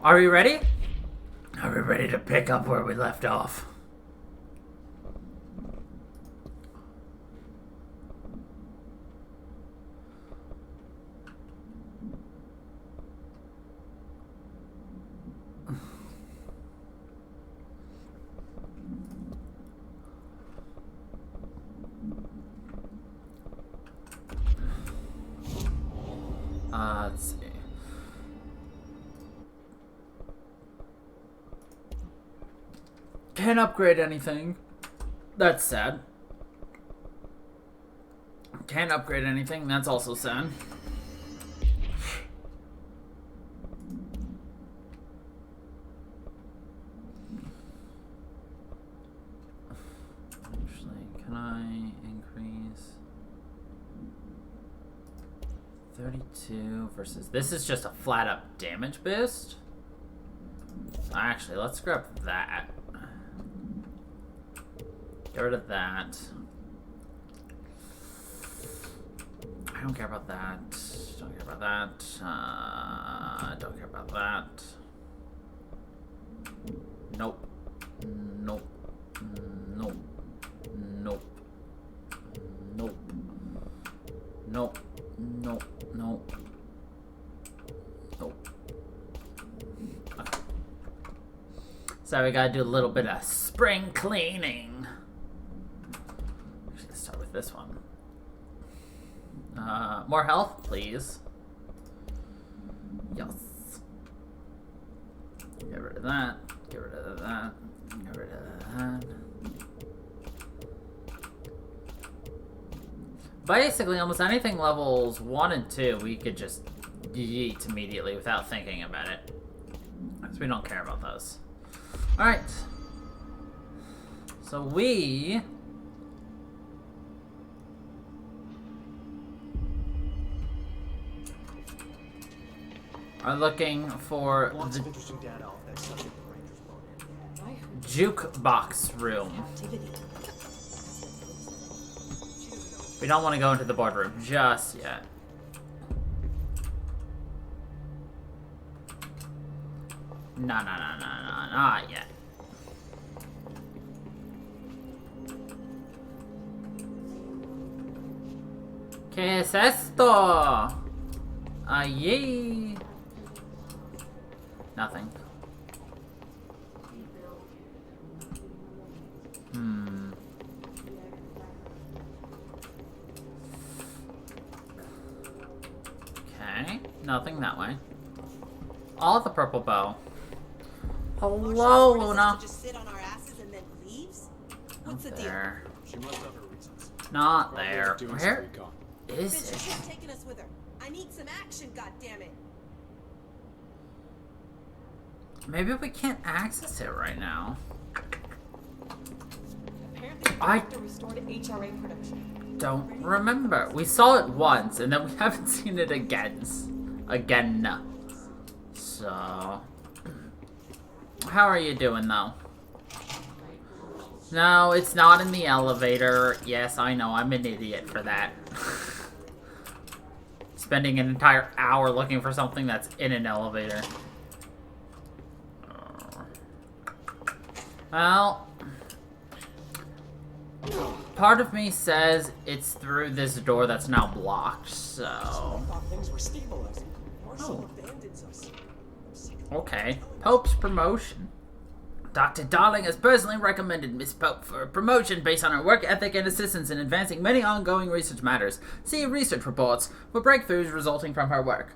Are we ready? Are we ready to pick up where we left off? Let's see. Can't upgrade anything. That's sad. Can't upgrade anything. That's also sad. Actually, can I increase 32 versus... This is just a flat up damage boost. Actually, let's grab that. Get rid of that. I don't care about that. Don't care about that. Don't care about that. Nope. Nope. Nope. Nope. Nope. Nope. Nope. Nope. Nope. Okay. So we gotta do a little bit of spring cleaning. Actually, let's start with this one. More health, please. Yes. Get rid of that. Get rid of that. Get rid of that. Basically, almost anything levels 1 and 2, we could just yeet immediately without thinking about it. Because we don't care about those. Alright. So we... are looking for the jukebox room. We don't want to go into the boardroom just yet. No, not yet. ¿Qué es esto? Allí. Nothing. Okay, nothing that way. All the purple bow. Hello, Luna. Just sit on our asses and then leaves? What's the There. She must have her reasons. Not there. Doing Where recon. is Bitch, it? she's taking us with her. I need some action, goddammit. Maybe we can't access it right now. Apparently, I have to restore to HRA production. don't remember. We saw it once, and then we haven't seen it again. So... how are you doing, though? No, it's not in the elevator. Yes, I know. I'm an idiot for that. Spending an entire hour looking for something that's in an elevator. Well... part of me says it's through this door that's now blocked, so... I thought things were stabilizing. Marshall abandons us. Okay. Pope's promotion. Dr. Darling has personally recommended Miss Pope for a promotion based on her work ethic and assistance in advancing many ongoing research matters. See research reports for breakthroughs resulting from her work.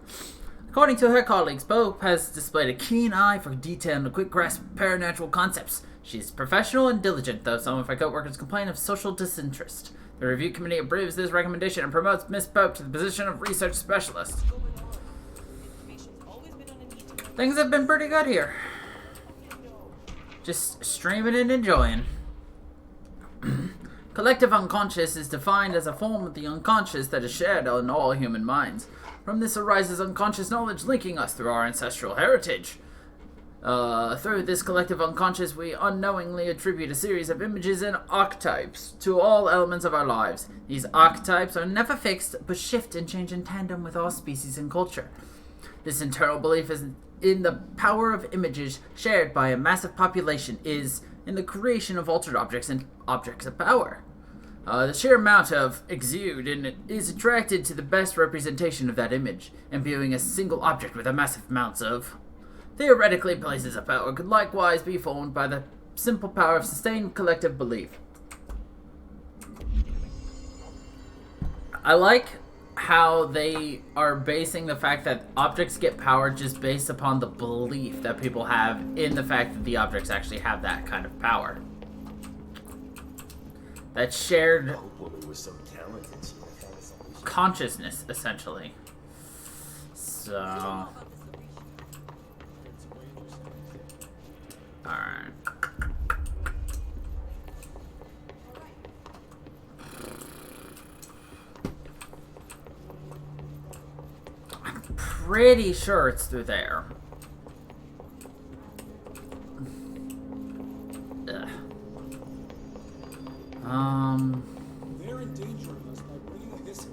According to her colleagues, Pope has displayed a keen eye for detail and a quick grasp of paranatural concepts. She is professional and diligent, though some of her co-workers complain of social disinterest. The review committee approves this recommendation and promotes Miss Pope to the position of research specialist. Things have been pretty good here. Just streaming and enjoying. Collective unconscious is defined as a form of the unconscious that is shared in all human minds. From this arises unconscious knowledge linking us through our ancestral heritage. Through this collective unconscious, we unknowingly attribute a series of images and archetypes to all elements of our lives. These archetypes are never fixed, but shift and change in tandem with our species and culture. This internal belief in the power of images shared by a massive population is in the creation of altered objects and objects of power. The sheer amount of exude in it is attracted to the best representation of that image, imbuing a single object with a massive amounts of. Theoretically, places of power could likewise be formed by the simple power of sustained collective belief. I like how they are basing the fact that objects get power just based upon the belief that people have in the fact that the objects actually have that kind of power. That shared consciousness, essentially. So... Alright. I'm pretty sure it's through there. Ugh. They're endangering us by bringing this in.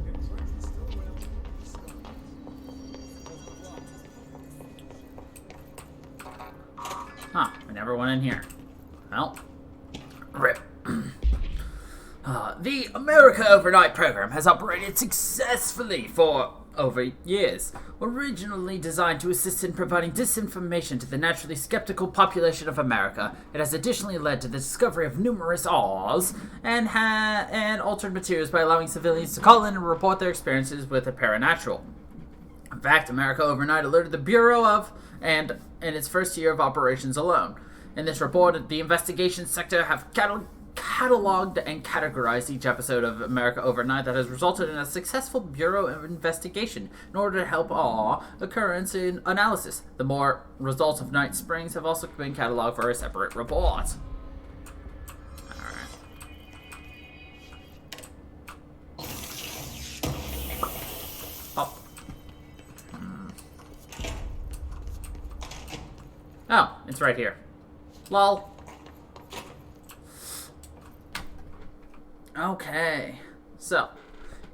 And Prince is still around. Huh, I never went in here. Well, rip. The America Overnight program has operated successfully for over years. Originally designed to assist in providing disinformation to the naturally skeptical population of America, it has additionally led to the discovery of numerous awes and altered materials by allowing civilians to call in and report their experiences with the paranormal. In fact, America Overnight alerted the Bureau of, and in its first year of operations alone. In this report, the investigation sector have cataloged and categorized each episode of America Overnight that has resulted in a successful Bureau of investigation in order to help all occurrence in analysis. The more results of Night Springs have also been cataloged for a separate report. Oh, it's right here. Lol. Okay. So,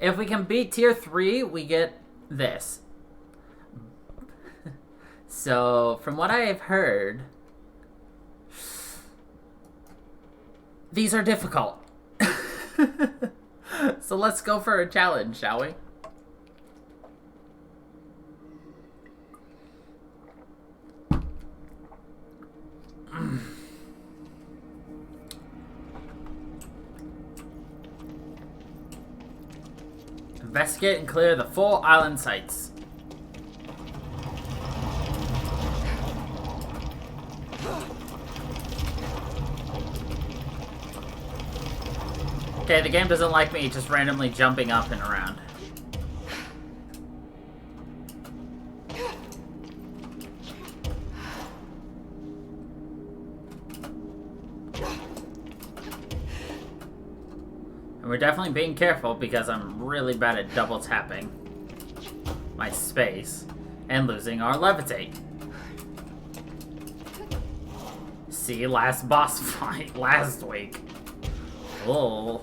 if we can beat tier 3, we get this. So, from what I have heard, these are difficult. So let's go for a challenge, shall we? Investigate and clear the 4 island sites. Okay, the game doesn't like me just randomly jumping up and around. And we're definitely being careful because I'm really bad at double tapping my space and losing our levitate. See, last boss fight last week. Oh.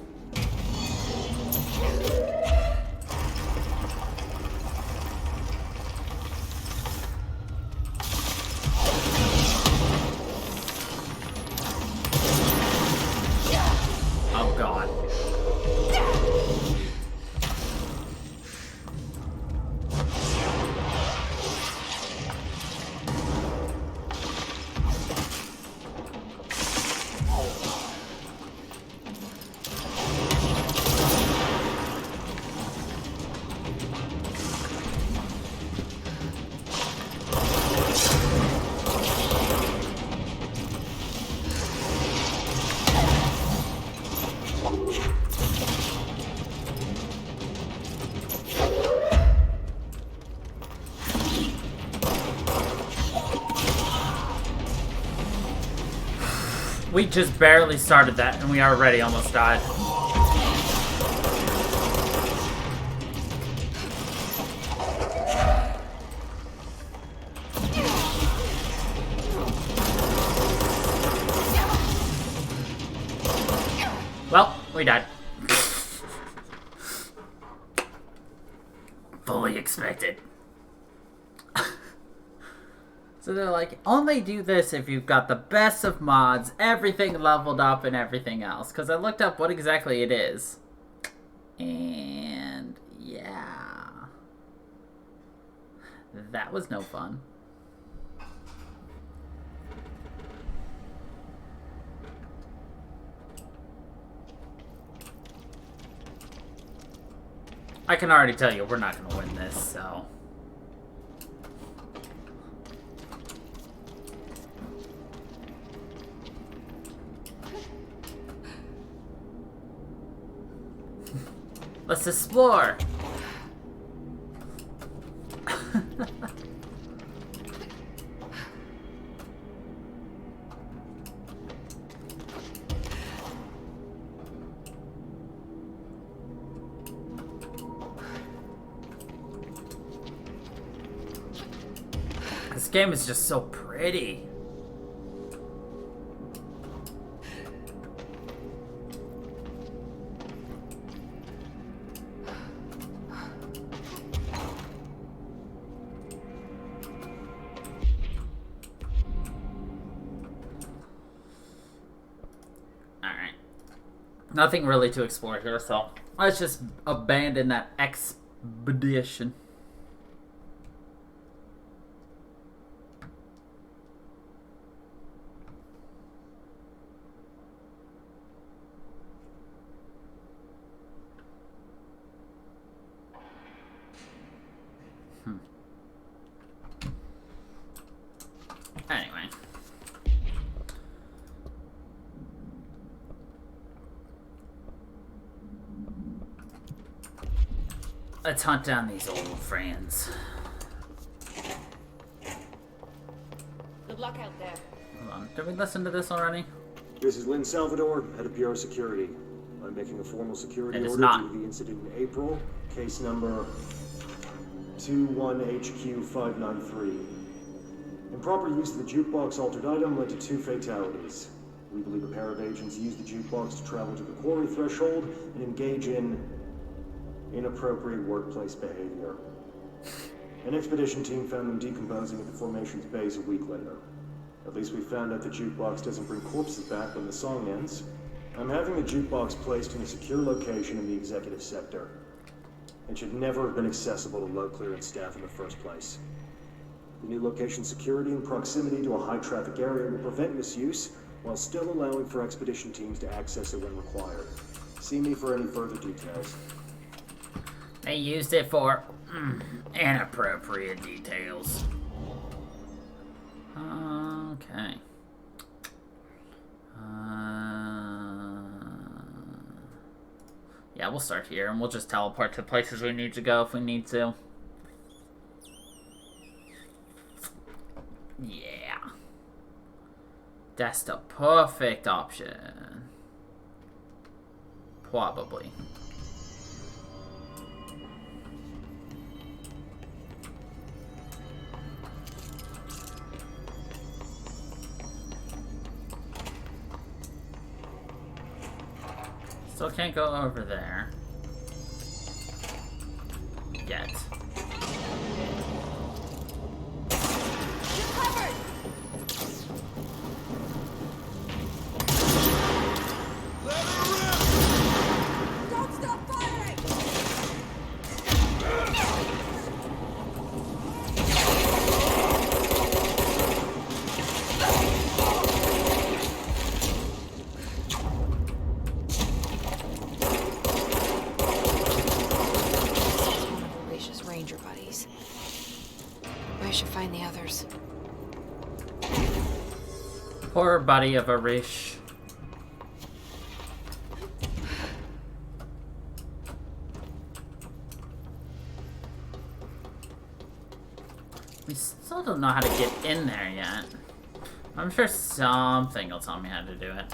Oh god. We just barely started that and we already almost died. Well, we died. Fully expected. So they're like, only do this if you've got the best of mods, everything leveled up, and everything else. Because I looked up what exactly it is. And yeah. That was no fun. I can already tell you we're not going to win this, so... Let's explore! This game is just so pretty. Alright. Nothing really to explore here, so let's just abandon that expedition. Anyway. Let's hunt down these old friends. Good luck out there. Hold on. Did we listen to this already? This is Lynn Salvador, head of PR Security. I'm making a formal security It is order not. due to the incident in April, case number 21HQ593. Improper use of the jukebox altered item led to 2 fatalities. We believe a pair of agents used the jukebox to travel to the quarry threshold and engage in inappropriate workplace behavior. An expedition team found them decomposing at the formation's base a week later. At least we found out the jukebox doesn't bring corpses back when the song ends. I'm having the jukebox placed in a secure location in the executive sector. It should never have been accessible to low clearance staff in the first place. The new location security and proximity to a high-traffic area will prevent misuse, while still allowing for expedition teams to access it when required. See me for any further details. They used it for inappropriate details. Okay. Yeah, we'll start here, and we'll just teleport to places we need to go if we need to. Yeah. That's the perfect option. Probably. Still can't go over there. Yet. Don't stop firing! One of Oricia's ranger buddies. I should find the others. Poor buddy of Arish. We still don't know how to get in there yet. I'm sure something will tell me how to do it.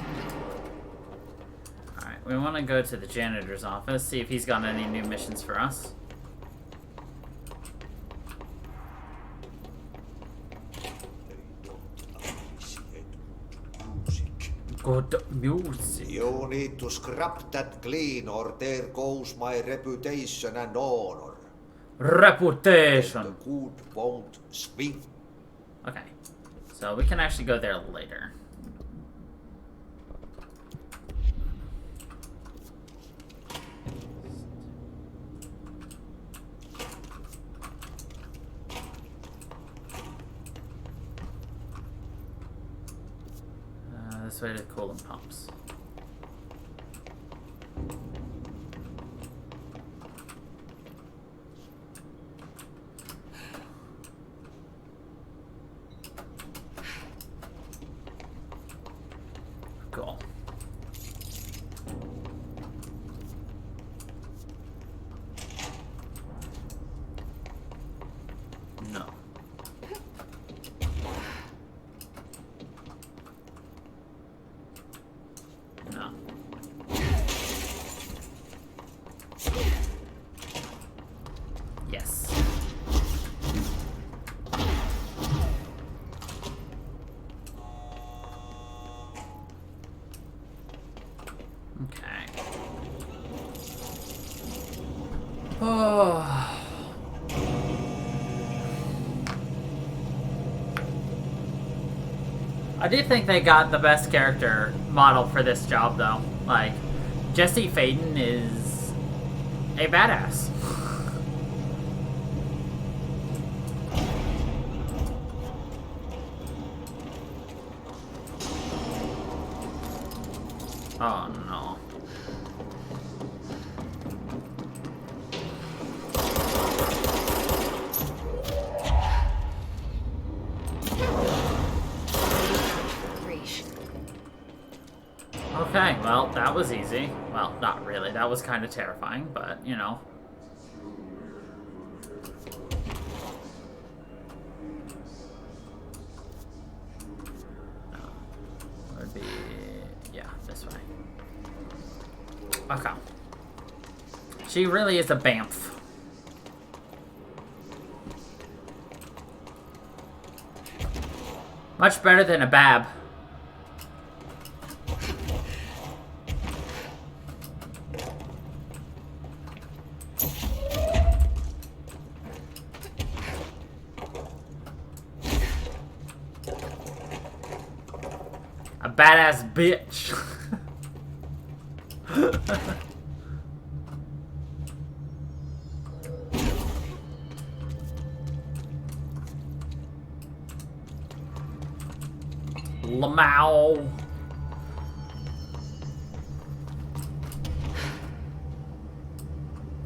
Alright, we want to go to the janitor's office, see if he's got any new missions for us. Good music. You need to scrap that clean or there goes my reputation and honor. Reputation. The good won't swing. Okay, So we can actually go there later. This way to coolant pumps. Cool. No. No. Yes. Okay. Oh. I do think they got the best character model for this job, though. Like, Jesse Faden is a badass. Oh no. Okay, well, that was easy. Well, not really. That was kind of terrifying, but, you know. No. It would be... yeah, this way. Okay. She really is a bamf. Much better than a bab. A badass bitch. Lamau.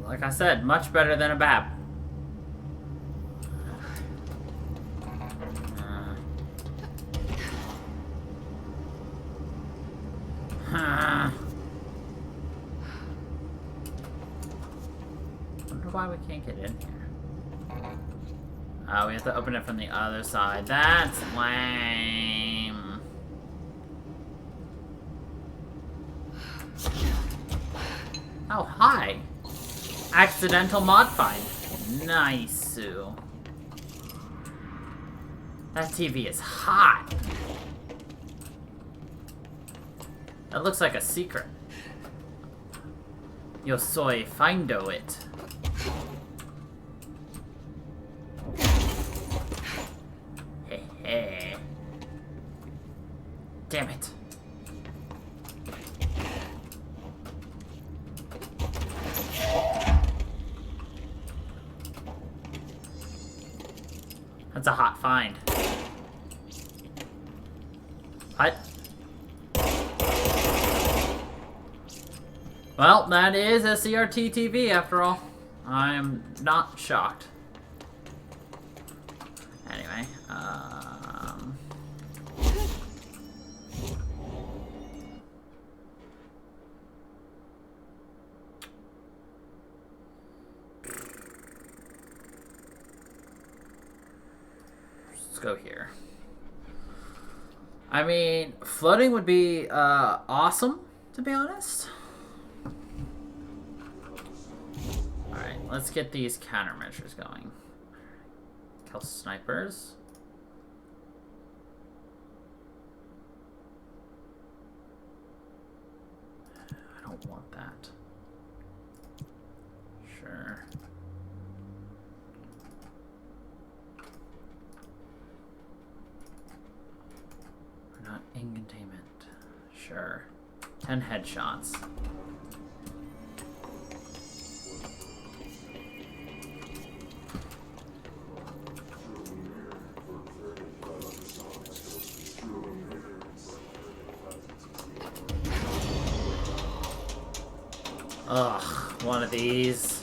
Like I said, much better than a bab. Wonder why we can't get in here. Oh, we have to open it from the other side. That's lame. Oh, hi. Accidental mod find. Nice, Sue. That TV is hot. That looks like a secret. Yo soy findo it. Heh. Damn it. That's a hot find. What? Well, that is a CRT TV after all. I am not shocked. Anyway, let's go here. I mean, floating would be awesome, to be honest. Alright, let's get these countermeasures going. Kill snipers. I don't want that. Sure. In containment. Sure. 10 headshots. Ugh, one of these.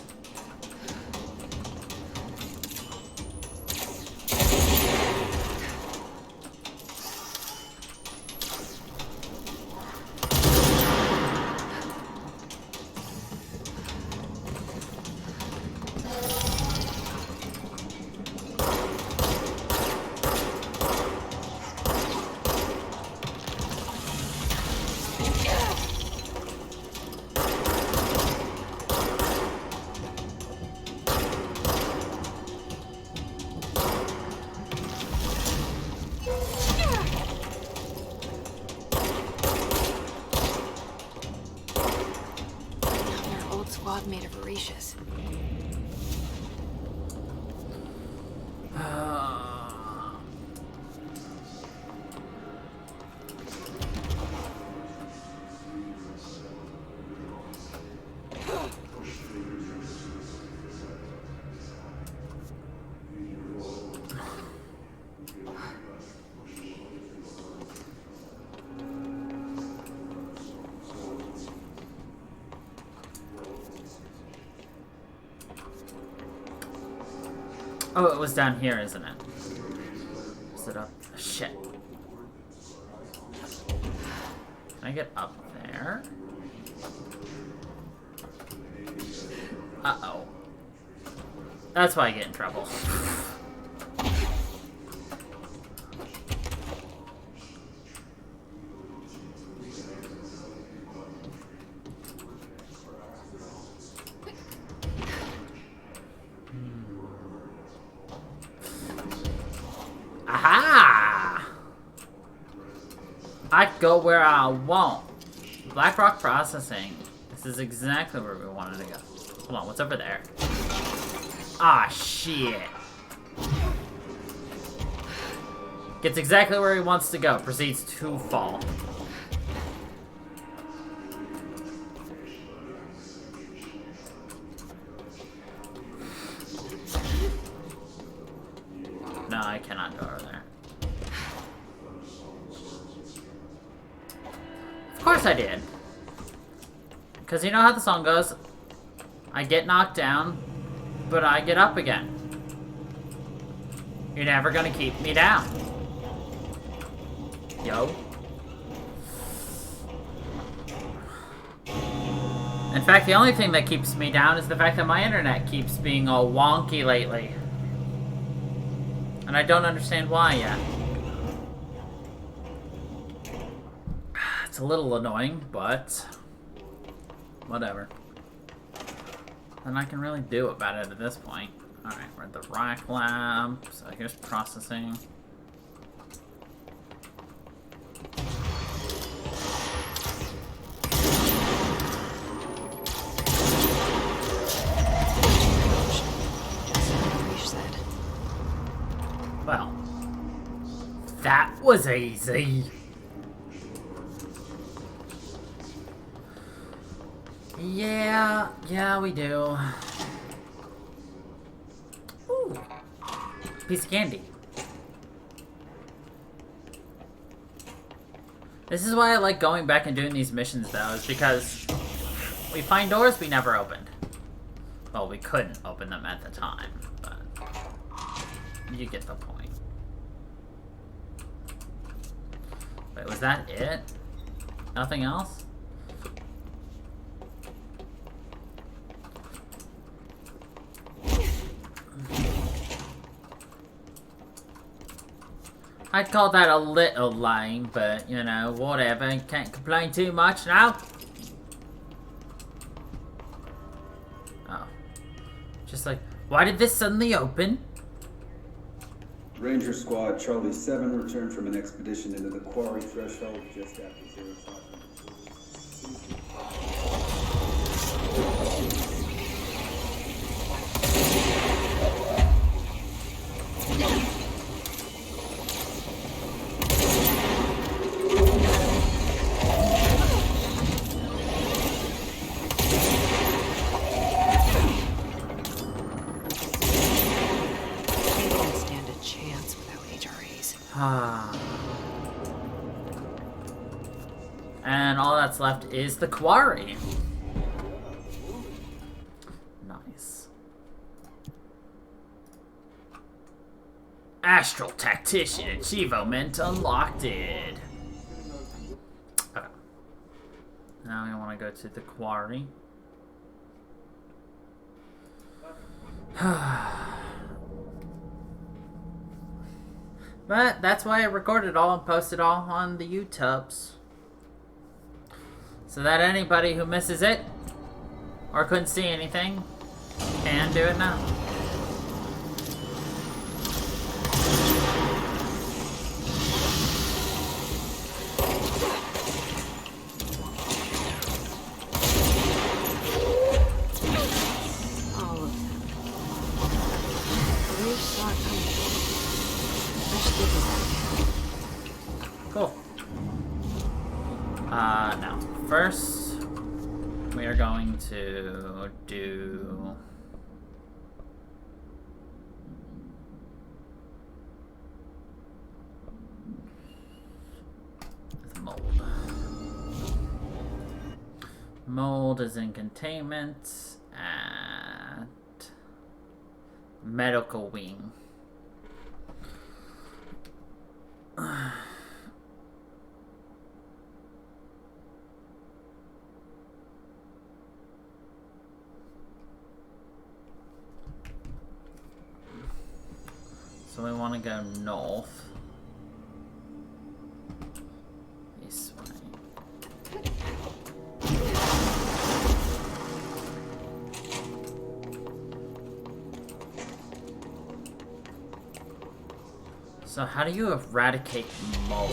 Squad made of voracious. Oh, it was down here, isn't it? Is it up? Shit. Can I get up there? Uh-oh. That's why I get in trouble. Aha! I go where I want. Blackrock Processing. This is exactly where we wanted to go. Hold on, what's over there? Ah, shit. Gets exactly where he wants to go. Proceeds to fall. No, I cannot go over there. Of course I did. Because you know how the song goes. I get knocked down, but I get up again. You're never gonna keep me down. Yo. In fact, the only thing that keeps me down is the fact that my internet keeps being all wonky lately. And I don't understand why yet. It's a little annoying, but whatever. Nothing I can really do about it at this point. Alright, we're at the rack lab, so here's processing. Well, that was easy. Yeah, we do. Ooh, piece of candy. This is why I like going back and doing these missions, though, is because we find doors we never opened. Well, we couldn't open them at the time, but you get the point. Wait, was that it? Nothing else? I'd call that a little lame, but, you know, whatever. Can't complain too much now. Oh. Just like, why did this suddenly open? Ranger Squad, Charlie 7 returned from an expedition into the quarry threshold just after 05. And all that's left is the quarry. Nice. Astral Tactician achievement unlocked it. Okay. Now we want to go to the quarry. But that's why I recorded all and posted all on the YouTubes. So that anybody who misses it or couldn't see anything can do it now. All of them. Where's saw it coming from? Fresh digging. Cool. Now, first, we are going to do... the mold. Mold is in containment at medical wing. So we want to go north. This way. So how do you eradicate mold?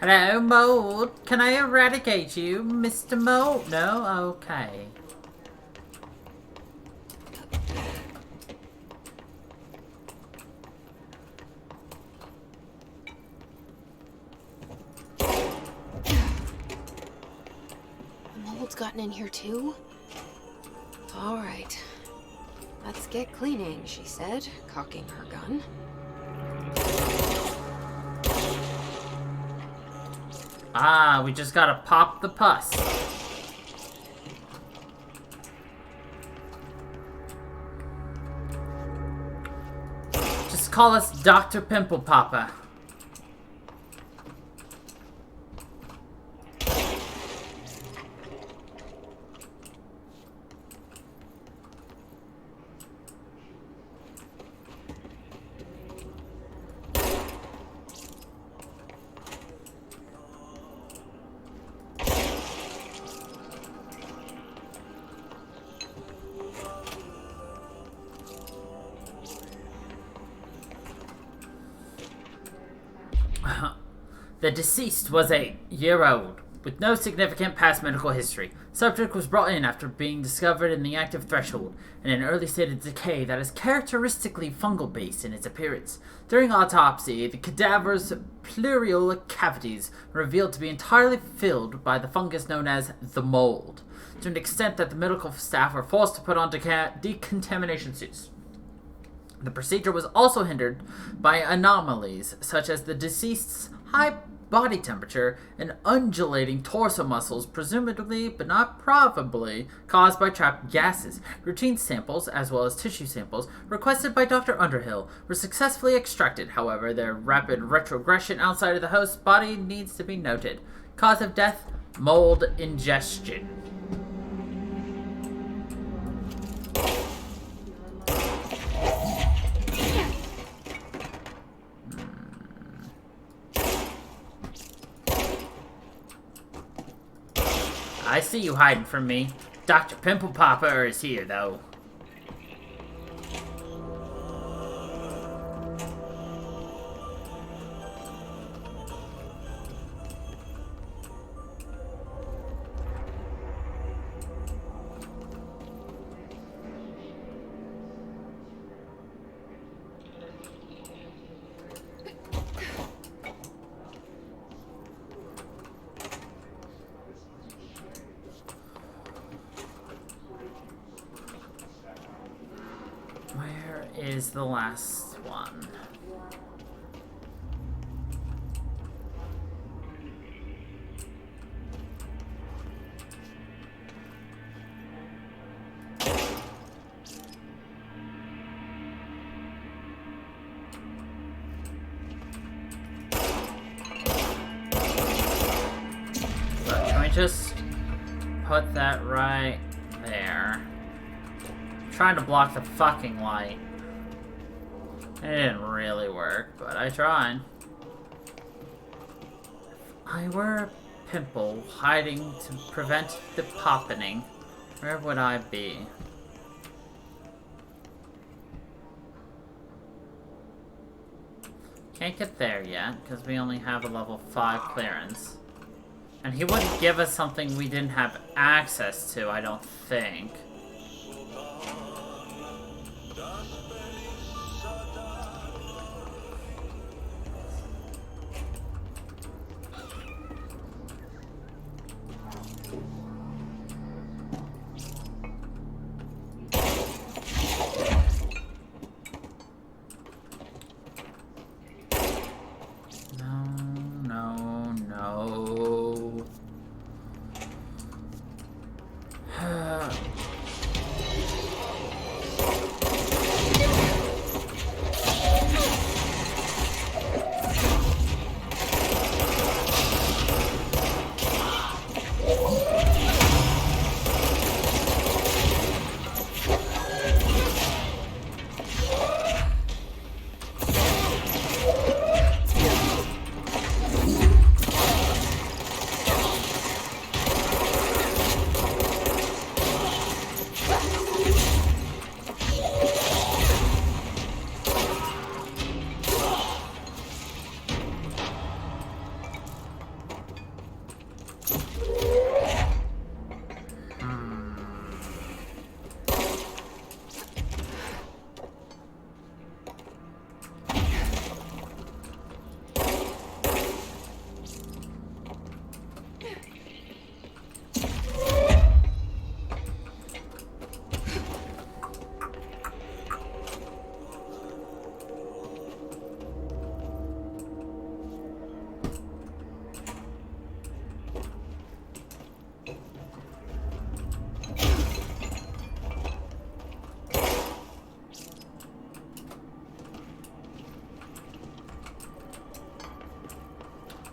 Hello, Mold. Can I eradicate you, Mr. Mold? No? Okay. The mold's gotten in here too? All right. Let's get cleaning, she said, cocking her gun. Ah, we just gotta pop the pus. Just call us Dr. Pimple Popper. The deceased was a year old, with no significant past medical history. Subject was brought in after being discovered in the active threshold, in an early state of decay that is characteristically fungal-based in its appearance. During autopsy, the cadaver's pleural cavities were revealed to be entirely filled by the fungus known as the mold, to an extent that the medical staff were forced to put on decontamination suits. The procedure was also hindered by anomalies, such as the deceased's high body temperature and undulating torso muscles, presumably but not probably caused by trapped gases. Routine samples, as well as tissue samples, requested by Dr. Underhill, were successfully extracted. However, their rapid retrogression outside of the host's body needs to be noted. Cause of death: mold ingestion. I see you hiding from me. Dr. Pimple Popper is here, though. is the last one. So can we just put that right there? I'm trying to block the fucking light. It didn't really work, but I tried. If I were a pimple hiding to prevent the popping, where would I be? Can't get there yet, because we only have a level 5 clearance. And he wouldn't give us something we didn't have access to, I don't think.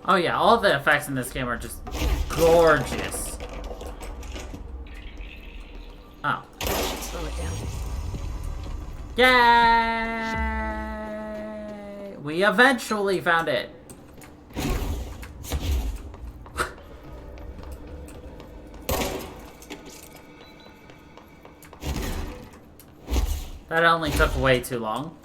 Oh yeah, all the effects in this game are just gorgeous. Oh. Slow it down. Yay! We eventually found it. That only took way too long.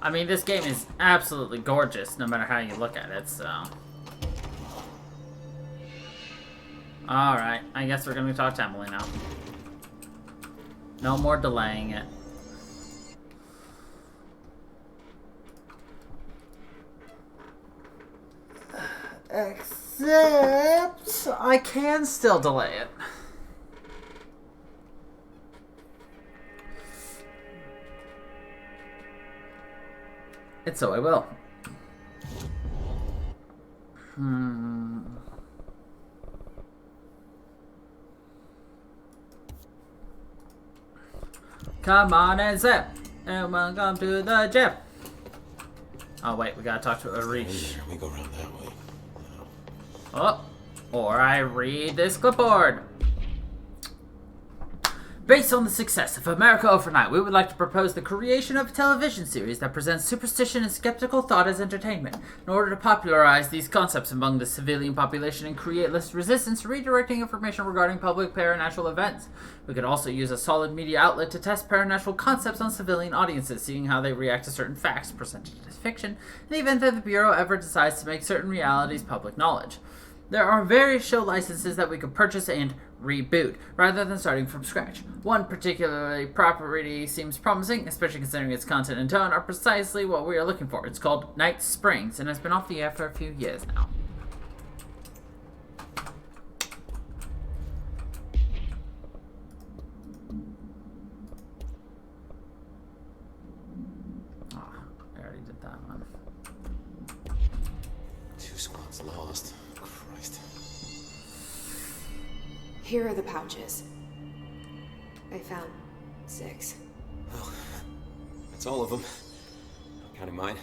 I mean, this game is absolutely gorgeous, no matter how you look at it, so... Alright, I guess we're gonna talk to Emily now. No more delaying it. Except... I can still delay it. And so I will. Come on and zip, and welcome to the gym. Oh wait, we gotta talk to Arish. We go around that way. Oh, or I read this clipboard. Based on the success of America Overnight, we would like to propose the creation of a television series that presents superstition and skeptical thought as entertainment. In order to popularize these concepts among the civilian population and create less resistance to redirecting information regarding public paranatural events. We could also use a solid media outlet to test paranatural concepts on civilian audiences, seeing how they react to certain facts presented as fiction, in the event that the Bureau ever decides to make certain realities public knowledge. There are various show licenses that we could purchase and reboot, rather than starting from scratch. One particularly property seems promising, especially considering its content and tone are precisely what we are looking for. It's called Night Springs, and has been off the air for a few years now. I already did that one. 2 squads lost. Christ. Here are the pouches. I found 6. Well, that's all of them. Not counting mine.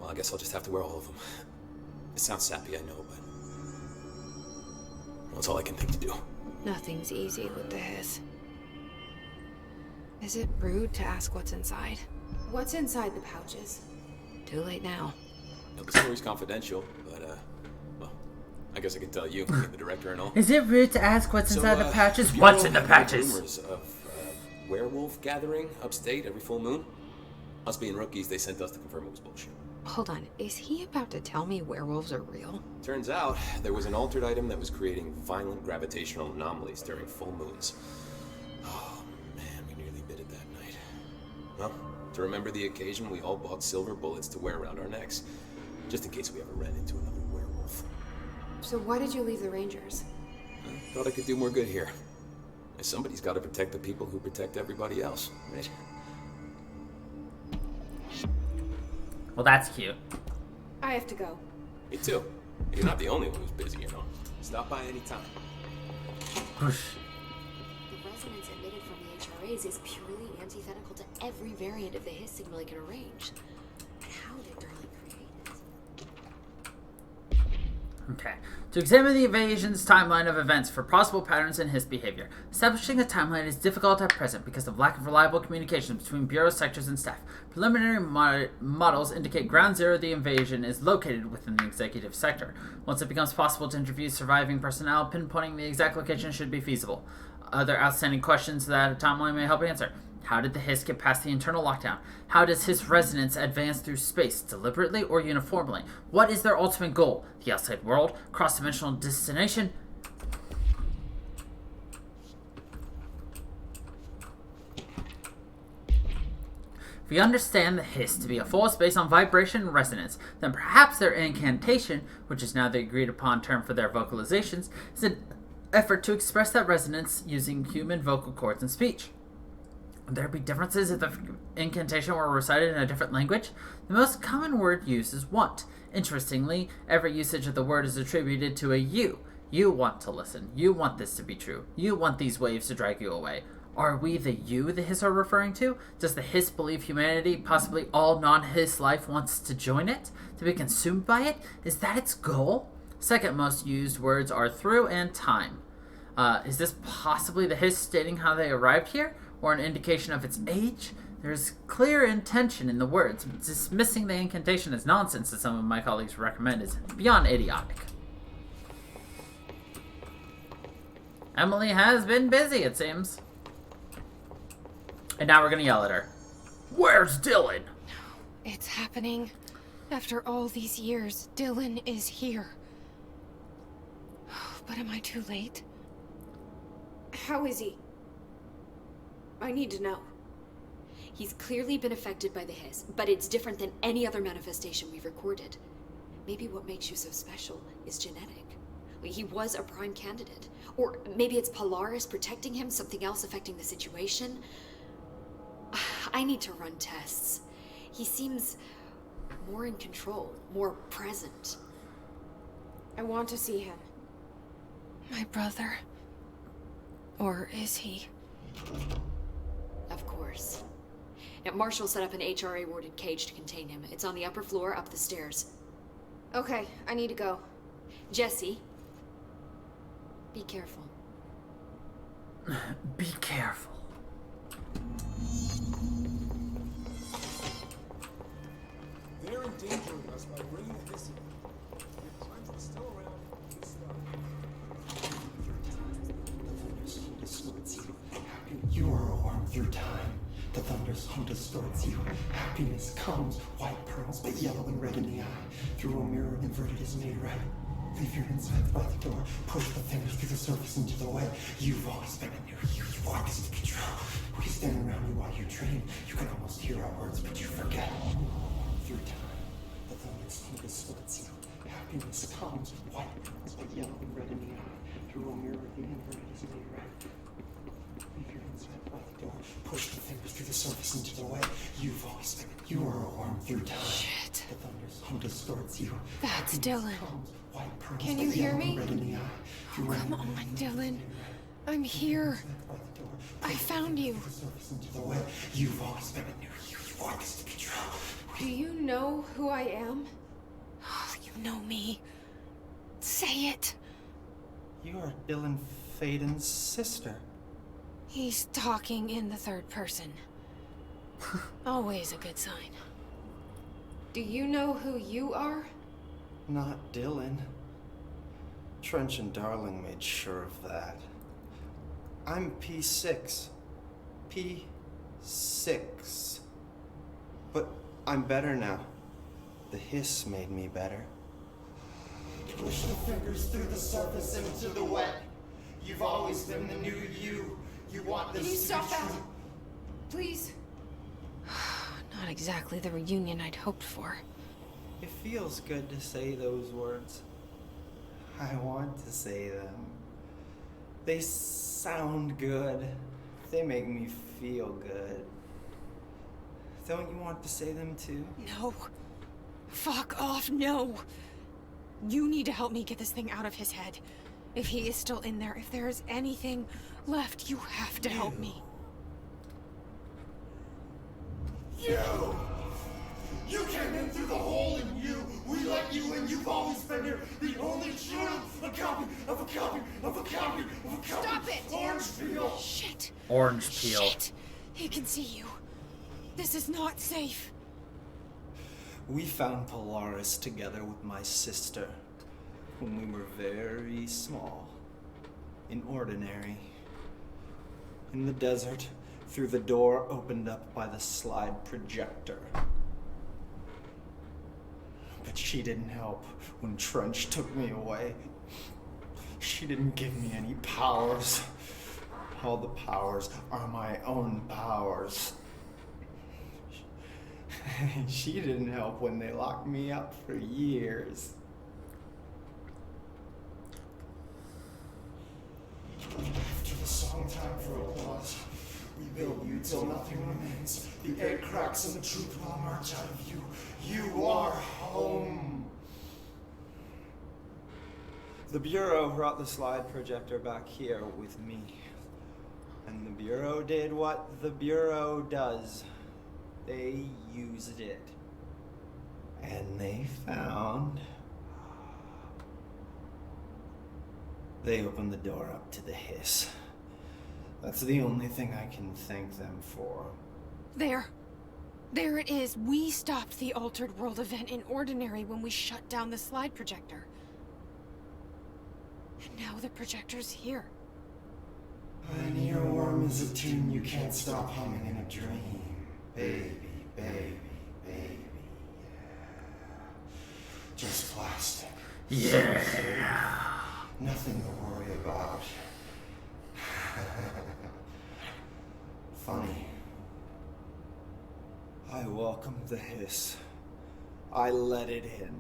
Well, I guess I'll just have to wear all of them. It sounds sappy, I know, but that's all I can think to do. Nothing's easy with the hiss. Is it rude to ask what's inside? What's inside the pouches? Too late now. No, the story's confidential, but, well, I guess I can tell you, the director and all. Is it rude to ask what's inside the pouches? You What's know, in the I've heard pouches? rumors of werewolf gathering upstate every full moon. Us being rookies, they sent us to confirm it was bullshit. Hold on, is he about to tell me werewolves are real? Turns out, there was an altered item that was creating violent gravitational anomalies during full moons. Oh, man, we nearly bit it that night. Well, to remember the occasion, we all bought silver bullets to wear around our necks, just in case we ever ran into another werewolf. So why did you leave the Rangers? I thought I could do more good here. Somebody's got to protect the people who protect everybody else, right? Well, that's cute. I have to go. Me too. You're not the only one who's busy, you know. Stop by any time. Whoosh. The resonance emitted from the HRAs is purely antithetical to every variant of the hiss signal it can arrange. But how did Darling create it? Okay. To examine the evasion's timeline of events for possible patterns in his behavior. Establishing a timeline is difficult at present because of lack of reliable communication between bureau sectors and staff. Preliminary models indicate ground zero of the invasion is located within the executive sector. Once it becomes possible to interview surviving personnel, pinpointing the exact location should be feasible. Other outstanding questions that a timeline may help answer. How did the hiss get past the internal lockdown? How does his resonance advance through space, deliberately or uniformly? What is their ultimate goal? The outside world? Cross-dimensional destination? If we understand the hiss to be a force based on vibration and resonance, then perhaps their incantation, which is now the agreed-upon term for their vocalizations, is an effort to express that resonance using human vocal cords and speech. Would there be differences if the incantation were recited in a different language? The most common word used is want. Interestingly, every usage of the word is attributed to a you. You want to listen. You want this to be true. You want these waves to drag you away. Are we the you the hiss are referring to? Does the hiss believe humanity, possibly all non-hiss life, wants to join it? To be consumed by it? Is that its goal? Second most used words are through and time. Is this possibly the hiss stating how they arrived here? Or an indication of its age? There's clear intention in the words. Dismissing the incantation as nonsense, as some of my colleagues recommend, is beyond idiotic. Emily has been busy, it seems. And now we're gonna yell at her. Where's Dylan? It's happening. After all these years, Dylan is here. But am I too late? How is he? I need to know. He's clearly been affected by the hiss, but it's different than any other manifestation we've recorded. Maybe what makes you so special is genetic. He was a prime candidate. Or maybe it's Polaris protecting him, something else affecting the situation. I need to run tests. He seems more in control, more present. I want to see him. My brother. Or is he? Of course. Now, Marshall set up an HRA-warded cage to contain him. It's on the upper floor, up the stairs. Okay, I need to go. Jesse, be careful. Be careful. They're endangering us by bringing a hissing. If Trent was still around, he'd stop. Distorts you. You are a worm through time. The thunder's hum distorts you. Happiness comes, white pearls, but yellow and red in the eye. Through a mirror inverted is made right. Leave your insides by the door. Push the fingers through the surface into the way. You've always been in there. You've walked us to control. We stand around you while you dream. You can almost hear our words, but you forget. Through time, the thunder's hunger splits you. Happiness comes white, with yellow and red in the eye. Through a mirror, the inverted is made right. Leave your insides by the door. Push the fingers through the surface into the way. You've always been. You are a worm through time. Shit. The thunder's hum distorts you. That's Dylan. Can you hear me? Come on, Dylan. I'm here. I found you. You've always been in there. You've walked us to control. Do you know who I am? You know me. Say it. You are Dylan Faden's sister. He's talking in the third person. Always a good sign. Do you know who you are? Not Dylan. Trench and Darling made sure of that. I'm P6. P6. But I'm better now. The hiss made me better. Push the fingers through the surface into the wet. You've always been the new you. You want this Can you to stop be that? true. Please? Not exactly the reunion I'd hoped for. It feels good to say those words. I want to say them. They sound good. They make me feel good. Don't you want to say them too? No. Fuck off, no. You need to help me get this thing out of his head. If he is still in there, if there is anything left, you have to help me. You came in through the hole in you. We let you in. You've always been here. The only truth. A copy of a copy of a copy of a copy. Stop it! Orange peel. Shit. Orange peel. Shit. He can see you. This is not safe. We found Polaris together with my sister when we were very small. In Ordinary. In the desert, through the door opened up by the slide projector. But she didn't help when Trench took me away. She didn't give me any powers. All the powers are my own powers. She didn't help when they locked me up for years. After the song time for applause, we build you till nothing remains. The egg cracks and the truth will emerge out of you. You are home. The Bureau brought the slide projector back here with me. And the Bureau did what the Bureau does. They used it. And they found... They opened the door up to the hiss. That's the only thing I can thank them for. There. There it is. We stopped the Altered World event in Ordinary when we shut down the slide projector. And now the projector's here. An earworm is a tune you can't stop humming in a dream. Baby, baby, baby, yeah. Just plastic. Yeah. Nothing to worry about. Funny. I welcomed the hiss. I let it in.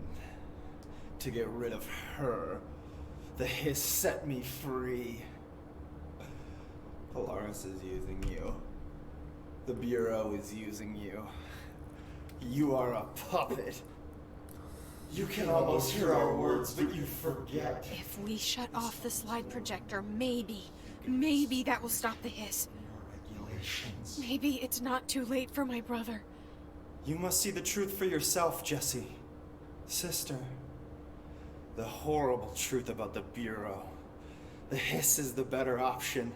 To get rid of her. The hiss set me free. Polaris is using you. The Bureau is using you. You are a puppet. You can almost hear our words, but you forget. If we shut off the slide projector, maybe that will stop the hiss. Your regulations. Maybe it's not too late for my brother. You must see the truth for yourself, Jessie. Sister. The horrible truth about the Bureau. The hiss is the better option.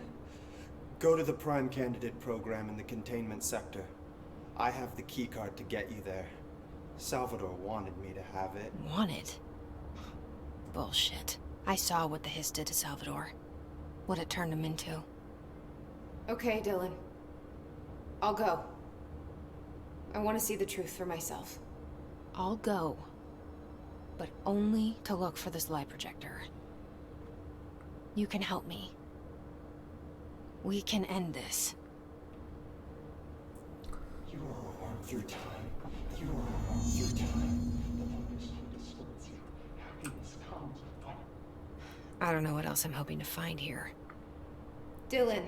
Go to the Prime Candidate program in the containment sector. I have the keycard to get you there. Salvador wanted me to have it. Wanted? Bullshit. I saw what the hiss did to Salvador. What it turned him into. Okay, Dylan. I'll go. I want to see the truth for myself. I'll go. but only to look for this light projector. You can help me. We can end this. You are worth your time. You are worth your time. The longer she distorts you, happiness comes with fun. I don't know what else I'm hoping to find here. Dylan.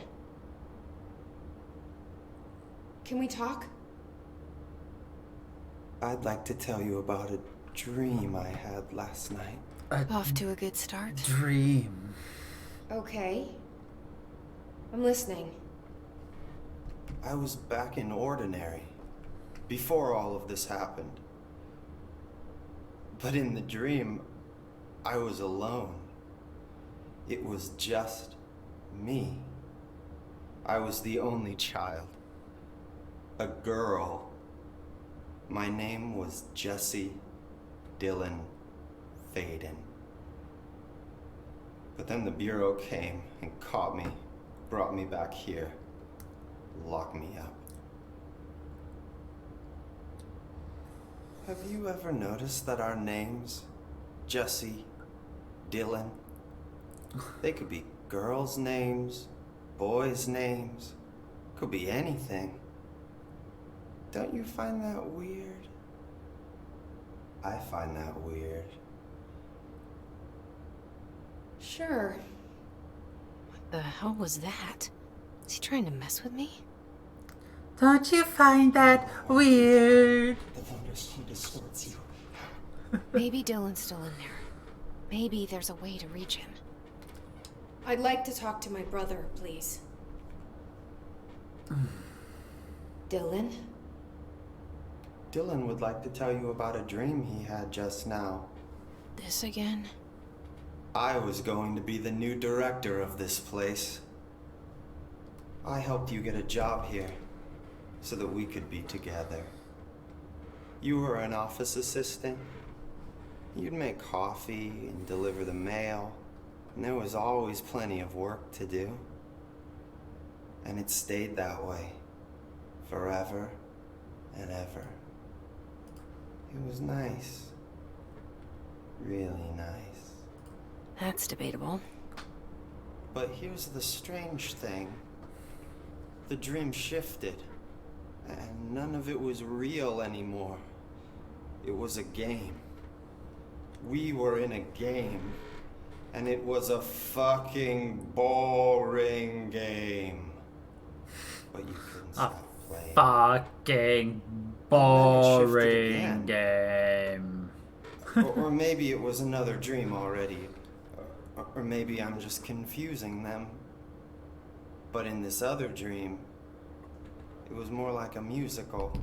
Can we talk? I'd like to tell you about a dream I had last night. Off to a good start. Dream. Okay. I'm listening. I was back in Ordinary before all of this happened. But in the dream, I was alone. It was just me. I was the only child. A girl. My name was Jesse Dylan Faden. But then the Bureau came and caught me, brought me back here, locked me up. Have you ever noticed that our names, Jesse, Dylan, they could be girls' names, boys' names, could be anything. Don't you find that weird? I find that weird. Sure. What the hell was that? Is he trying to mess with me? Don't you find that weird? The longer she distorts you. Maybe Dylan's still in there. Maybe there's a way to reach him. I'd like to talk to my brother, please. Dylan? Dylan would like to tell you about a dream he had just now. This again? I was going to be the new director of this place. I helped you get a job here so that we could be together. You were an office assistant. You'd make coffee and deliver the mail, and there was always plenty of work to do. And it stayed that way forever and ever. It was nice. Really nice. That's debatable. But here's the strange thing. The dream shifted, and none of it was real anymore. It was a game. We were in a game, and it was a fucking boring game. But you couldn't stop playing. Fucking boring game. Or maybe it was another dream already. Or maybe I'm just confusing them. But in this other dream, it was more like a musical.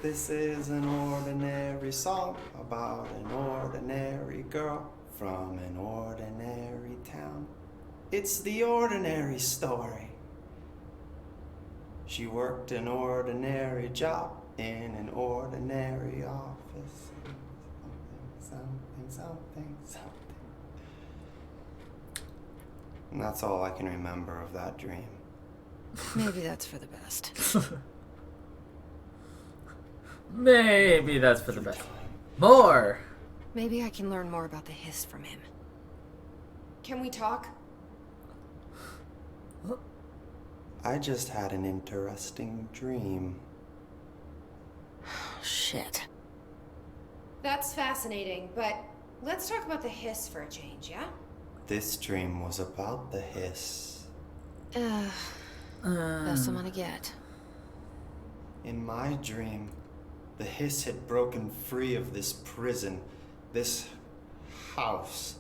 This is an ordinary song about an ordinary girl from an ordinary town. It's the ordinary story. She worked an ordinary job in an ordinary office. Something. And that's all I can remember of that dream. Maybe that's for the best. Maybe that's for the best. More! Maybe I can learn more about the hiss from him. Can we talk? I just had an interesting dream. Shit. That's fascinating, but let's talk about the hiss for a change, yeah? This dream was about the hiss. Best I'm gonna get. In my dream, the hiss had broken free of this prison, this house.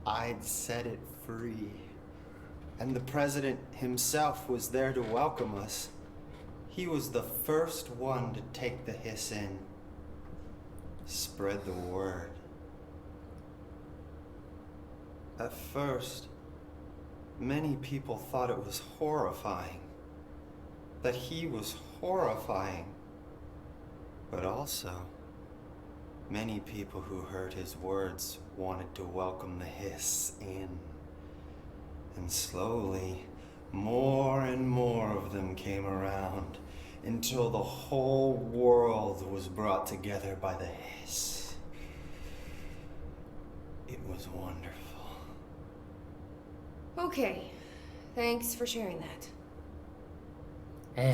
I'd set it free. And the president himself was there to welcome us. He was the first one to take the hiss in. Spread the word. At first, many people thought it was horrifying. That he was horrifying. But also, many people who heard his words wanted to welcome the hiss in. And slowly, more and more of them came around. until the whole world was brought together by the hiss. It was wonderful. Okay. Thanks for sharing that.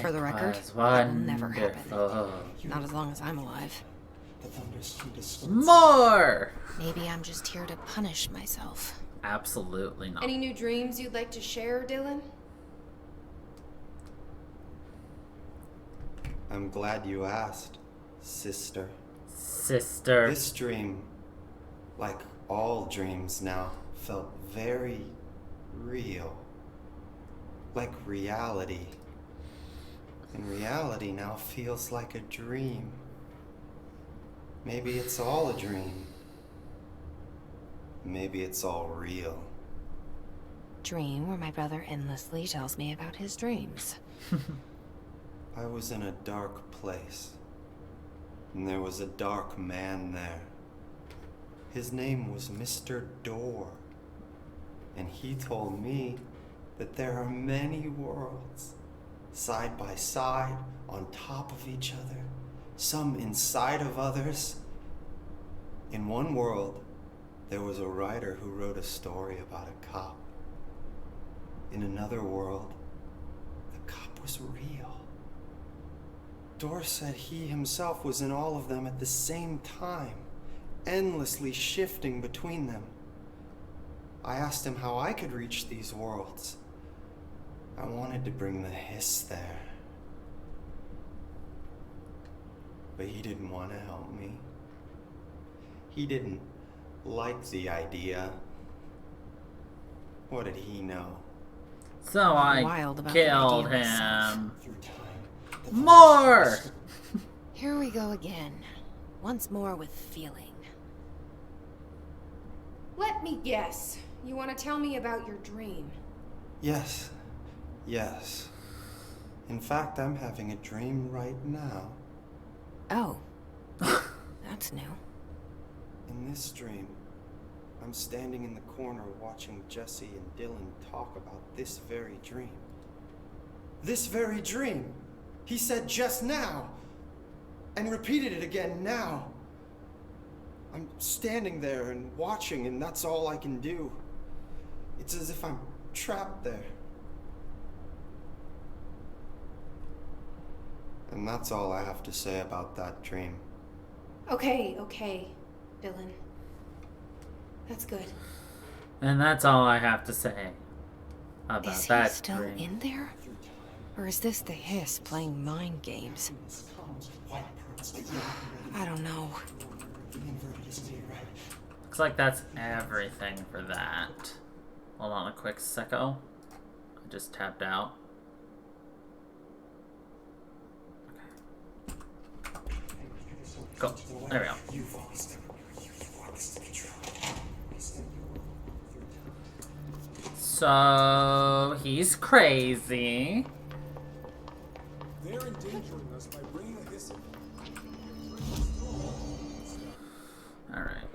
For the record, was that'll never happen. wonderful. Not as long as I'm alive. The thunderstorm distorts. More! Maybe I'm just here to punish myself. Absolutely not. Any new dreams you'd like to share, Dylan? I'm glad you asked, sister. Sister. This dream, like all dreams now, felt very real. Like reality. And reality now feels like a dream. Maybe it's all a dream. Maybe it's all real. Dream where my brother endlessly tells me about his dreams. I was in a dark place, and there was a dark man there. His name was Mr. Door, and he told me that there are many worlds, side by side, on top of each other, some inside of others. In one world, there was a writer who wrote a story about a cop. In another world, the cop was real. Door said he himself was in all of them at the same time, endlessly shifting between them. I asked him how I could reach these worlds. I wanted to bring the hiss there. But he didn't want to help me. He didn't like the idea. What did he know? So I Wild about killed the idea myself. him. More! Here we go again. Once more with feeling. Let me guess. You want to tell me about your dream? Yes. Yes. In fact, I'm having a dream right now. Oh. That's new. In this dream, I'm standing in the corner watching Jesse and Dylan talk about this very dream. This very dream! He said just now! And repeated it again now! I'm standing there and watching, and that's all I can do. It's as if I'm trapped there. And that's all I have to say about that dream. Okay, Dylan. That's good. And that's all I have to say about Is that he still dream. in there? Or is this the hiss playing mind games? I don't know. Looks like that's everything for that. Hold on a quick secco. I just tapped out. Okay. Cool. There we go. So he's crazy. They're endangering us by bringing a hiss in. All right.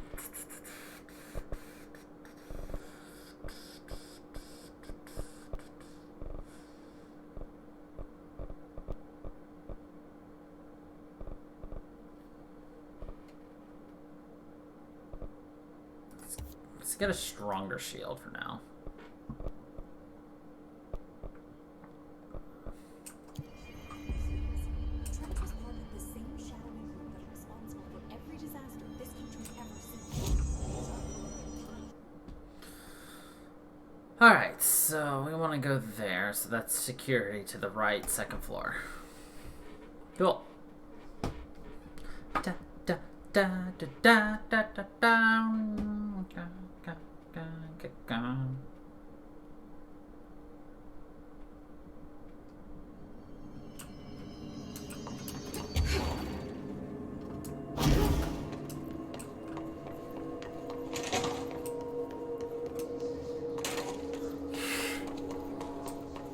Let's get a stronger shield for now. Trent was part of the same shadowy group that are responsible for every disaster this country's ever seen. Alright, so we want to go there, so that's security to the right, second floor. Cool. Da da da da da da da da.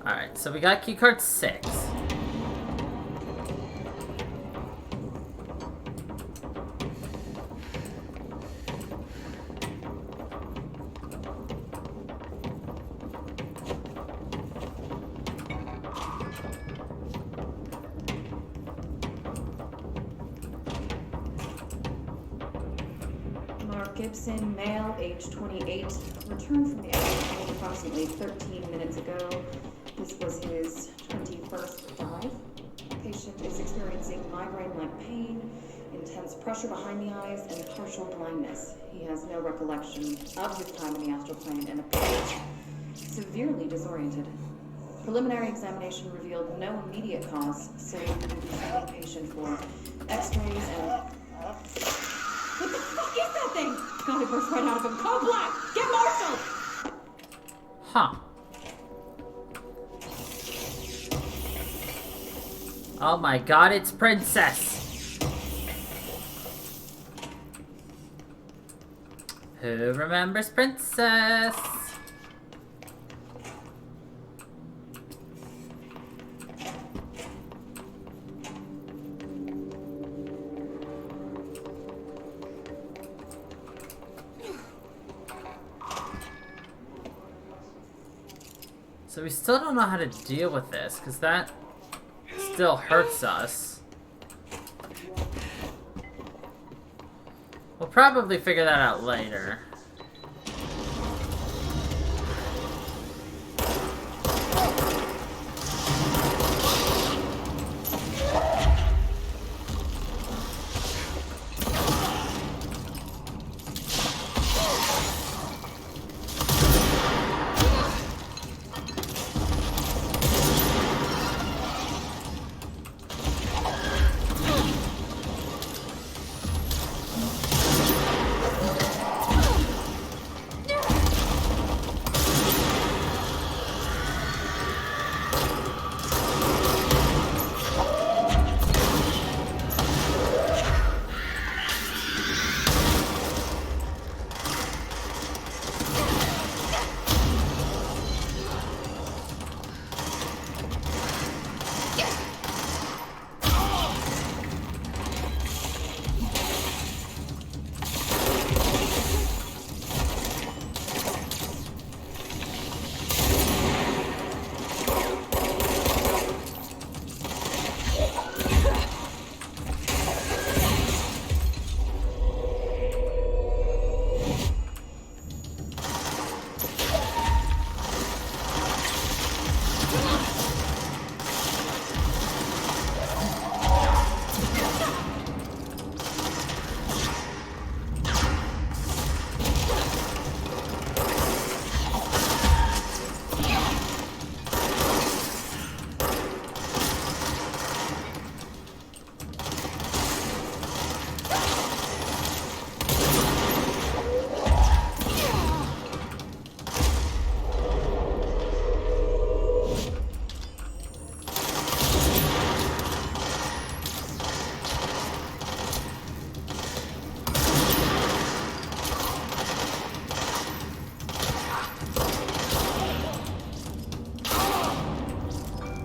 Alright, so we got keycard 6. Gibson, male, age 28, returned from the hospital approximately 13 minutes ago. This was his 21st dive. Patient is experiencing migraine-like pain, intense pressure behind the eyes, and partial blindness. He has no recollection of his time in the astral plane and appears severely disoriented. Preliminary examination revealed no immediate cause, so we will be sending the patient for x-rays and... What the fuck is that thing? God, it burst right out of him. Call Black! Get Marshall! Huh. Oh my god, it's Princess! Who remembers Princess? So we still don't know how to deal with this, because that still hurts us. We'll probably figure that out later.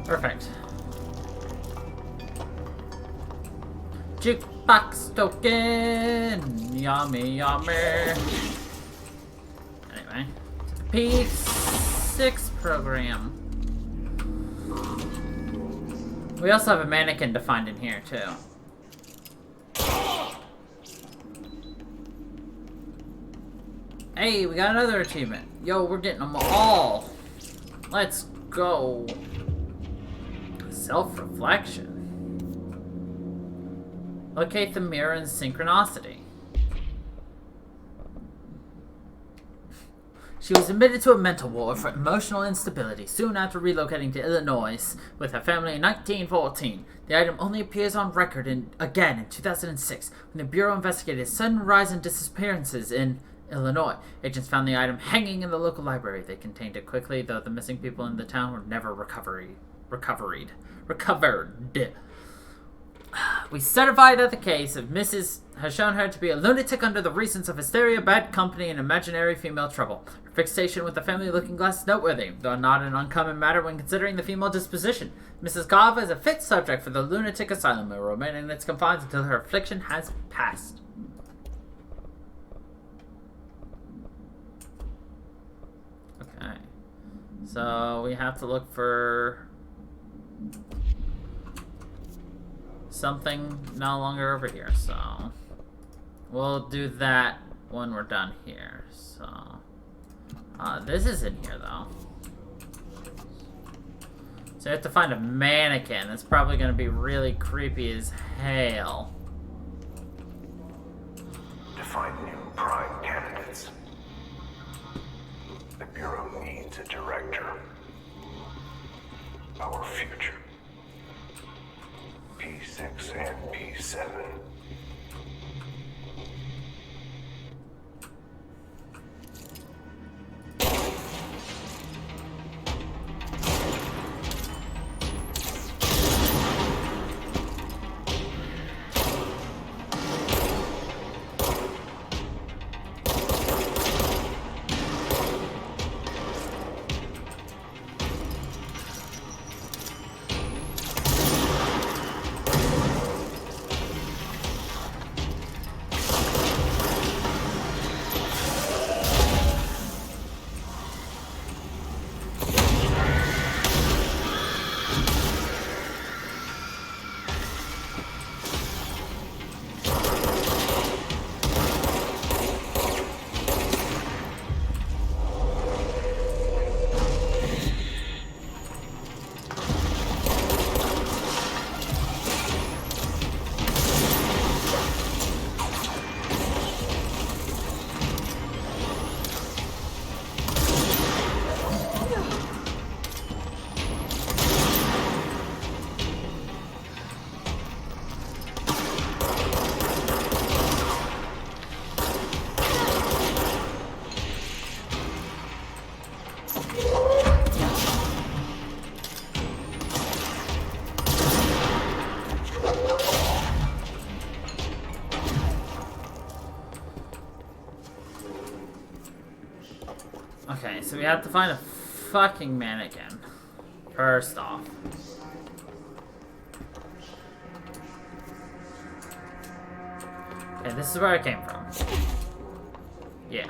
Perfect. Jukebox token! Yummy, yummy! Anyway, P6 program. We also have a mannequin to find in here, too. Hey, we got another achievement. Yo, we're getting them all. Let's go. Self-reflection. Locate the mirror in synchronicity. She was admitted to a mental ward for emotional instability soon after relocating to Illinois with her family in 1914. The item only appears on record again in 2006 when the Bureau investigated a sudden rise in disappearances in Illinois. Agents found the item hanging in the local library. They contained it quickly, though the missing people in the town were never recovered. We certify that the case of Mrs. has shown her to be a lunatic under the reasons of hysteria, bad company, and imaginary female trouble. Her fixation with the family looking glass is noteworthy, though not an uncommon matter when considering the female disposition. Mrs. Gava is a fit subject for the lunatic asylum and will remain in its confines until her affliction has passed. Okay. So we have to look for something no longer over here, so we'll do that when we're done here. So, this is in here though. So I have to find a mannequin. That's probably going to be really creepy as hell. To find new prime candidates, the Bureau needs a director. Our future. P6 and P7. Okay, so we have to find a fucking mannequin. First off. Okay, this is where I came from. Yeah.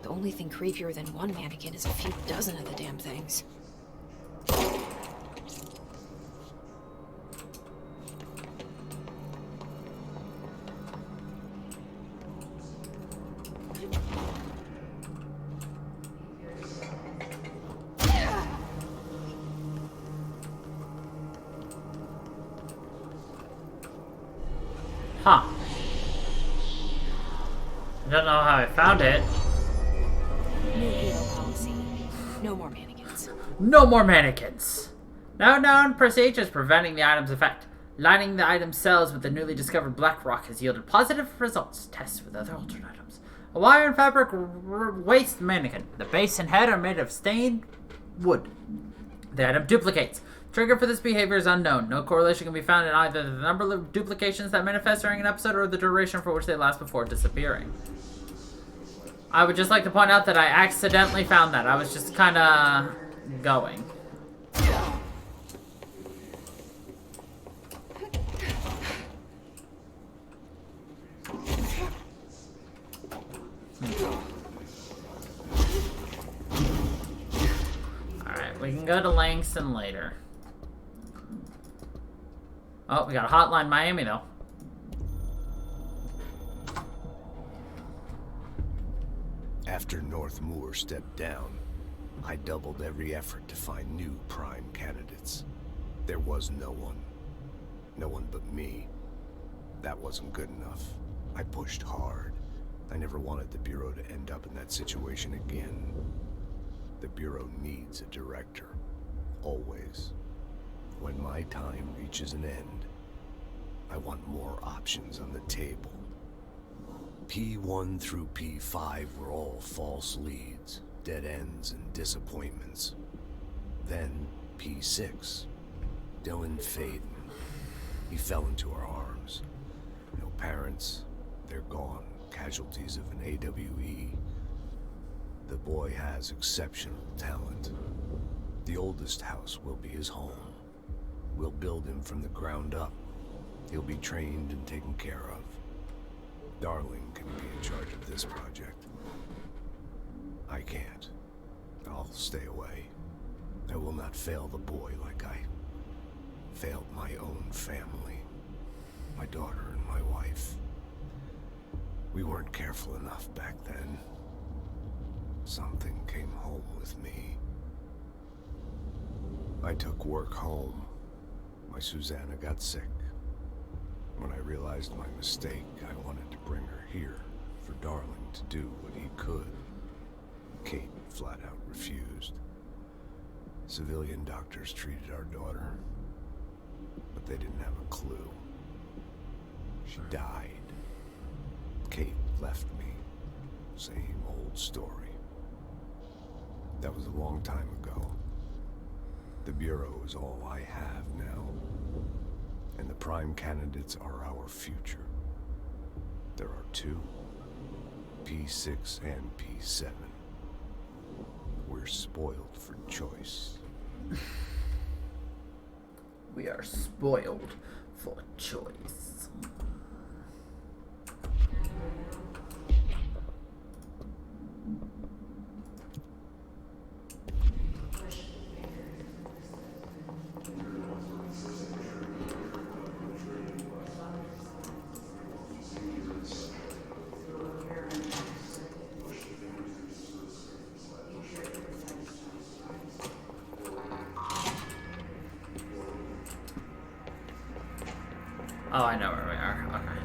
The only thing creepier than one mannequin is a few dozen of the damn things. Huh. I don't know how I found it. New hero policy. No more mannequins. No more mannequins. Now known procedures preventing the item's effect. Lining the item's cells with the newly discovered black rock has yielded positive results. Tests with other altered items. A wire and fabric waist mannequin. The base and head are made of stained wood. The item duplicates. Trigger for this behavior is unknown. No correlation can be found in either the number of duplications that manifest during an episode or the duration for which they last before disappearing. I would just like to point out that I accidentally found that. I was just kind of going. Alright, we can go to Langston later. Oh, we got a Hotline Miami, though. After North Moore stepped down, I doubled every effort to find new prime candidates. There was no one. No one but me. That wasn't good enough. I pushed hard. I never wanted the Bureau to end up in that situation again. The Bureau needs a director. Always. When my time reaches an end, I want more options on the table. P1 through P5 were all false leads, dead ends, and disappointments. Then P6. Dylan Faden. He fell into our arms. No parents. They're gone. Casualties of an AWE. The boy has exceptional talent. The oldest house will be his home. We'll build him from the ground up. He'll be trained and taken care of. Darling can be in charge of this project. I can't. I'll stay away. I will not fail the boy like I failed my own family. My daughter and my wife. We weren't careful enough back then. Something came home with me. I took work home. My Susanna got sick. When I realized my mistake, I wanted to bring her here for Darling to do what he could. Kate flat out refused. Civilian doctors treated our daughter, but they didn't have a clue. She died. Kate left me. Same old story. That was a long time ago. The Bureau is all I have now. And the prime candidates are our future. There are two. P6 and P7. We're spoiled for choice. We are spoiled for choice. Oh, I know where we are. Okay.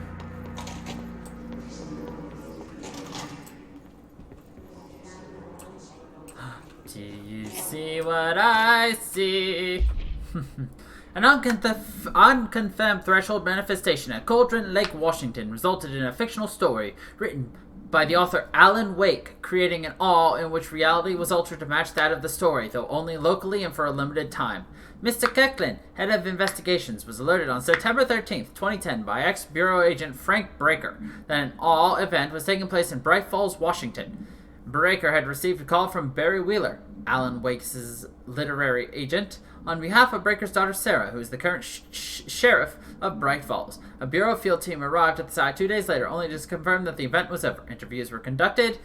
Do you see what I see? An unconfirmed threshold manifestation at Cauldron Lake, Washington resulted in a fictional story written by the author Alan Wake, creating an awe in which reality was altered to match that of the story, though only locally and for a limited time. Mr. Kirkland, head of investigations, was alerted on September 13th, 2010 by ex-Bureau agent Frank Breaker that an awe event was taking place in Bright Falls, Washington. Breaker had received a call from Barry Wheeler, Alan Wake's literary agent, on behalf of Breaker's daughter Sarah, who is the current sheriff of Bright Falls. A Bureau field team arrived at the site 2 days later, only to confirm that the event was over. Interviews were conducted.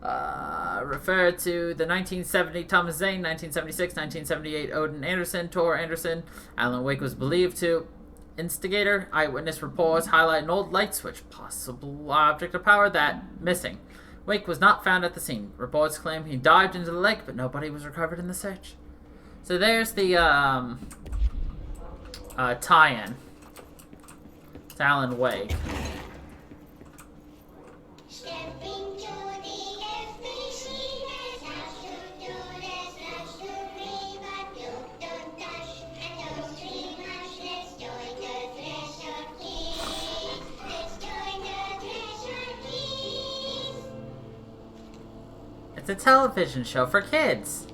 Referred to the 1970 Thomas Zane, 1976, 1978 Odin Anderson, Tor Anderson. Alan Wake was believed to instigator. Eyewitness reports highlight an old light switch, possible object of power that missing. Wake was not found at the scene. Reports claim he dived into the lake, but nobody was recovered in the search. So there's the tie-in. It's Alan Wake. It's a television show for kids.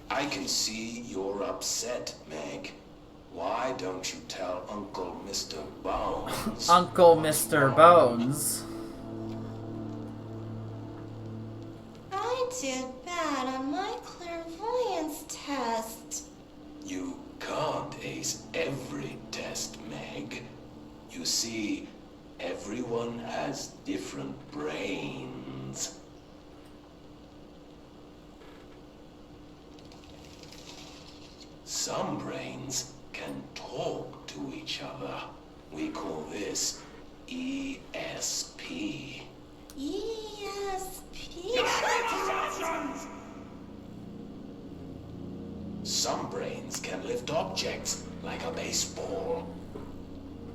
I can see you're upset, Meg. Why don't you tell Uncle Mr. Bones? Uncle Mr. Bones. I did bad on my clairvoyance test. You can't ace every test, Meg. You see, everyone has different brains. Some brains can talk to each other. We call this ESP. ESP. Some brains can lift objects like a baseball.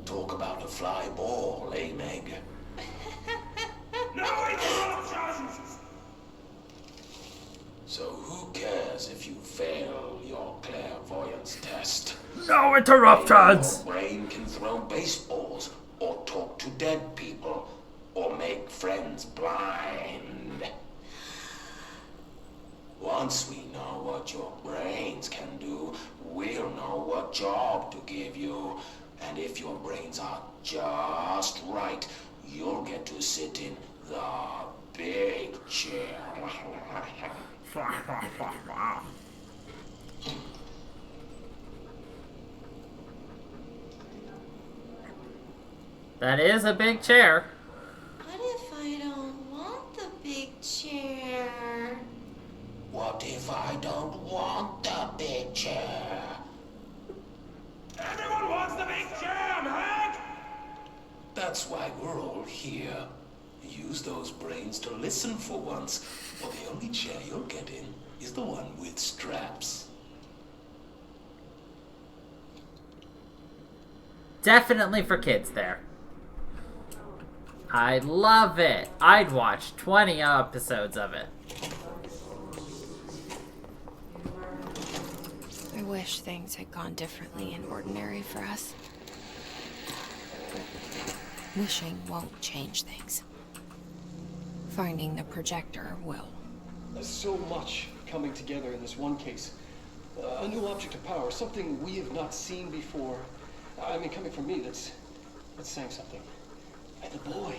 Talk about a fly ball, eh, Meg? No interruptions! So who cares if you fail your clairvoyance test? No interruptions! Your brain can throw baseballs, or talk to dead people, or make friends blind. Once we know what your brains can do, we'll know what job to give you. And if your brains are just right, you'll get to sit in the big chair. That is a big chair. What if I don't want the big chair? What if I don't want the big chair? Everyone wants the big chair, Meg! That's why we're all here. Use those brains to listen for once, or the only chair you'll get in is the one with straps. Definitely for kids there. I love it. I'd watch 20 episodes of it. I wish things had gone differently in Ordinary for us. Wishing won't change things. Finding the projector will. There's so much coming together in this one case. A new object of power, something we have not seen before. I mean, coming from me, that's saying something. And the boy,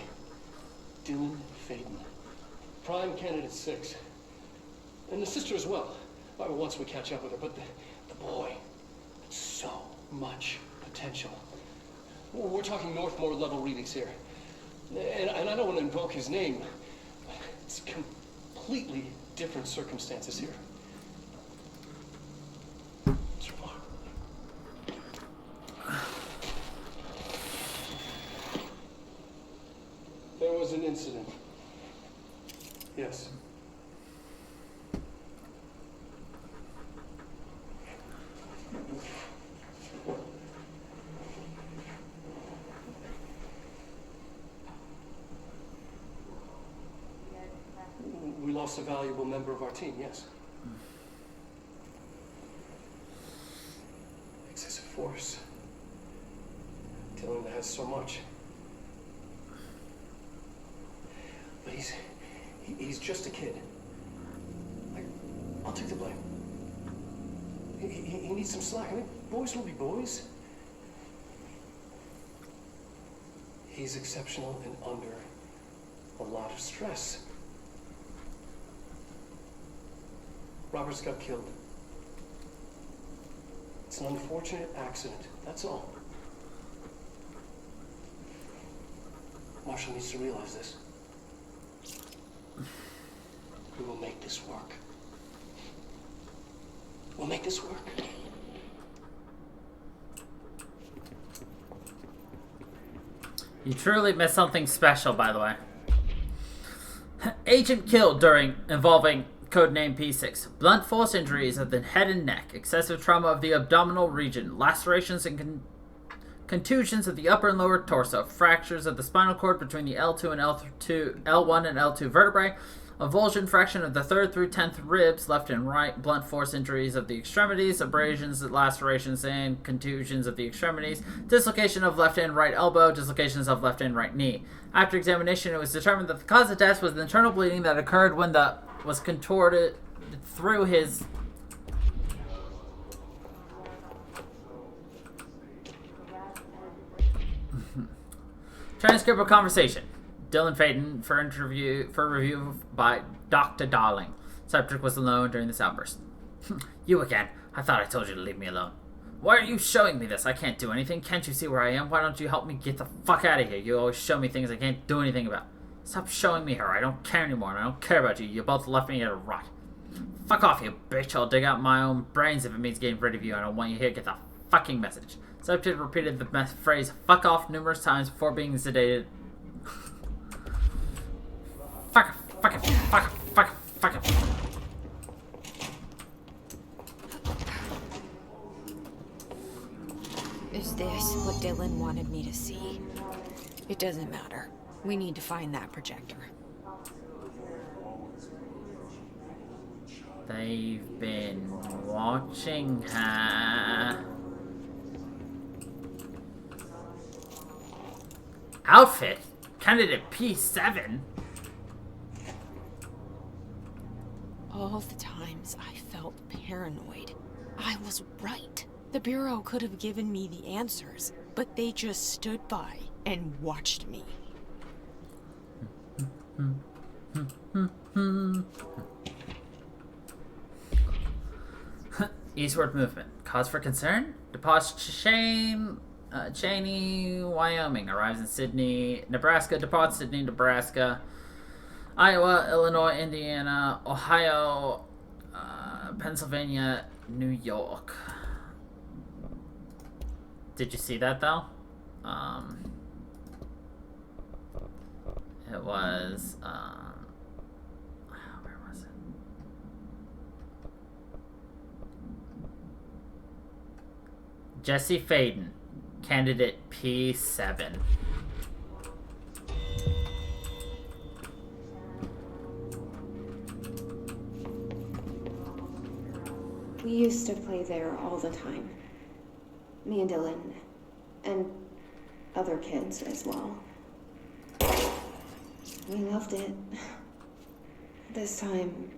Dylan Faden, prime candidate 6. And the sister as well. Well, once we catch up with her, but the boy, so much potential. We're talking Northmore level readings here. And I don't want to invoke his name. It's completely different circumstances here. It's remarkable. There was an incident. Yes. We lost a valuable member of our team, yes. Excessive force. Dylan has so much. But he's just a kid. I'll take the blame. He needs some slack. I mean, boys will be boys. He's exceptional and under a lot of stress. Roberts got killed. It's an unfortunate accident, that's all. Marshall needs to realize this. We will make this work. We'll make this work. You truly missed something special, by the way. Agent killed involving codename P6. Blunt force injuries of the head and neck, excessive trauma of the abdominal region, lacerations and contusions of the upper and lower torso, fractures of the spinal cord between the L2 and L1 and L2 vertebrae, avulsion fraction of the 3rd through 10th ribs, left and right, blunt force injuries of the extremities, abrasions, lacerations, and contusions of the extremities, dislocation of left and right elbow, dislocations of left and right knee. After examination, it was determined that the cause of death was the internal bleeding that occurred when was contorted through his transcript of conversation. Dylan Faden for review by Dr. Darling. Subject was alone during this outburst. You again. I thought I told you to leave me alone. Why are you showing me this? I can't do anything. Can't you see where I am? Why don't you help me get the fuck out of here? You always show me things I can't do anything about. Stop showing me her. I don't care anymore, and I don't care about you. You both left me here to rot. Fuck off, you bitch. I'll dig out my own brains if it means getting rid of you. I don't want you here. Get the fucking message. Subject repeated the phrase "fuck off" numerous times before being sedated. Fuck it, fuck it, fuck it, fuck it, fuck it. Is this what Dylan wanted me to see? It doesn't matter. We need to find that projector. They've been watching her. Outfit? Candidate P7? All the times I felt paranoid, I was right. The Bureau could have given me the answers, but they just stood by and watched me. Eastward movement. Cause for concern? Deposit Cheney, Wyoming. Arrives in Sydney, Nebraska. Departs Sydney, Nebraska. Iowa, Illinois, Indiana, Ohio, Pennsylvania, New York. Did you see that though? It was where was it? Jesse Faden, candidate P7. We used to play there all the time. Me and Dylan, and other kids as well. We loved it. This time,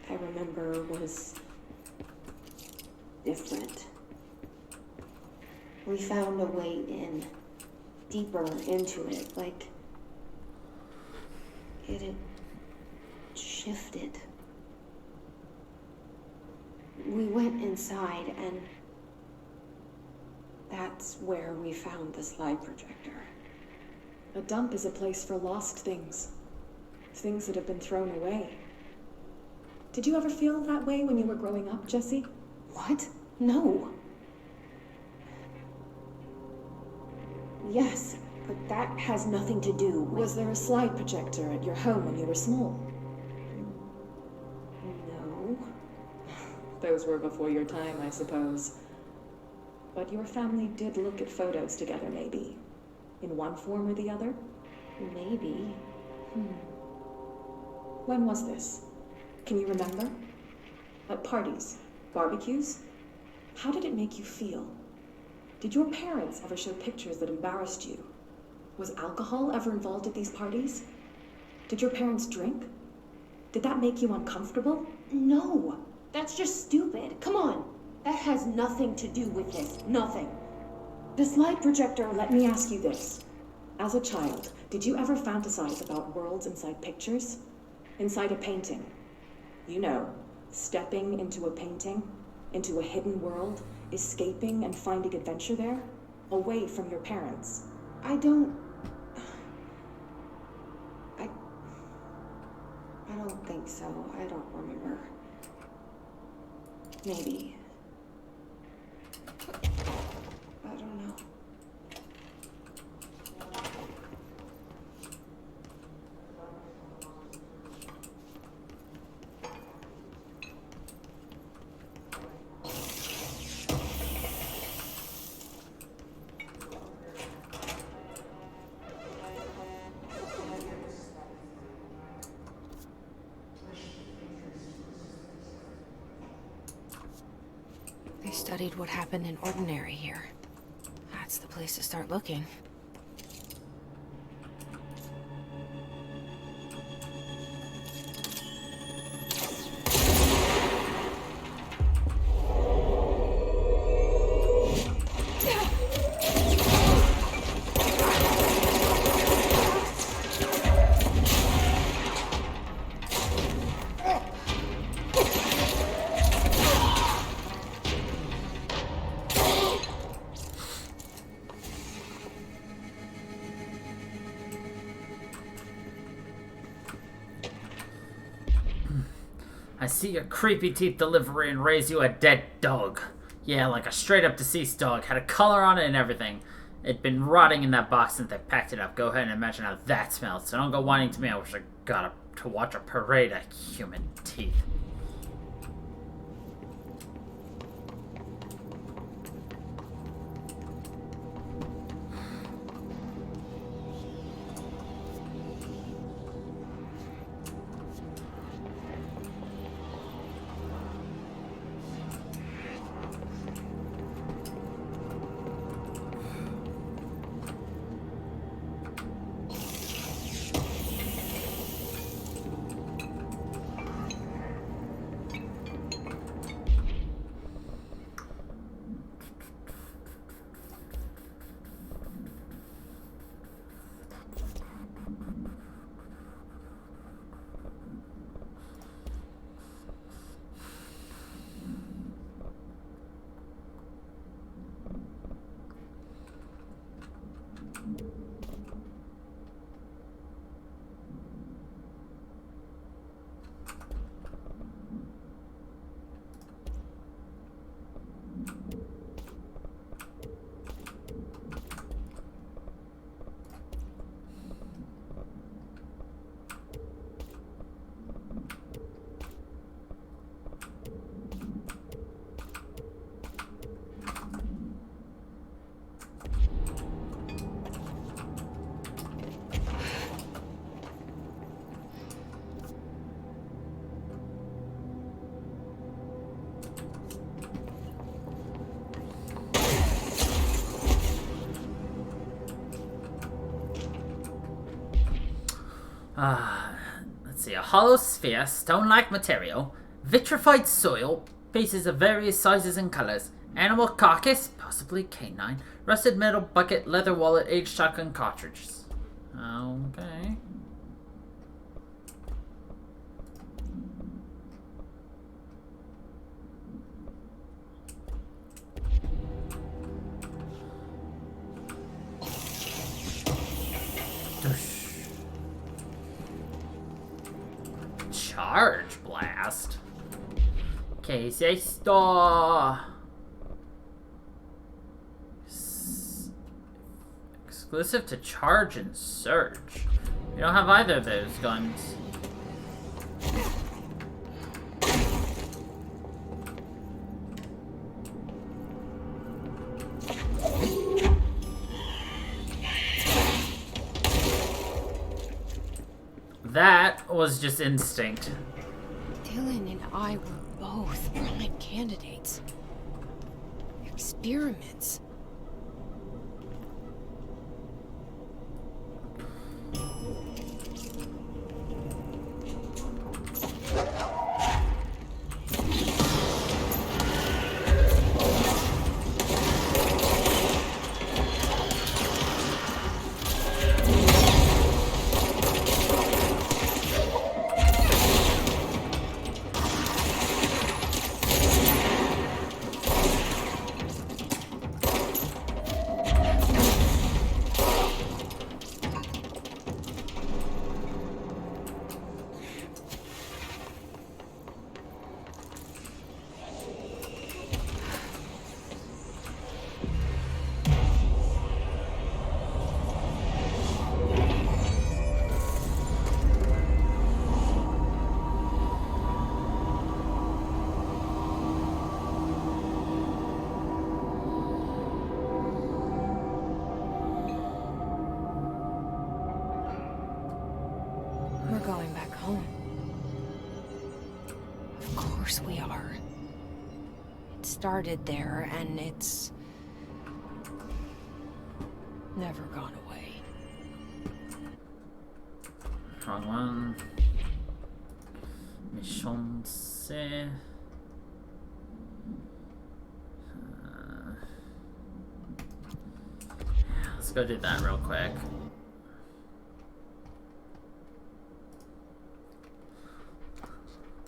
I remember, was different. We found a way in, deeper into it, like it had shifted. We went inside, and that's where we found the slide projector. A dump is a place for lost things. Things that have been thrown away. Did you ever feel that way when you were growing up, Jesse? What? No. Yes, but that has nothing to do with... Was there a slide projector at your home when you were small? No. Those were before your time, I suppose. But your family did look at photos together, maybe. In one form or the other? Maybe. When was this? Can you remember? At parties? Barbecues? How did it make you feel? Did your parents ever show pictures that embarrassed you? Was alcohol ever involved at these parties? Did your parents drink? Did that make you uncomfortable? No, that's just stupid. Come on. That has nothing to do with this. Nothing. The slide projector, let me ask you this. As a child, did you ever fantasize about worlds inside pictures? Inside a painting? You know, stepping into a painting, into a hidden world, escaping and finding adventure there, away from your parents. I don't think so. I don't remember. Maybe. I don't know. They studied what happened in Ordinary here. That's the place to start looking. I see your creepy teeth delivery and raise you a dead dog. Yeah, like a straight up deceased dog. Had a color on it and everything. It'd been rotting in that box since they packed it up. Go ahead and imagine how that smells. So don't go whining to me. I wish I got to watch a parade of human teeth. Let's see. A hollow sphere, stone-like material, vitrified soil, pieces of various sizes and colors, animal carcass, possibly canine, rusted metal bucket, leather wallet, aged shotgun cartridges. Okay. Charge blast. ¿Qué es esto? Exclusive to charge and surge. We don't have either of those guns. That was just instinct. Dylan and I were both prime candidates. Experiments. We're going back home. Of course we are. It started there, and it's never gone away. Wrong one. Mission C. Let's go do that real quick.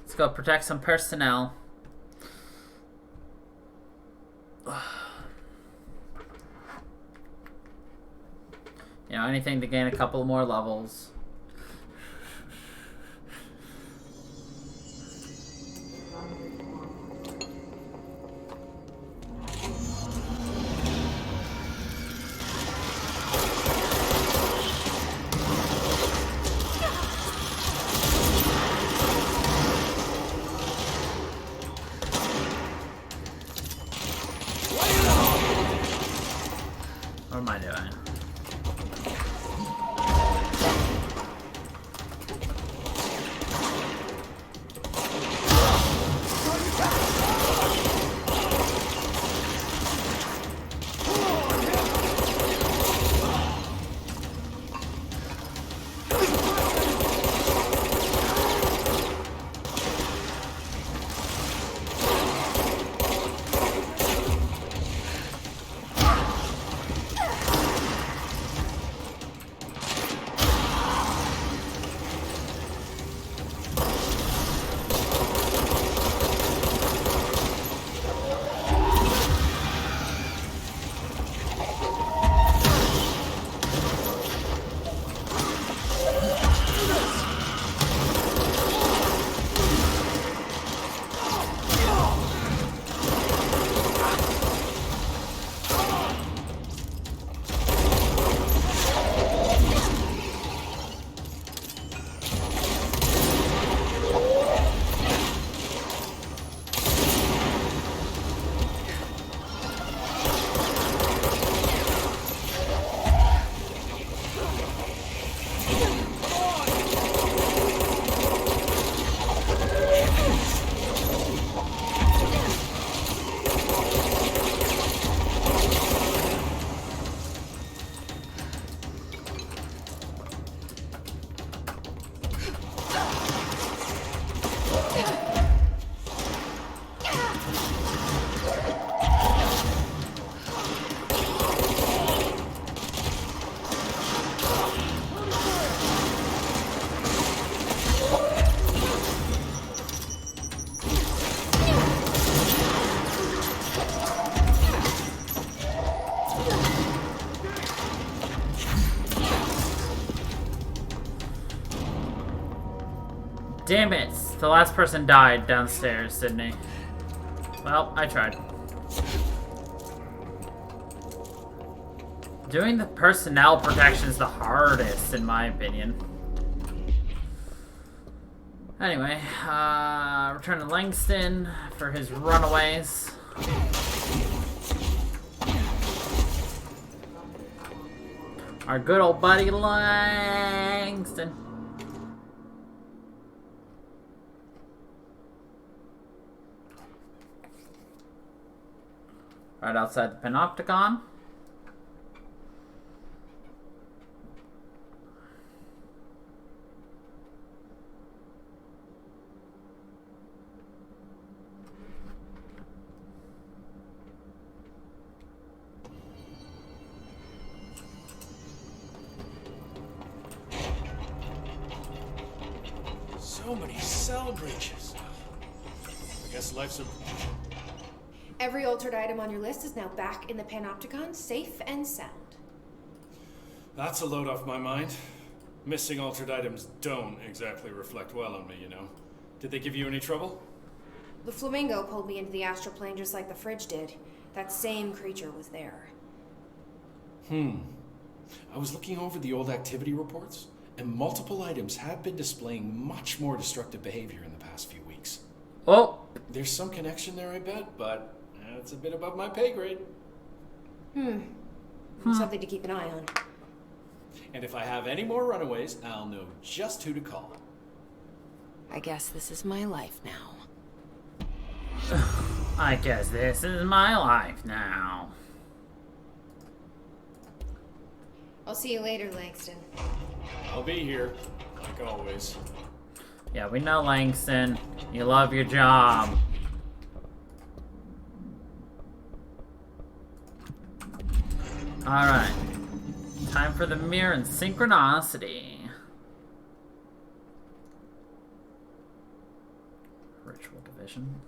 Let's go protect some personnel. You know, anything to gain a couple more levels. Damn it! The last person died downstairs, Sydney. Well, I tried. Doing the personnel protection is the hardest, in my opinion. Anyway, return to Langston for his runaways. Our good old buddy Langston. Right outside the Panopticon. So many cell breaches. I guess life's a... Every altered item on your list is now back in the Panopticon, safe and sound. That's a load off my mind. Missing altered items don't exactly reflect well on me, you know. Did they give you any trouble? The flamingo pulled me into the astral plane just like the fridge did. That same creature was there. I was looking over the old activity reports, and multiple items have been displaying much more destructive behavior in the past few weeks. Oh! There's some connection there, I bet, but it's a bit above my pay grade. Something to keep an eye on. And if I have any more runaways, I'll know just who to call. I guess this is my life now. I guess this is my life now. I'll see you later, Langston. I'll be here, like always. Yeah, we know, Langston. You love your job. Alright. Time for the mirror and synchronicity. Ritual division.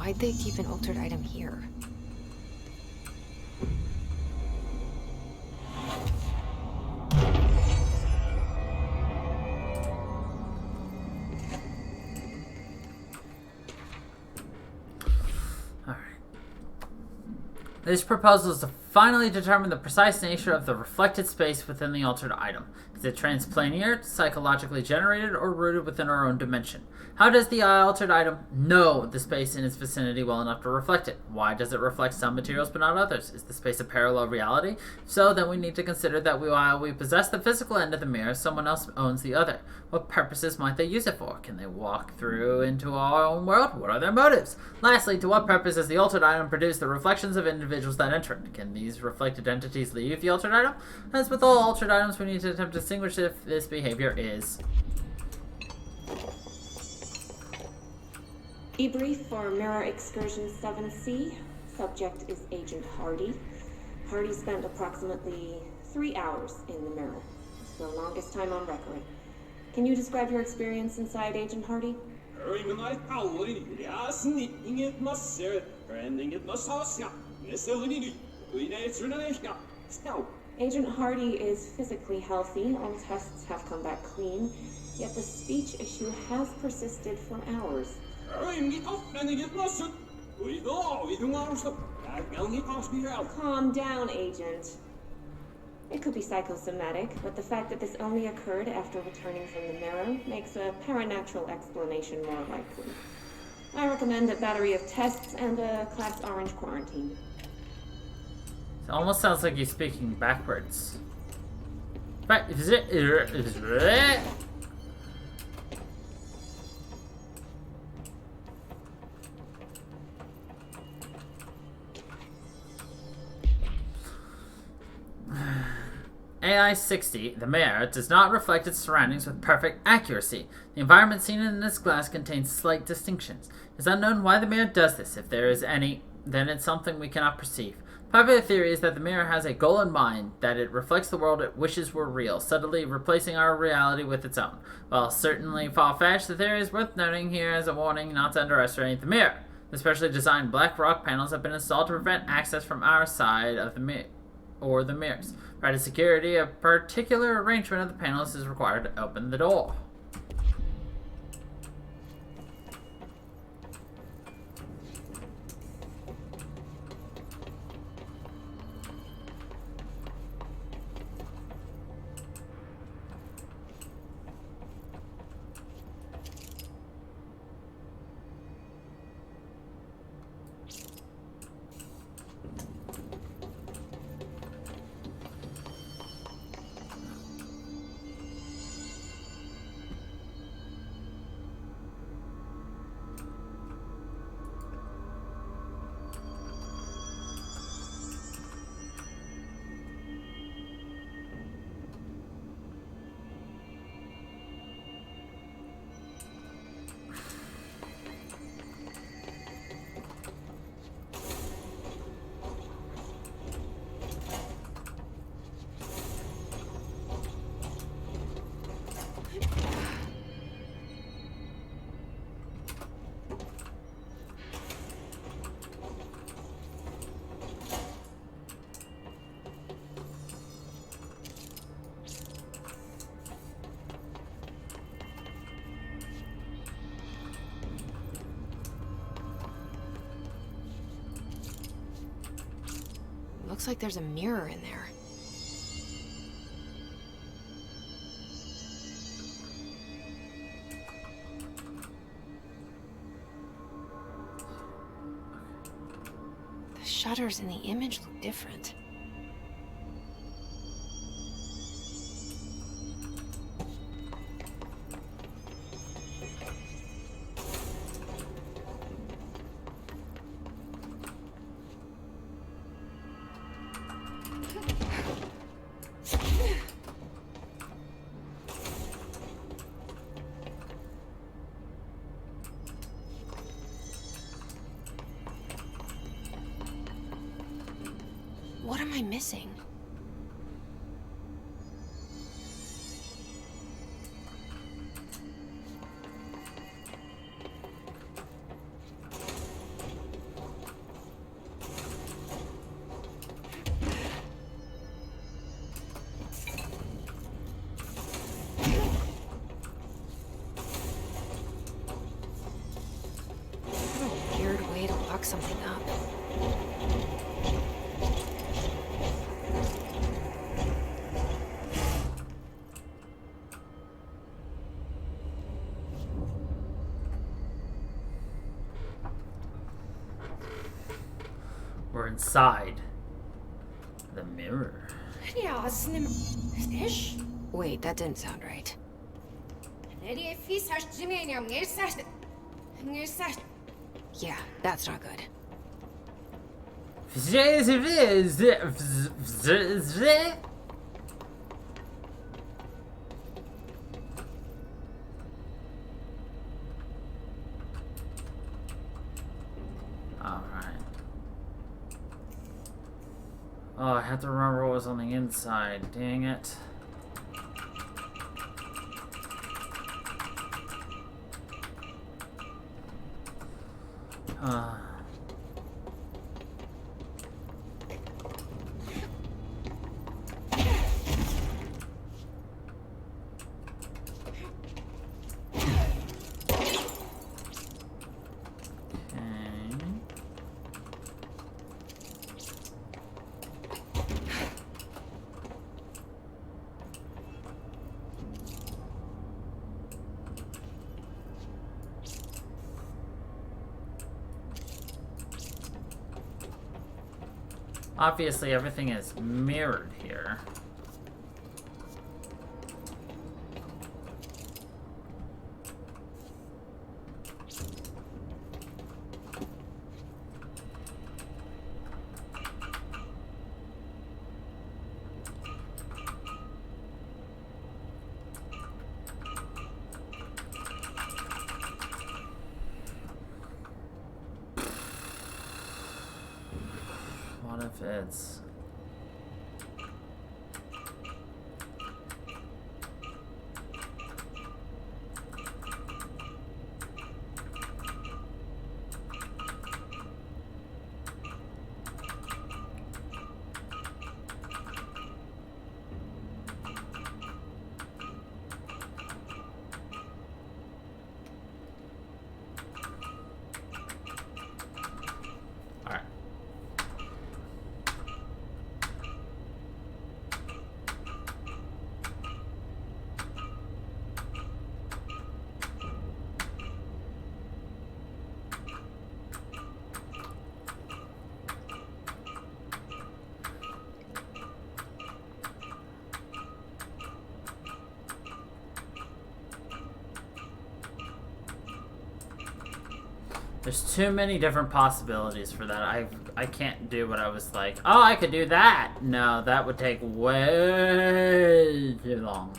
Why'd they keep an altered item here? This proposal is to finally determine the precise nature of the reflected space within the altered item. Is it transplanar, psychologically generated, or rooted within our own dimension? How does the altered item know the space in its vicinity well enough to reflect it? Why does it reflect some materials but not others? Is the space a parallel reality? If so, then we need to consider that while we possess the physical end of the mirror, someone else owns the other. What purposes might they use it for? Can they walk through into our own world? What are their motives? Lastly, to what purpose does the altered item produce the reflections of individuals that enter it? Can these reflected entities leave the altered item? As with all altered items, we need to attempt to distinguish if this behavior is... Debrief for Mirror Excursion 7C. Subject is Agent Hardy. Hardy spent approximately 3 hours in the mirror. It's the longest time on record. Can you describe your experience inside Agent Hardy? Agent Hardy is physically healthy. All tests have come back clean. Yet the speech issue has persisted for hours. Calm down, Agent. It could be psychosomatic, but the fact that this only occurred after returning from the mirror makes a paranatural explanation more likely. I recommend a battery of tests and a Class Orange quarantine. It almost sounds like he's speaking backwards. Right, AI-60, the mirror, does not reflect its surroundings with perfect accuracy. The environment seen in this glass contains slight distinctions. It is unknown why the mirror does this. If there is any, then it's something we cannot perceive. Popular theory is that the mirror has a goal in mind, that it reflects the world it wishes were real, subtly replacing our reality with its own. While certainly far-fetched, the theory is worth noting here as a warning not to underestimate the mirror. The specially designed black rock panels have been installed to prevent access from our side of the mirror or the mirrors. For added security, a particular arrangement of the panels is required to open the door. Looks like there's a mirror in there. The shutters in the image look different. What am I missing? fuck something up. We're inside the mirror. Wait, that didn't sound right. Yeah, that's not good. Alright. Oh, I have to remember what was on the inside. Dang it. Obviously, everything is mirrored here. What if it's... There's too many different possibilities for that. I can't do what I was like, oh, I could do that. No, that would take way too long.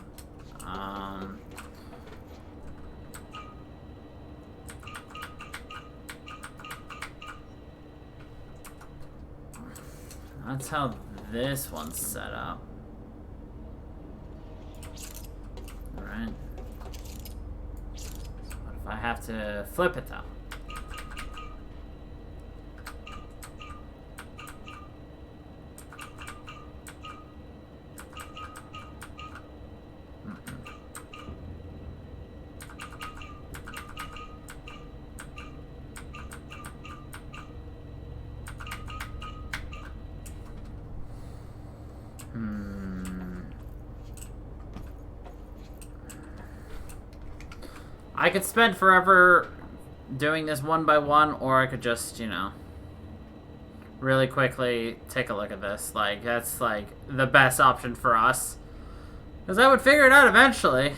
That's how this one's set up. Alright. What if I have to flip it though? I could spend forever doing this one by one, or I could just, you know, really quickly take a look at this. Like, that's, like, the best option for us. Because I would figure it out eventually.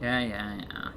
Yeah.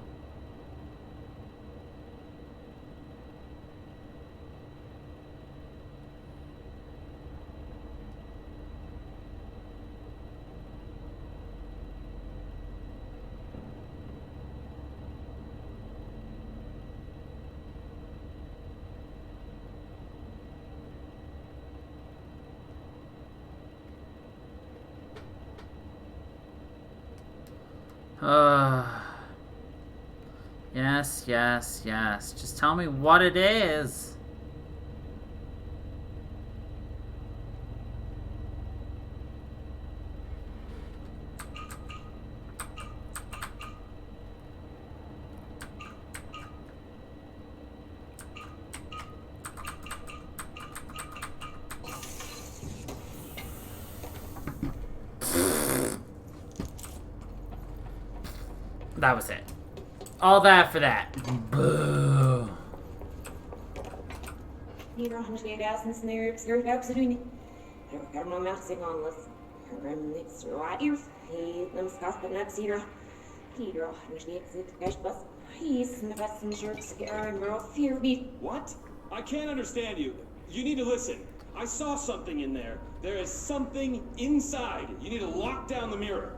Yes, yes, yes. Just tell me what it is. That was it. All that for that. Boo. What? I can't understand you. You need to listen. I saw something in there. There is something inside. You need to lock down the mirror.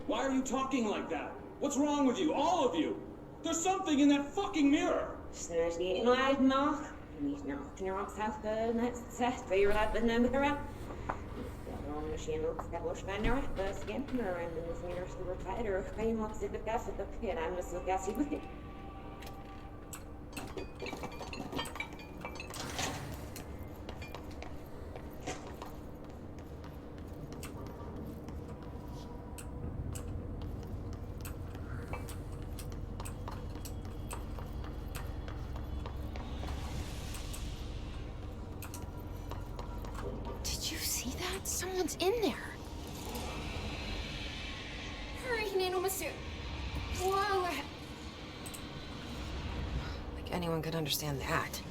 Why are you talking like that? What's wrong with you? All of you? There's something in that fucking mirror. Did you see that? Someone's in there. Whoa! Like anyone could understand that.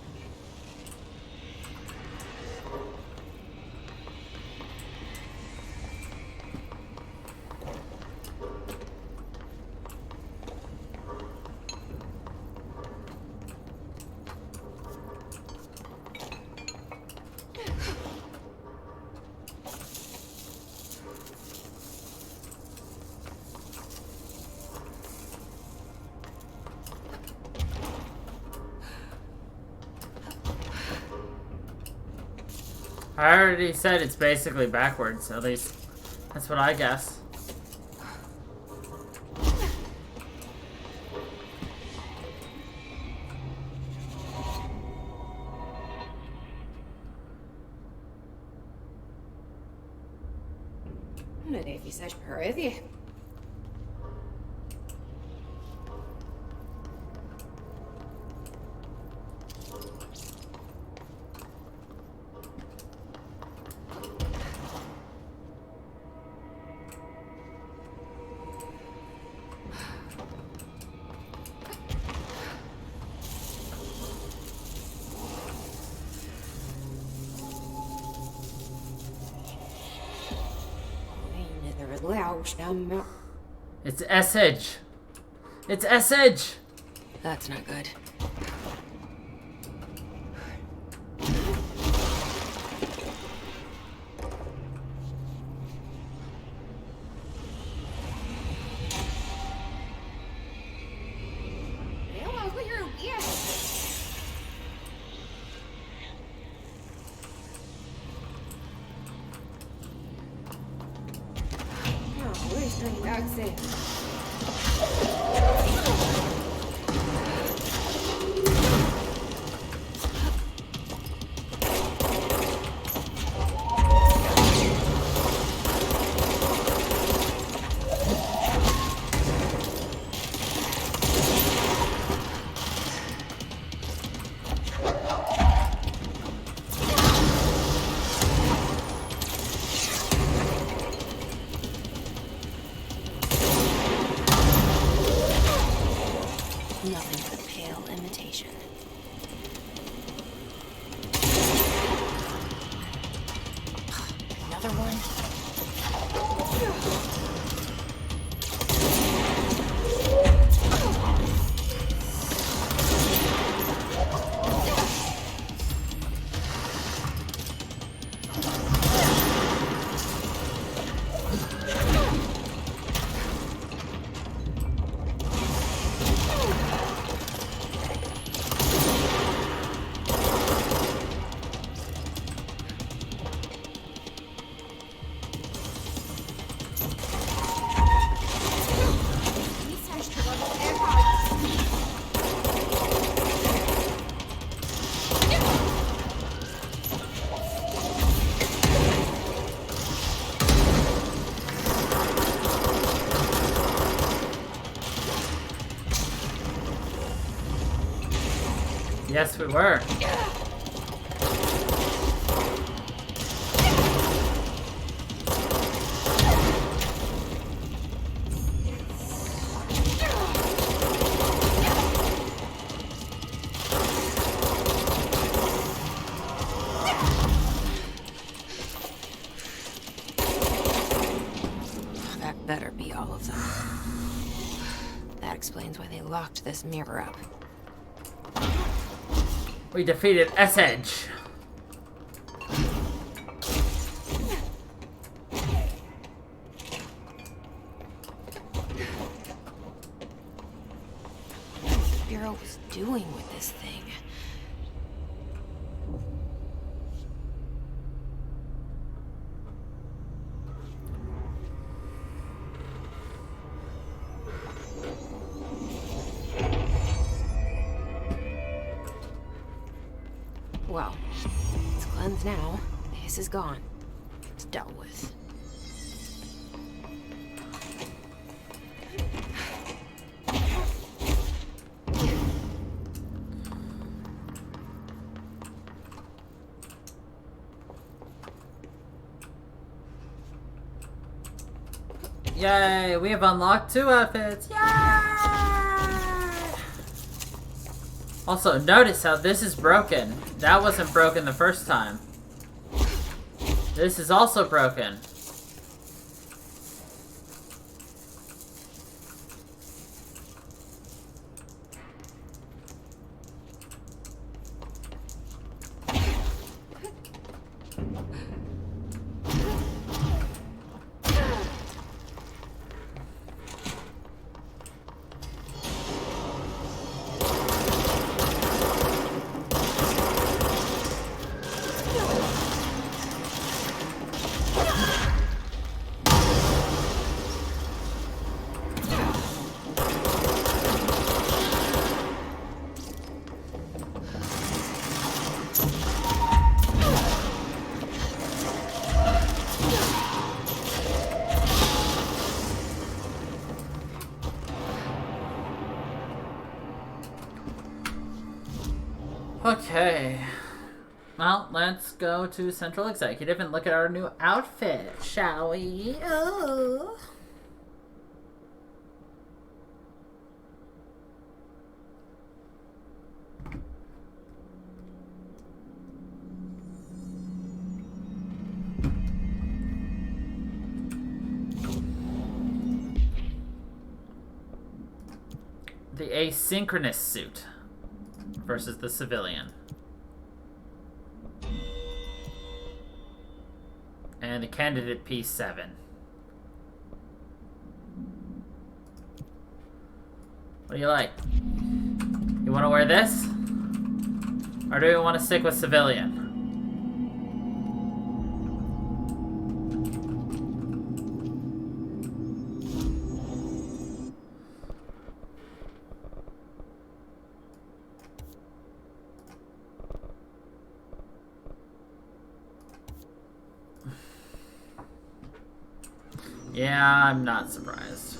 I already said it's basically backwards, at least that's what I guess. It's S-Edge. It's S-Edge. That's not good. Nothing but a pale imitation. Another one? Yes, we were. That better be all of them. That explains why they locked this mirror up. We defeated S-Edge. What the Bureau was doing with this thing? Well, it's cleansed now. The hiss is gone. It's dealt with. Yay, we have unlocked 2 outfits. Yay! Also, notice how this is broken. That wasn't broken the first time. This is also broken. Okay. Well, let's go to Central Executive and look at our new outfit, shall we? Oh. The asynchronous suit versus the civilian. And the candidate P7. What do you like? You want to wear this? Or do you want to stick with civilian? Yeah, I'm not surprised.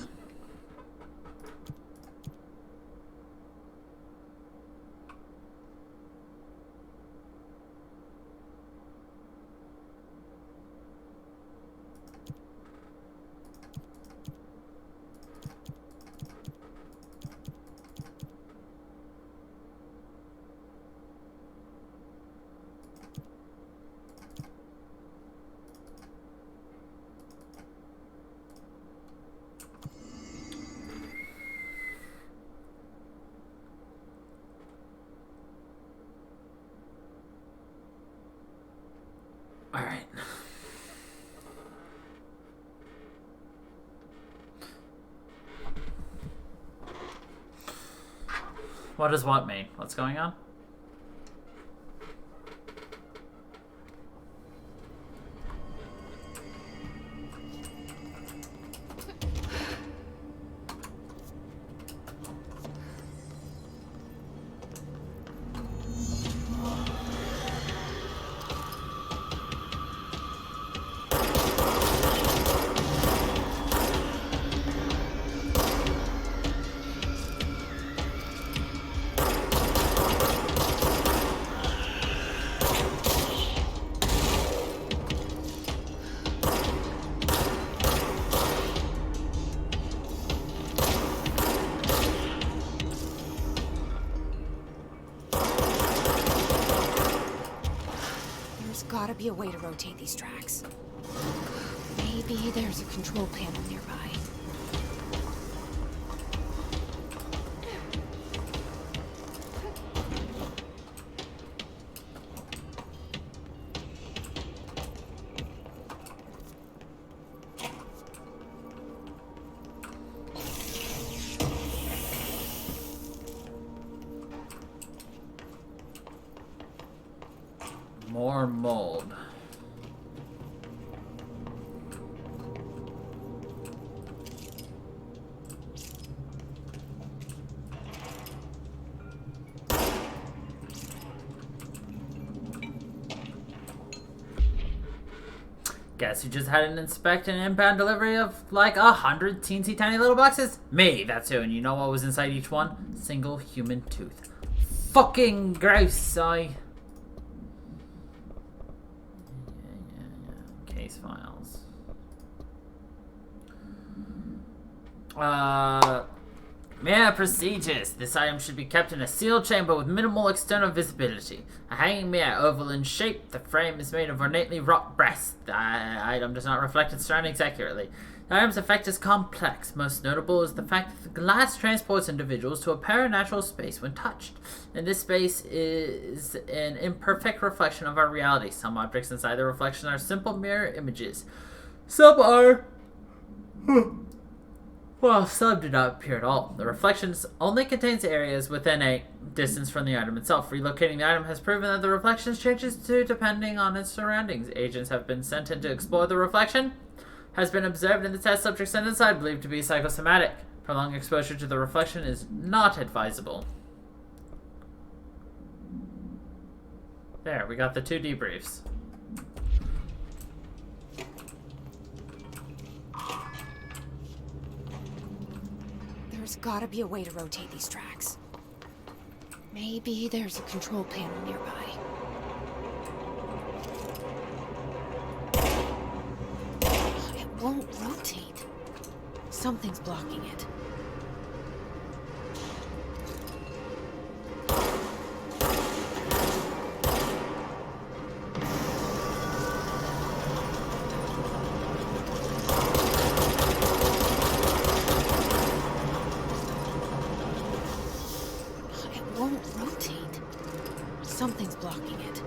All right. What does what mean? What's going on? gotta be a way to rotate these tracks. Maybe there's a control panel nearby. More mold. Guess who just had an inspect and inbound delivery of like 100 teensy tiny little boxes? Me, that's who. And you know what was inside each one? Single human tooth. Fucking gross, Case files. Yeah, procedures. This item should be kept in a sealed chamber with minimal external visibility. A hanging mirror, oval in shape. The frame is made of ornately wrought brass. The item does not reflect its surroundings accurately. The item's effect is complex. Most notable is the fact that the glass transports individuals to a paranatural space when touched. And this space is an imperfect reflection of our reality. Some objects inside the reflection are simple mirror images. Some are... Well, some do not appear at all. The reflections only contains areas within a distance from the item itself. Relocating the item has proven that the reflections changes too depending on its surroundings. Agents have been sent in to explore the reflection. Has been observed in the test subject sent inside, believed to be psychosomatic. Prolonged exposure to the reflection is not advisable. There, we got the 2 debriefs. There's gotta be a way to rotate these tracks. Maybe there's a control panel nearby. It won't rotate. Something's blocking it. Something's blocking it.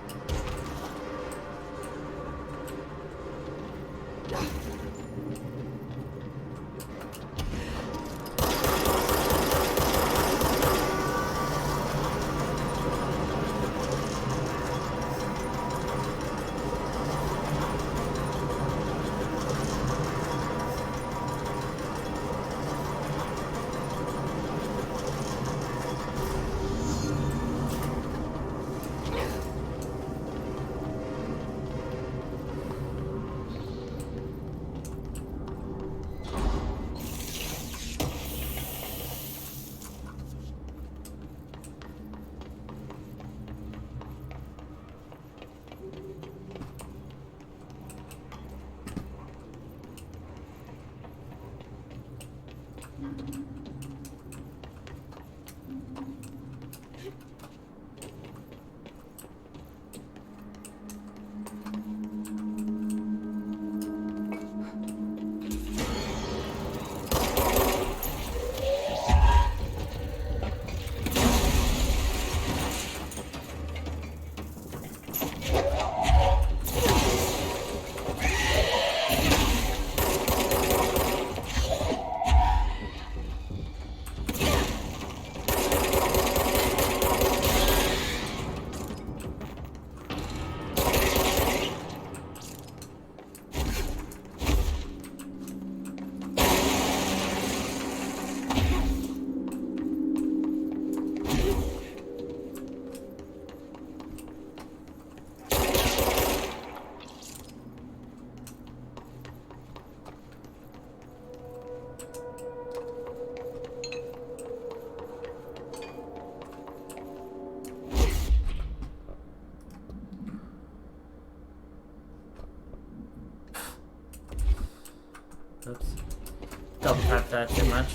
Oops. Double tap that too much.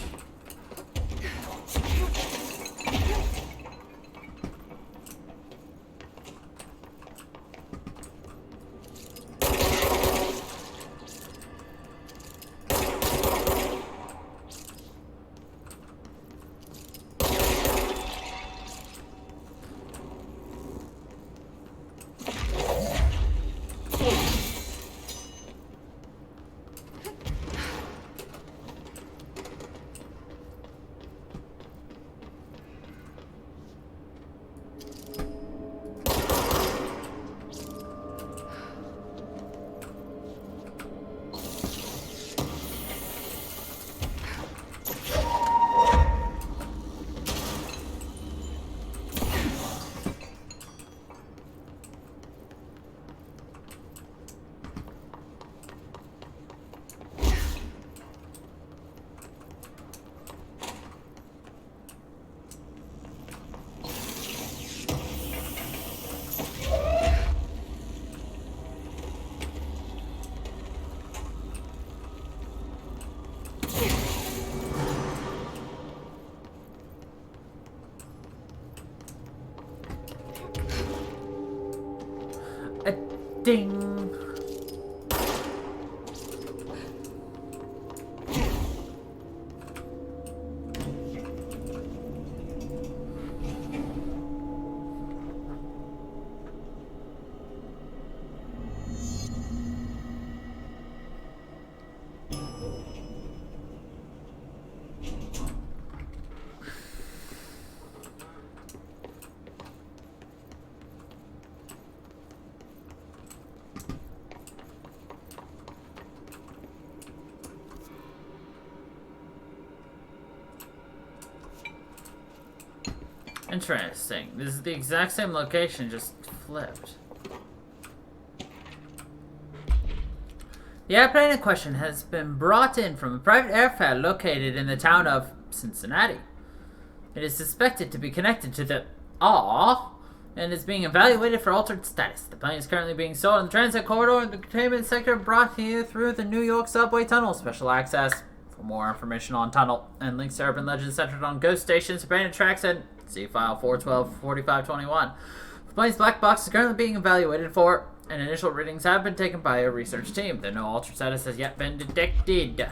Ding. Interesting. This is the exact same location, just flipped. The airplane in question has been brought in from a private airfield located in the town of Cincinnati. It is suspected to be connected to the and is being evaluated for altered status. The plane is currently being sold in the transit corridor in the containment sector brought here through the New York subway tunnel. Special access. For more information on tunnel and links to urban legends centered on ghost stations, abandoned tracks, and see file 412-4521. The plane's black box is currently being evaluated for, and initial readings have been taken by a research team. Though no altered status has yet been detected.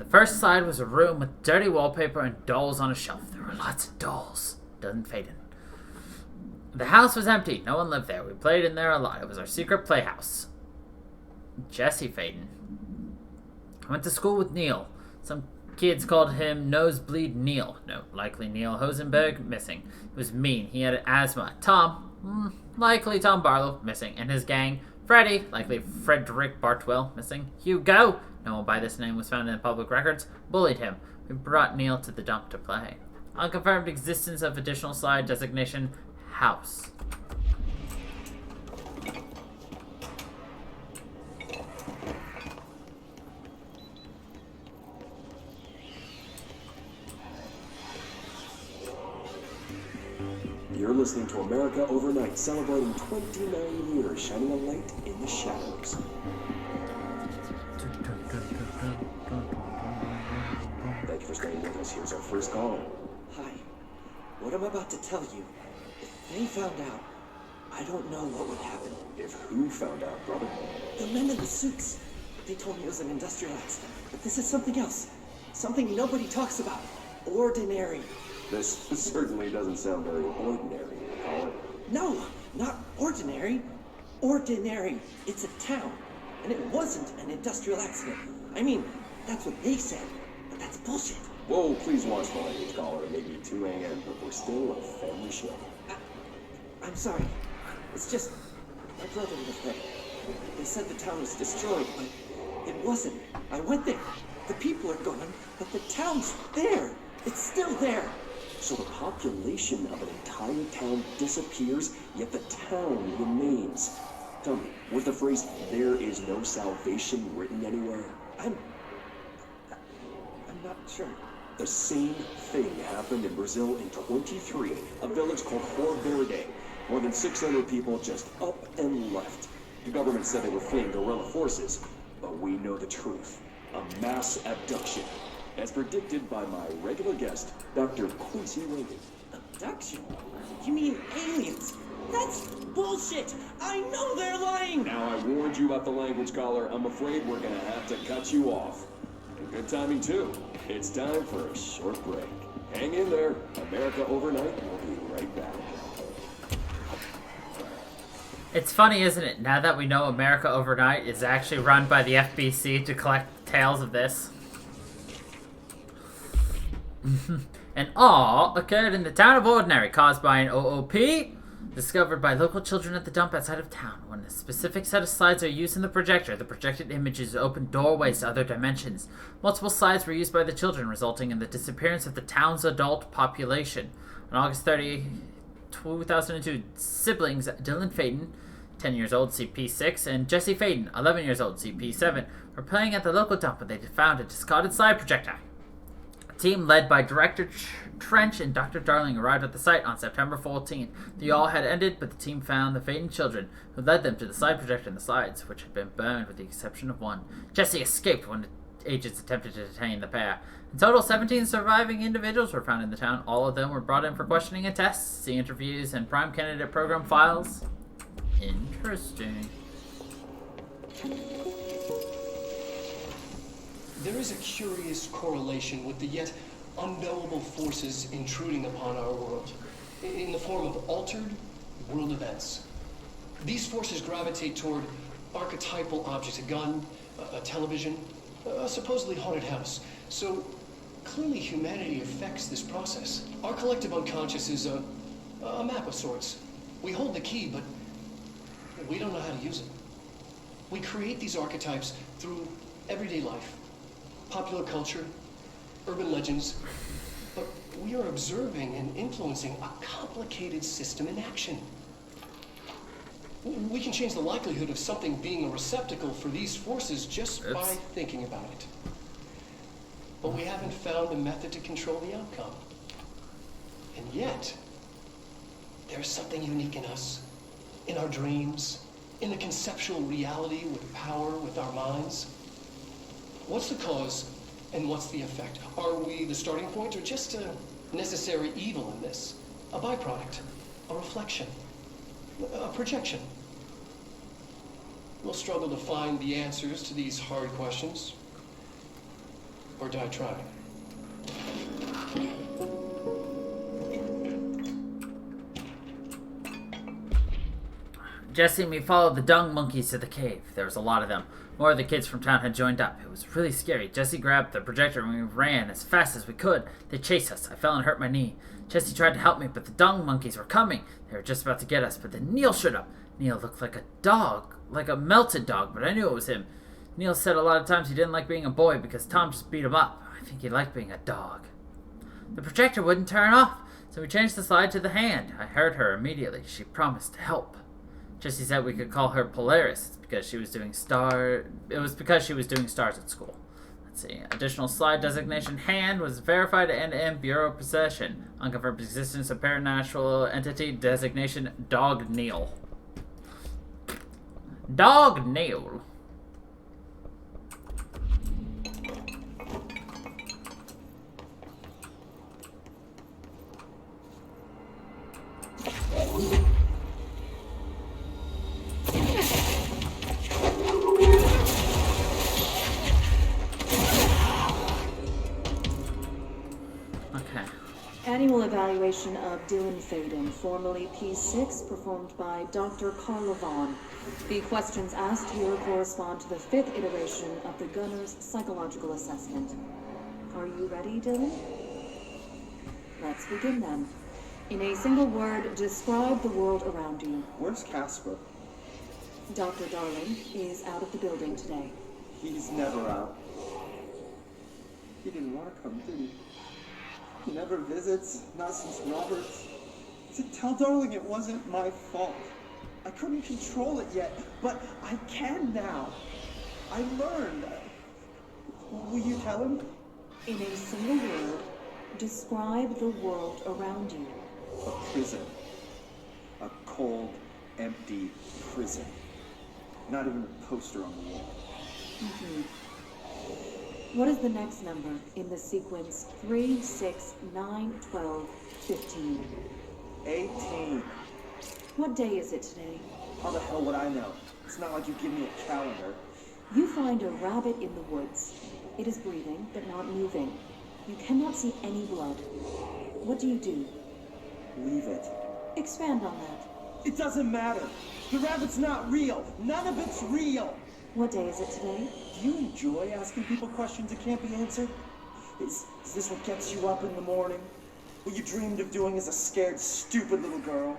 First slide was a room with dirty wallpaper and dolls on a shelf. There were lots of dolls. Doesn't fade in. The house was empty. No one lived there. We played in there a lot. It was our secret playhouse. Jesse Faden. I went to school with Neil. Some kids called him Nosebleed Neil. No, likely Neil Hosenberg, missing. He was mean. He had asthma. Tom, likely Tom Barlow, missing. And his gang, Freddy, likely Frederick Bartwell, missing. Hugo, no one by this name was found in the public records, bullied him. We brought Neil to the dump to play. Unconfirmed existence of additional slide designation, house. You're listening to America Overnight, celebrating 29 years, shining a light in the shadows. Thank you for staying with us. Here's our first caller. Hi. What I'm about to tell you, if they found out, I don't know what would happen. If who found out, brother? The men in the suits. They told me it was an industrial accident. But this is something else. Something nobody talks about. Ordinary. This certainly doesn't sound very ordinary, caller. No, not ordinary. Ordinary. It's a town. And it wasn't an industrial accident. I mean, that's what they said. But that's bullshit. Whoa, please watch the language, caller. It may be 2 a.m., but we're still a family show. I'm sorry. It's just my brother was there. They said the town was destroyed, but it wasn't. I went there. The people are gone, but the town's there. It's still there. So the population of an entire town disappears, yet the town remains. Tell me, was the phrase, "there is no salvation," written anywhere? I'm not sure. The same thing happened in Brazil in 23, a village called Fort Verde. More than 600 people just up and left. The government said they were fleeing guerrilla forces, but we know the truth. A mass abduction, as predicted by my regular guest, Dr. Quincy Reagan. Abduction? You mean aliens? That's bullshit! I know they're lying! Now I warned you about the language, caller. I'm afraid we're gonna have to cut you off. And good timing, too. It's time for a short break. Hang in there. America Overnight will be right back. It's funny, isn't it? Now that we know America Overnight is actually run by the FBC to collect tales of this. An awe occurred in the town of Ordinary, caused by an OOP discovered by local children at the dump outside of town. When a specific set of slides are used in the projected images open doorways to other dimensions. Multiple slides were used by the children, resulting in the disappearance of the town's adult population. On August 30, 2002, siblings Dylan Faden, 10 years old, CP6, and Jesse Faden, 11 years old, CP7, were playing at the local dump when they found a discarded slide projector. A team led by Director Trench and Dr. Darling arrived at the site on September 14th. The all had ended, but the team found the Faden children, who led them to the slide projector and the slides, which had been burned with the exception of one. Jesse escaped when the agents attempted to detain the pair. In total, 17 surviving individuals were found in the town. All of them were brought in for questioning and tests. See interviews and Prime Candidate Program files. Interesting. There is a curious correlation with the yet unknowable forces intruding upon our world, in the form of altered world events. These forces gravitate toward archetypal objects, a gun, a television, a supposedly haunted house. So clearly humanity affects this process. Our collective unconscious is a map of sorts. We hold the key, but we don't know how to use it. We create these archetypes through everyday life, popular culture, urban legends, but we are observing and influencing a complicated system in action. We can change the likelihood of something being a receptacle for these forces just by thinking about it. But we haven't found a method to control the outcome. And yet, there's something unique in us, in our dreams, in the conceptual reality with power with our minds. What's the cause and what's the effect? Are we the starting point or just a necessary evil in this? A byproduct, a reflection, a projection? We'll struggle to find the answers to these hard questions, or die trying. Jesse and me followed the dung monkeys to the cave. There was a lot of them. More of the kids from town had joined up. It was really scary. Jesse grabbed the projector and we ran as fast as we could. They chased us. I fell and hurt my knee. Jesse tried to help me, but the dung monkeys were coming. They were just about to get us, but then Neil showed up. Neil looked like a dog, like a melted dog, but I knew it was him. Neil said a lot of times he didn't like being a boy because Tom just beat him up. I think he liked being a dog. The projector wouldn't turn off, so we changed the slide to the hand. I heard her immediately. She promised to help. Jesse said we could call her Polaris. It's because she was doing It was because she was doing stars at school. Let's see. Additional slide designation hand was verified end-to-end bureau possession. Unconfirmed existence of paranatural entity designation Dog Neil. Dog Neil. Annual evaluation of Dylan Faden, formerly P6, performed by Dr. Carla Vaughn. The questions asked here correspond to the 5th iteration of the Gunner's psychological assessment. Are you ready, Dylan? Let's begin then. In a single word, describe the world around you. Where's Casper? Dr. Darling is out of the building today. He's never out. He didn't want to come, did he? He never visits, not since Roberts. Tell Darling it wasn't my fault. I couldn't control it yet, but I can now. I learned. Will you tell him? In a single word, describe the world around you. A prison. A cold, empty prison. Not even a poster on the wall. Mm-hmm. What is the next number in the sequence 3, 6, 9, 12, 15? 18. What day is it today? How the hell would I know? It's not like you give me a calendar. You find a rabbit in the woods. It is breathing, but not moving. You cannot see any blood. What do you do? Leave it. Expand on that. It doesn't matter. The rabbit's not real. None of it's real. What day is it today? Do you enjoy asking people questions that can't be answered? Is this what gets you up in the morning? What you dreamed of doing as a scared, stupid little girl?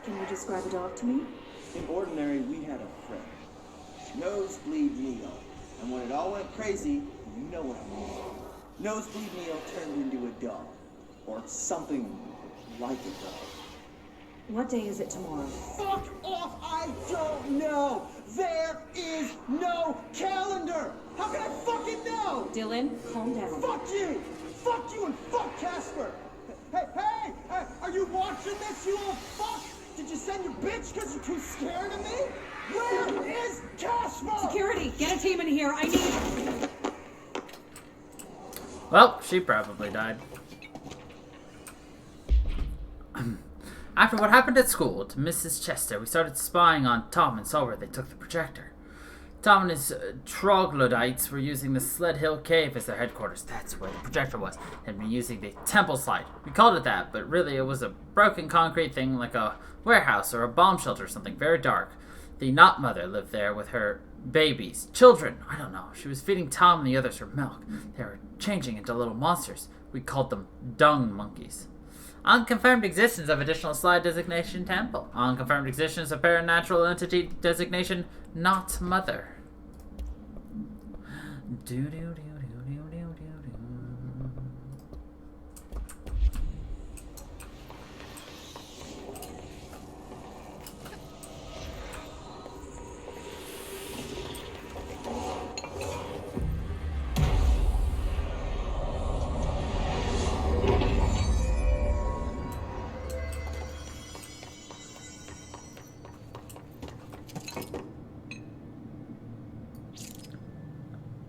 Can you describe a dog to me? In ordinary, we had a friend. Nosebleed Neil. And when it all went crazy, you know what I mean. Nosebleed Neil turned into a dog. Or something like a dog. What day is it tomorrow? Fuck off! I don't know! There is no calendar! How can I fucking know? Dylan, calm down. Fuck you! Fuck you and fuck Casper! Hey! Are you watching this, you little fuck? Did you send your bitch because you're too scared of me? Where is Casper? Security, get a team in here. I need... Well, she probably died. After what happened at school to Mrs. Chester, we started spying on Tom and saw where they took the projector. Tom and his troglodytes were using the Sled Hill Cave as their headquarters. That's where the projector was. They'd been using the temple slide. We called it that, but really it was a broken concrete thing like a warehouse or a bomb shelter or something very dark. The Knot Mother lived there with her babies. Children, I don't know. She was feeding Tom and the others her milk. They were changing into little monsters. We called them dung monkeys. Unconfirmed existence of additional slide designation temple. Unconfirmed existence of paranatural entity designation not mother.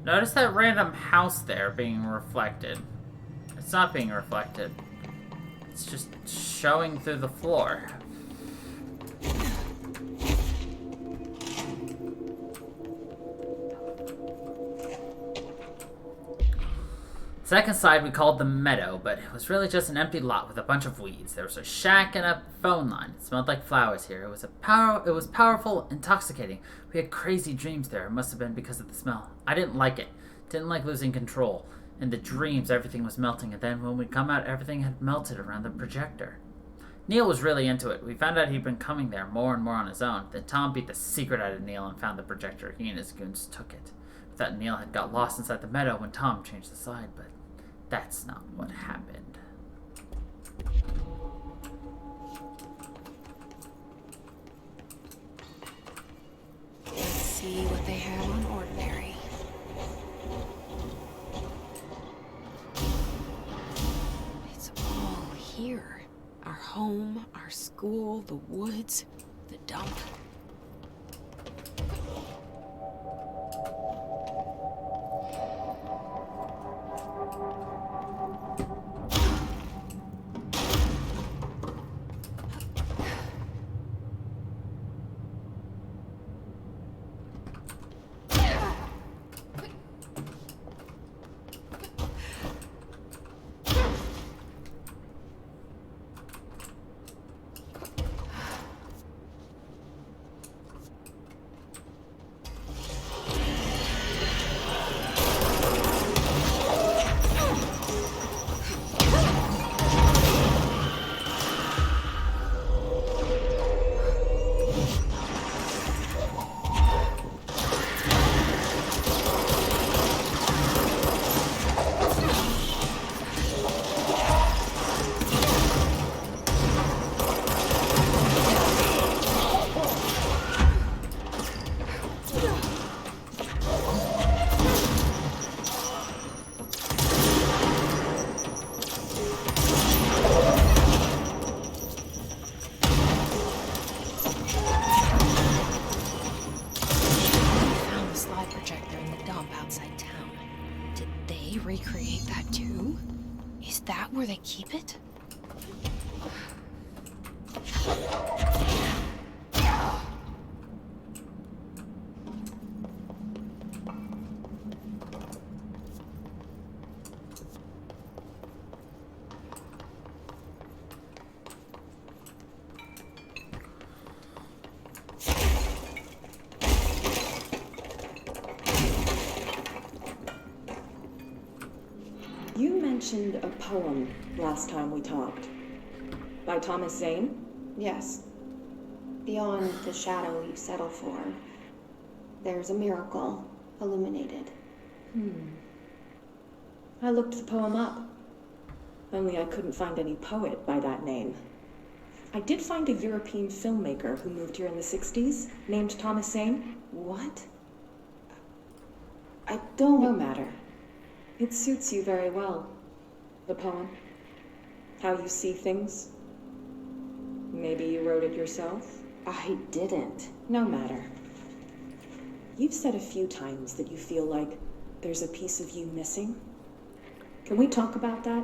Notice that random house there being reflected. It's not being reflected. It's just showing through the floor. Second side we called the meadow, but it was really just an empty lot with a bunch of weeds. There was a shack and a phone line. It smelled like flowers here. It was powerful, intoxicating. We had crazy dreams there. It must have been because of the smell. I didn't like it. Didn't like losing control. In the dreams, everything was melting, and then when we come out, everything had melted around the projector. Neil was really into it. We found out he'd been coming there more and more on his own. Then Tom beat the secret out of Neil and found the projector. He and his goons took it. We thought Neil had got lost inside the meadow when Tom changed the slide, but that's not what happened. Let's see what they have on ordinary. It's all here. Our home, our school, the woods, the dump. Recreate that too? Is that where they keep it? You mentioned a poem last time we talked. By Thomas Zane? Yes. Beyond the shadow you settle for, there's a miracle illuminated. I looked the poem up. Only I couldn't find any poet by that name. I did find a European filmmaker who moved here in the 60s, named Thomas Sane. What? I don't... No matter. It suits you very well. The poem. How you see things. Maybe you wrote it yourself? I didn't. No matter. You've said a few times that you feel like there's a piece of you missing. Can we talk about that?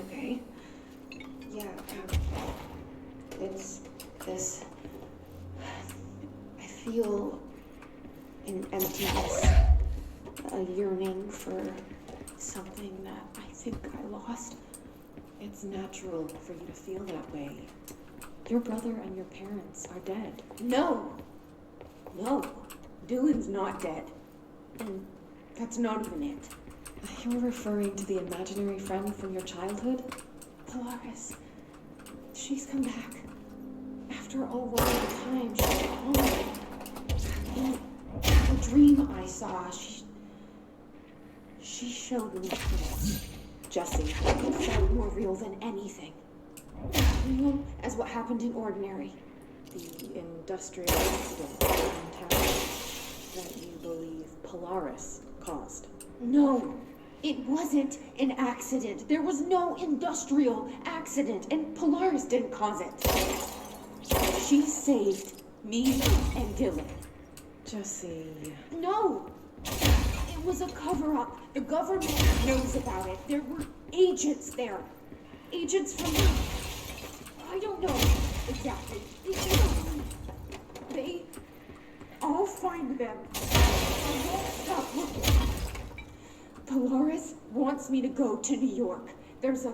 Okay. Yeah, it's this... I feel an emptiness, a yearning for something that I think I lost. It's natural for you to feel that way. Your brother and your parents are dead. No! No. Dylan's not dead. And that's not even it. You're referring to the imaginary friend from your childhood? Polaris. She's come back. After all the time, she's home. In the dream I saw, she showed me this. Jesse. It felt more real than anything. Real as what happened in Ordinary. The industrial accident in town that you believe Polaris caused. No, it wasn't an accident. There was no industrial accident, and Polaris didn't cause it. She saved me and Dylan. Jesse. No! It was a cover-up. The government knows about it. There were agents there. Agents from... I don't know exactly. I'll find them. I won't stop looking. Polaris wants me to go to New York. There's a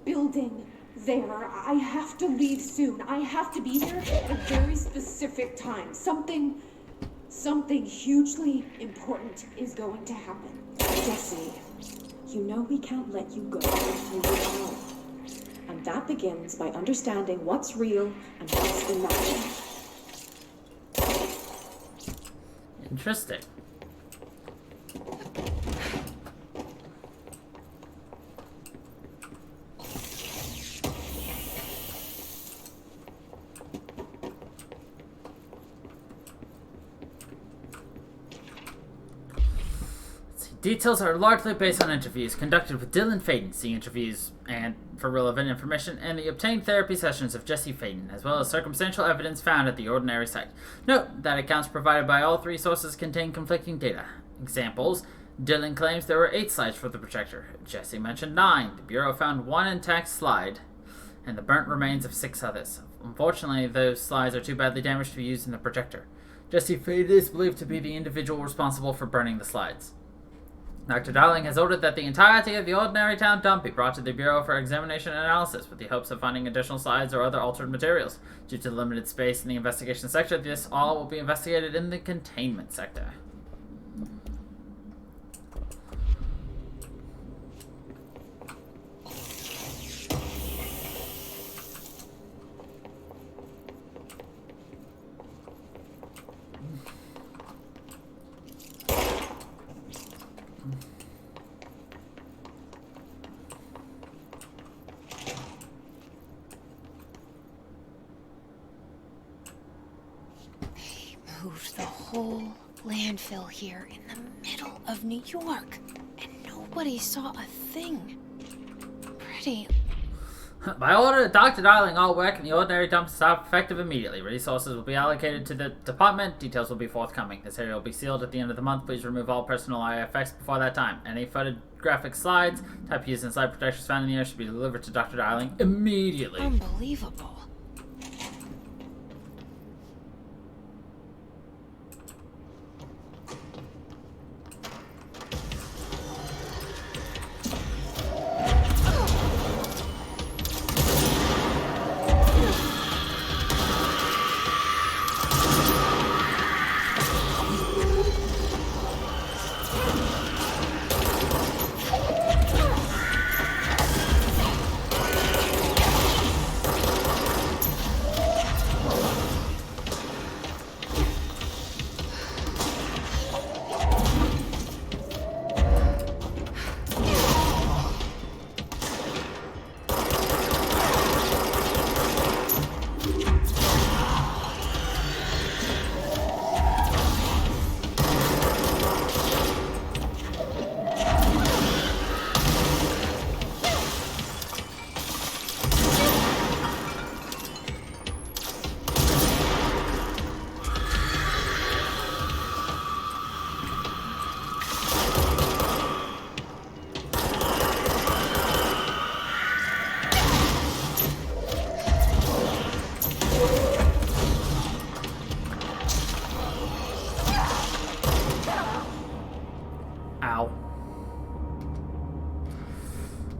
building there. I have to leave soon. I have to be there at a very specific time. Something hugely important is going to happen. Jesse, you know we can't let you go until you know. And that begins by understanding what's real and what's imagined. Interesting. Details are largely based on interviews conducted with Dylan Faden, see interviews and for relevant information, and the obtained therapy sessions of Jesse Faden, as well as circumstantial evidence found at the Ordinary site. Note that accounts provided by all three sources contain conflicting data. Examples: Dylan claims there were 8 slides for the projector. Jesse mentioned 9. The Bureau found 1 intact slide, and the burnt remains of 6 others. Unfortunately, those slides are too badly damaged to be used in the projector. Jesse Faden is believed to be the individual responsible for burning the slides. Dr. Darling has ordered that the entirety of the Ordinary Town dump be brought to the Bureau for examination and analysis, with the hopes of finding additional slides or other altered materials. Due to the limited space in the investigation sector, this all will be investigated in the containment sector. Moved the whole landfill here in the middle of New York, and nobody saw a thing. Pretty... By order of Dr. Darling, all work in the Ordinary dump stop effective immediately. Resources will be allocated to the department. Details will be forthcoming. This area will be sealed at the end of the month. Please remove all personal IFX before that time. Any photographic slides, type used in slide protectors found in the area should be delivered to Dr. Darling immediately. Unbelievable.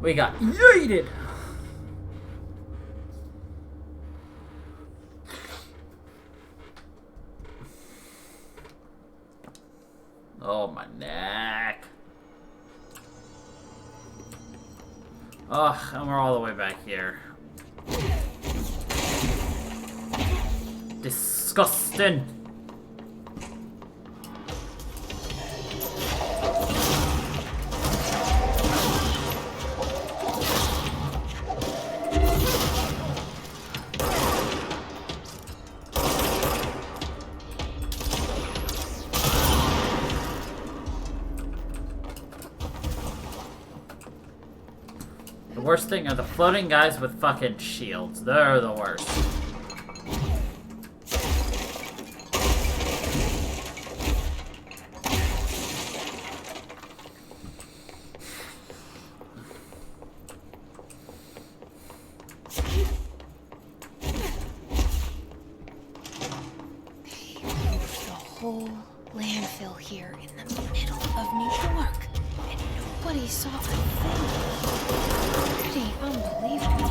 We got yeeted! Oh, my neck. Ugh, and we're all the way back here. Disgusting. The worst thing are the floating guys with fucking shields. They're the worst. Whole landfill here in the middle of New York, and nobody saw a thing. Pretty unbelievable.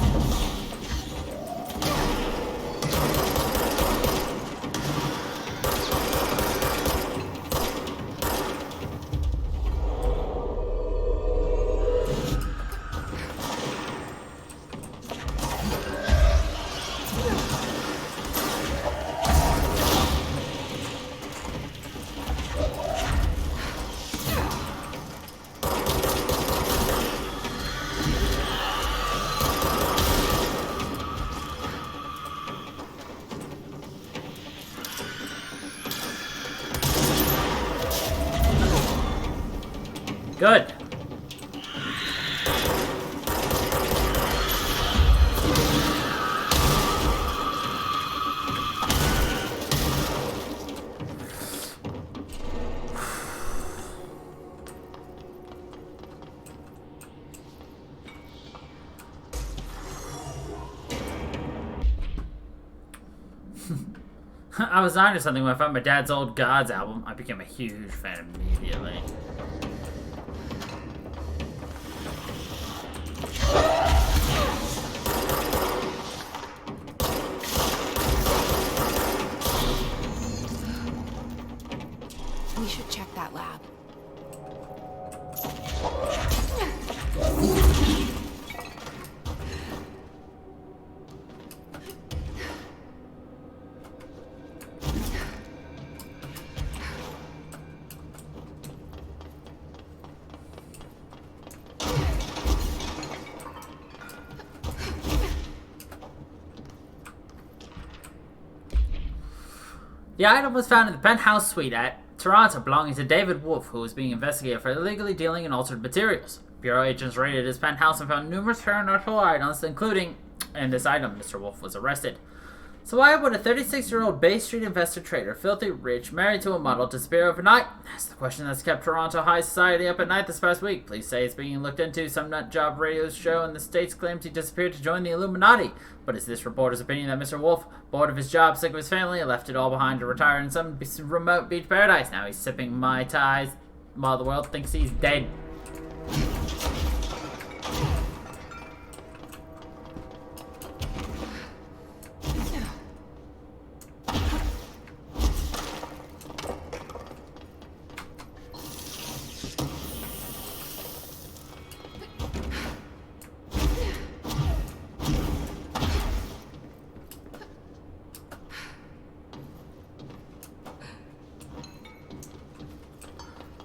Good. I was onto something when I found my dad's old Gods album. I became a huge fan immediately. We should check that lab. The item was found in the penthouse suite at Toronto belonging to David Wolf, who was being investigated for illegally dealing in altered materials. Bureau agents raided his penthouse and found numerous paranormal items, including, and this item, Mr. Wolf was arrested. So why would a 36-year-old Bay Street investor trader, filthy rich, married to a model, disappear overnight? That's the question that's kept Toronto high society up at night this past week. Police say it's being looked into. Some nut job radio show in the States claims he disappeared to join the Illuminati. But is this reporter's opinion that Mr. Wolf, bored of his job, sick of his family, left it all behind to retire in some remote beach paradise? Now he's sipping Mai Tais while the world thinks he's dead.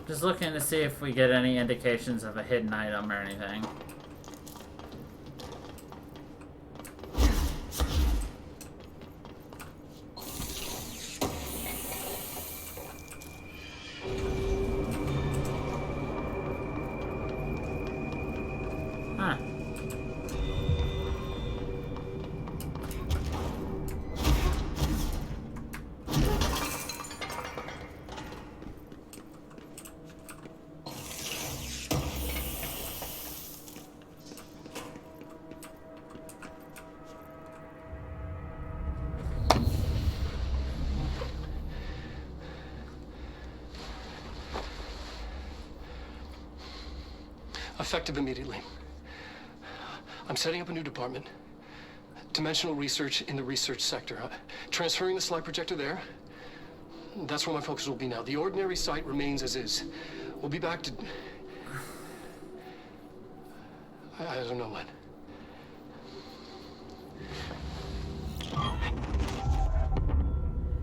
Just looking to see if we get any indications of a hidden item or anything. Huh. Effective immediately. I'm setting up a new department. Dimensional research in the research sector. Transferring the slide projector there. That's where my focus will be now. The ordinary site remains as is. We'll be back to... I don't know when.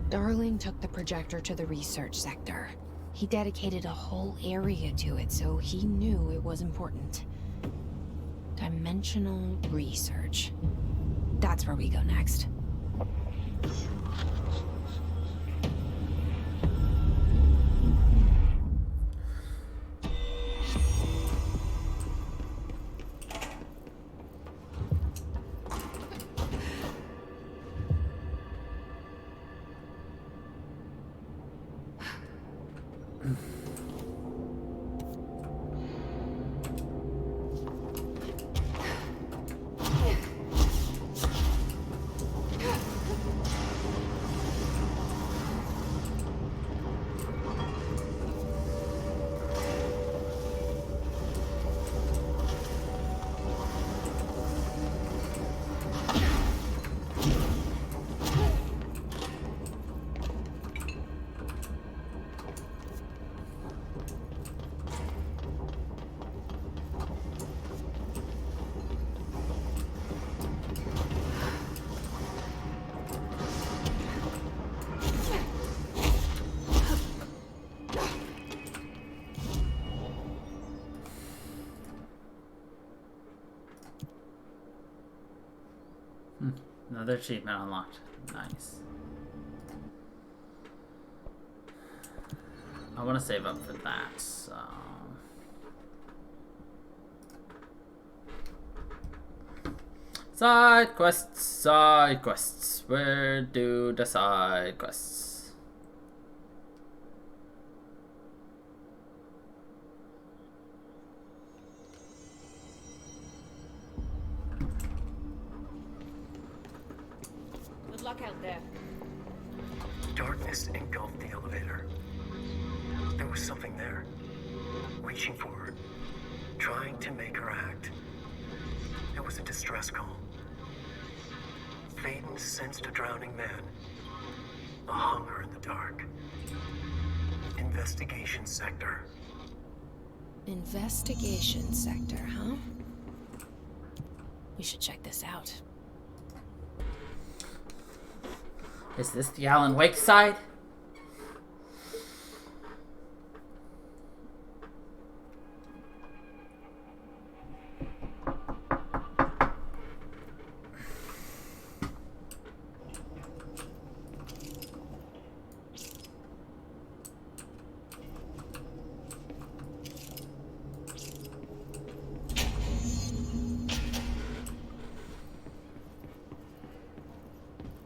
Darling took the projector to the research sector. He dedicated a whole area to it, so he knew it was important. Dimensional research. That's where we go next. Another achievement unlocked. Nice. I want to save up for that, so... Side quests, side quests. Where do the side quests? Good luck out there. Darkness engulfed the elevator. There was something there, reaching for her, trying to make her act. It was a distress call. Faden sensed a drowning man, a hunger in the dark. Investigation sector. Investigation sector, huh? We should check this out. Is this the Alan Wake side?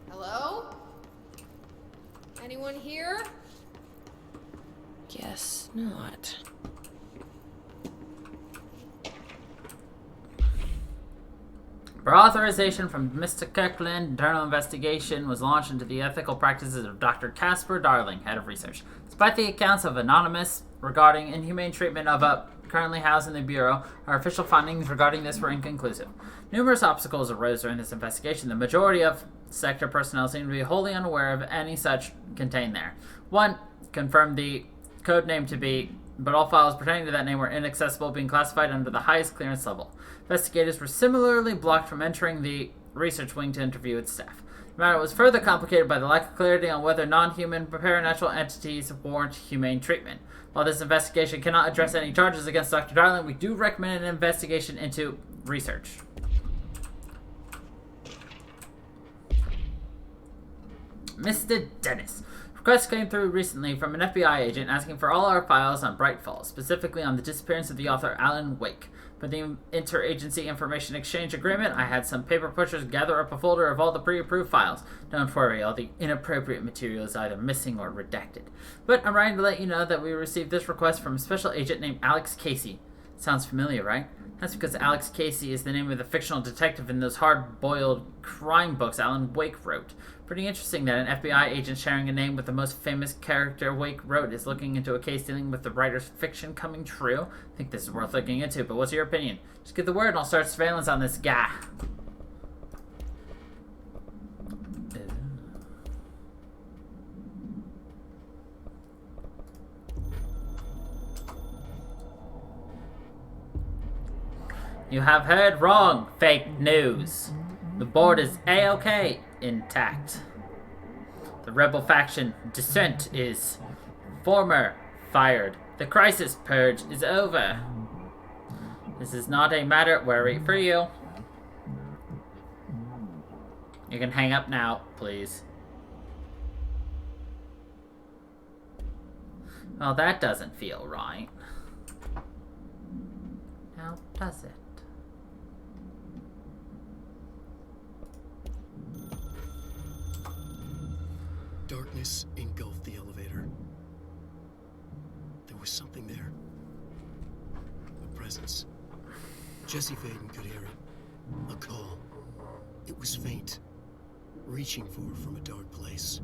Hello? Anyone here? Guess not. For authorization from Mr. Kirkland, internal investigation was launched into the ethical practices of Dr. Casper Darling, head of research. Despite the accounts of Anonymous regarding inhumane treatment of a currently housed in the Bureau, our official findings regarding this were inconclusive. Numerous obstacles arose during this investigation. The majority of sector personnel seemed to be wholly unaware of any such contained there. One confirmed the code name to be, but all files pertaining to that name were inaccessible, being classified under the highest clearance level. Investigators were similarly blocked from entering the research wing to interview its staff. The matter was further complicated by the lack of clarity on whether non-human paranatural entities warrant humane treatment. While this investigation cannot address any charges against Dr. Darling, we do recommend an investigation into research. Mr. Dennis. Request came through recently from an FBI agent asking for all our files on Brightfall, specifically on the disappearance of the author Alan Wake. For the Interagency Information Exchange Agreement, I had some paper pushers gather up a folder of all the pre-approved files. Don't worry, all the inappropriate material is either missing or redacted. But I'm writing to let you know that we received this request from a special agent named Alex Casey. Sounds familiar, right? That's because Alex Casey is the name of the fictional detective in those hard-boiled crime books Alan Wake wrote. Pretty interesting that an FBI agent sharing a name with the most famous character Wake wrote is looking into a case dealing with the writer's fiction coming true. I think this is worth looking into, but what's your opinion? Just give the word and I'll start surveillance on this guy. You have heard wrong, fake news. The board is A-OK intact. The rebel faction dissent is former fired. The crisis purge is over. This is not a matter of worry for you. You can hang up now, please. Well, that doesn't feel right. Now, does it? Darkness engulfed the elevator. There was something there. A presence. Jesse Faden could hear it. A call. It was faint, reaching for her from a dark place.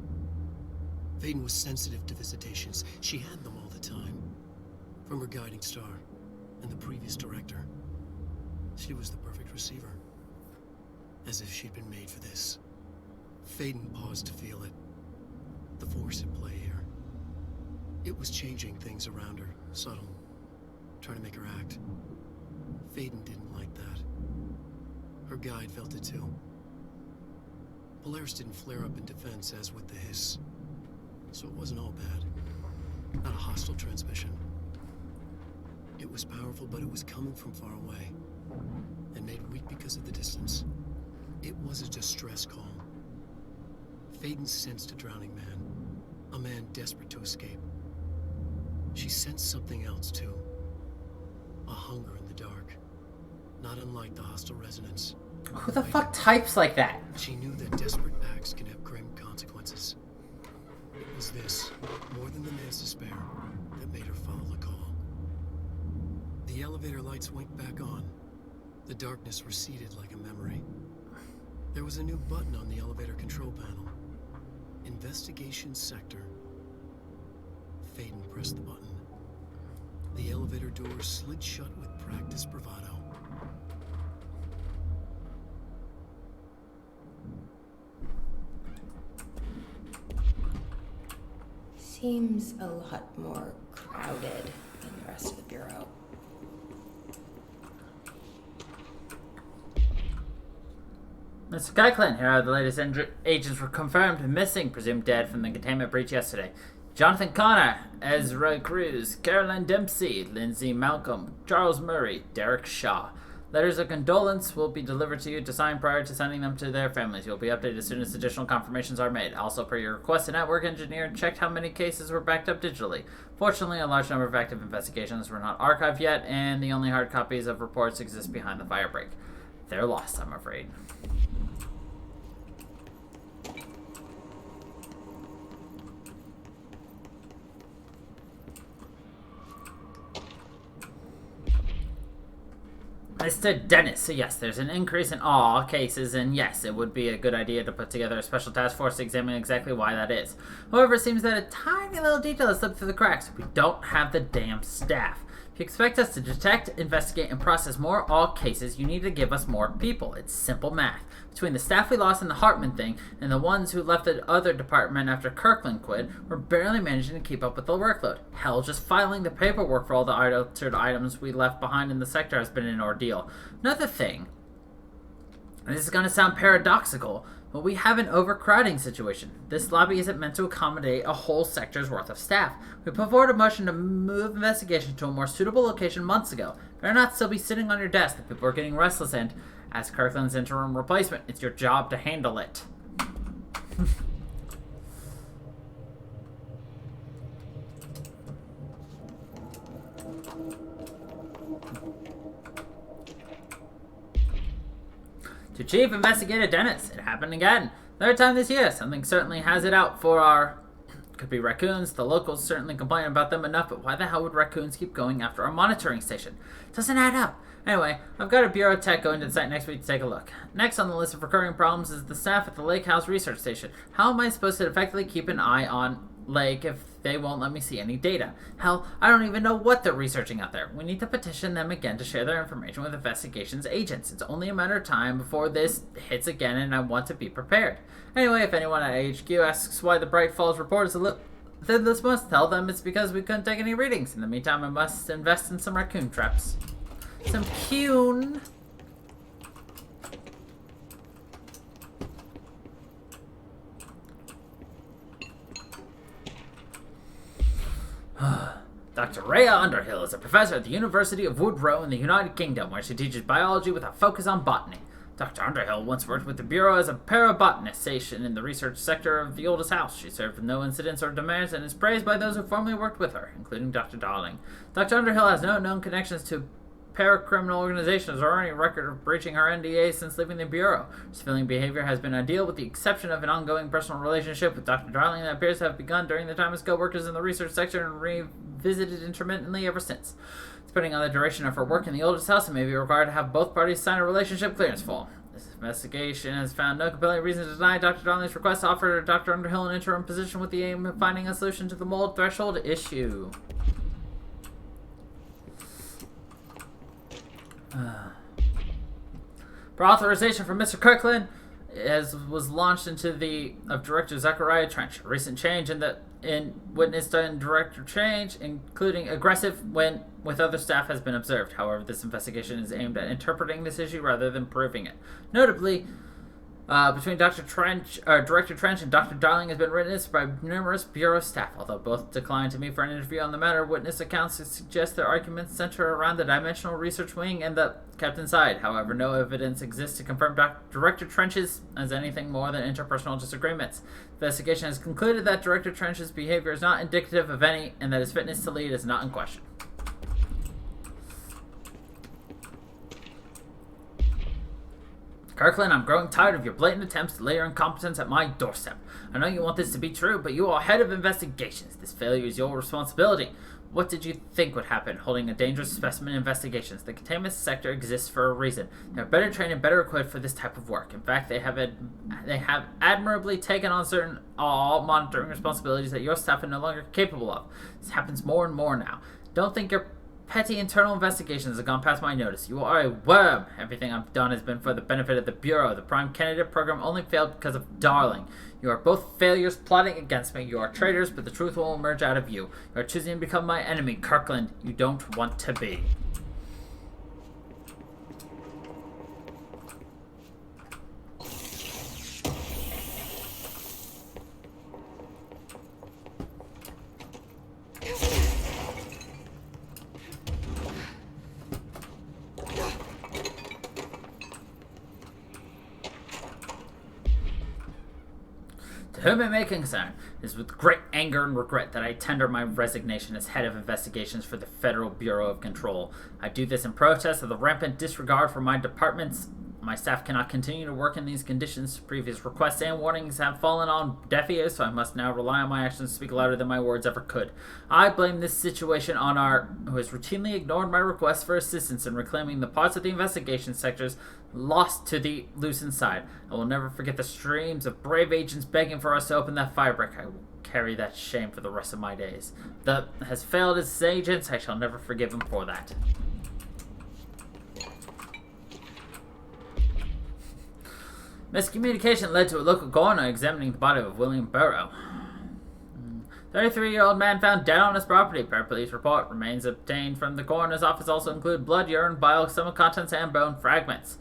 Faden was sensitive to visitations. She had them all the time. From her guiding star and the previous director. She was the perfect receiver. As if she'd been made for this. Faden paused to feel it. The force at play here. It was changing things around her, subtle, trying to make her act. Faden didn't like that. Her guide felt it too. Polaris didn't flare up in defense as with the hiss, so it wasn't all bad. Not a hostile transmission. It was powerful, but it was coming from far away, and made weak because of the distance. It was a distress call. Faden sensed a drowning man. A man desperate to escape. She sensed something else, too. A hunger in the dark. Not unlike the hostile resonance. Who the fuck types like that? She knew that desperate acts can have grim consequences. It was this, more than the man's despair, that made her follow the call. The elevator lights winked back on. The darkness receded like a memory. There was a new button on the elevator control panel. Investigation sector. Faden pressed the button. The elevator doors slid shut with practiced bravado. Seems a lot more crowded than the rest of the Bureau. Mr. Geiklin, here are the latest agents were confirmed missing, presumed dead from the containment breach yesterday. Jonathan Connor, Ezra Cruz, Carolyn Dempsey, Lindsay Malcolm, Charles Murray, Derek Shaw. Letters of condolence will be delivered to you to sign prior to sending them to their families. You'll be updated as soon as additional confirmations are made. Also, per your request, a network engineer checked how many cases were backed up digitally. Fortunately, a large number of active investigations were not archived yet, and the only hard copies of reports exist behind the firebreak. They're lost, I'm afraid. Mr. Dennis, so yes, there's an increase in all cases, and yes, it would be a good idea to put together a special task force to examine exactly why that is. However, it seems that a tiny little detail has slipped through the cracks. We don't have the damn staff. If you expect us to detect, investigate, and process more all cases, you need to give us more people. It's simple math. Between the staff we lost in the Hartman thing and the ones who left the other department after Kirkland quit, we're barely managing to keep up with the workload. Hell, just filing the paperwork for all the altered items we left behind in the sector has been an ordeal. Another thing, and this is going to sound paradoxical, but we have an overcrowding situation. This lobby isn't meant to accommodate a whole sector's worth of staff. We put forward a motion to move investigation to a more suitable location months ago. Better not still be sitting on your desk. The people are getting restless, and as Kirkland's interim replacement, it's your job to handle it. To Chief Investigator Dennis, it happened again. Third time this year. Something certainly has it out for our Could be raccoons. The locals certainly complain about them enough, but why the hell would raccoons keep going after our monitoring station? Doesn't add up. Anyway, I've got a Bureau tech going to the site next week to take a look. Next on the list of recurring problems is the staff at the Lake House Research Station. How am I supposed to effectively keep an eye on Lake if they won't let me see any data? Hell, I don't even know what they're researching out there. We need to petition them again to share their information with investigations agents. It's only a matter of time before this hits again, and I want to be prepared. Anyway, if anyone at HQ asks why the Bright Falls report is a little... then this must tell them it's because we couldn't take any readings. In the meantime, I must invest in some raccoon traps. Some coon. Dr. Rhea Underhill is a professor at the University of Woodrow in the United Kingdom, where she teaches biology with a focus on botany. Dr. Underhill once worked with the Bureau as a parabotanist stationed in the research sector of the oldest house. She served with no incidents or demerits and is praised by those who formerly worked with her, including Dr. Darling. Dr. Underhill has no known connections to paracriminal organizations or any record of breaching her NDA since leaving the Bureau. Her civilian behavior has been ideal, with the exception of an ongoing personal relationship with Dr. Darling that appears to have begun during the time as co-workers in the research sector and revisited intermittently ever since. Depending on the duration of her work in the oldest house, it may be required to have both parties sign a relationship clearance form. This investigation has found no compelling reason to deny Dr. Darling's request to offer Dr. Underhill an interim position with the aim of finding a solution to the mold threshold issue. For authorization from Mr. Kirkland, was launched into the of Director Zachariah Trench. A recent change in witnessed in Director Trench, including aggressive when with other staff, has been observed. However, this investigation is aimed at interpreting this issue rather than proving it. Notably, between Director Trench and Dr. Darling has been witnessed by numerous Bureau staff. Although both declined to meet for an interview on the matter, witness accounts suggest their arguments center around the Dimensional Research Wing and the Captain's side. However, no evidence exists to confirm Director Trench's as anything more than interpersonal disagreements. The investigation has concluded that Director Trench's behavior is not indicative of any, and that his fitness to lead is not in question. Kirkland, I'm growing tired of your blatant attempts to lay your incompetence at my doorstep. I know you want this to be true, but you are head of investigations. This failure is your responsibility. What did you think would happen holding a dangerous specimen investigations? The containment sector exists for a reason. They're better trained and better equipped for this type of work. In fact, they have admirably taken on certain monitoring responsibilities that your staff are no longer capable of. This happens more and more now. Don't think your petty internal investigations have gone past my notice. You are a worm. Everything I've done has been for the benefit of the Bureau. The Prime Candidate program only failed because of Darling. You are both failures plotting against me. You are traitors, but the truth will emerge out of you. You are choosing to become my enemy, Kirkland. You don't want to be. To whom it may concern, it is with great anger and regret that I tender my resignation as head of investigations for the Federal Bureau of Control. I do this in protest of the rampant disregard for my departments. My staff cannot continue to work in these conditions. Previous requests and warnings have fallen on deaf ears, so I must now rely on my actions to speak louder than my words ever could. I blame this situation on who has routinely ignored my requests for assistance in reclaiming the parts of the investigation sectors lost to the loosened side. I will never forget the streams of brave agents begging for us to open that fabric. I will carry that shame for the rest of my days. That has failed as agents. I shall never forgive him for that. Miscommunication led to a local coroner examining the body of William Burrow. 33-year-old man found dead on his property. Per police report, remains obtained from the coroner's office also include blood, urine, bile, stomach contents, and bone fragments.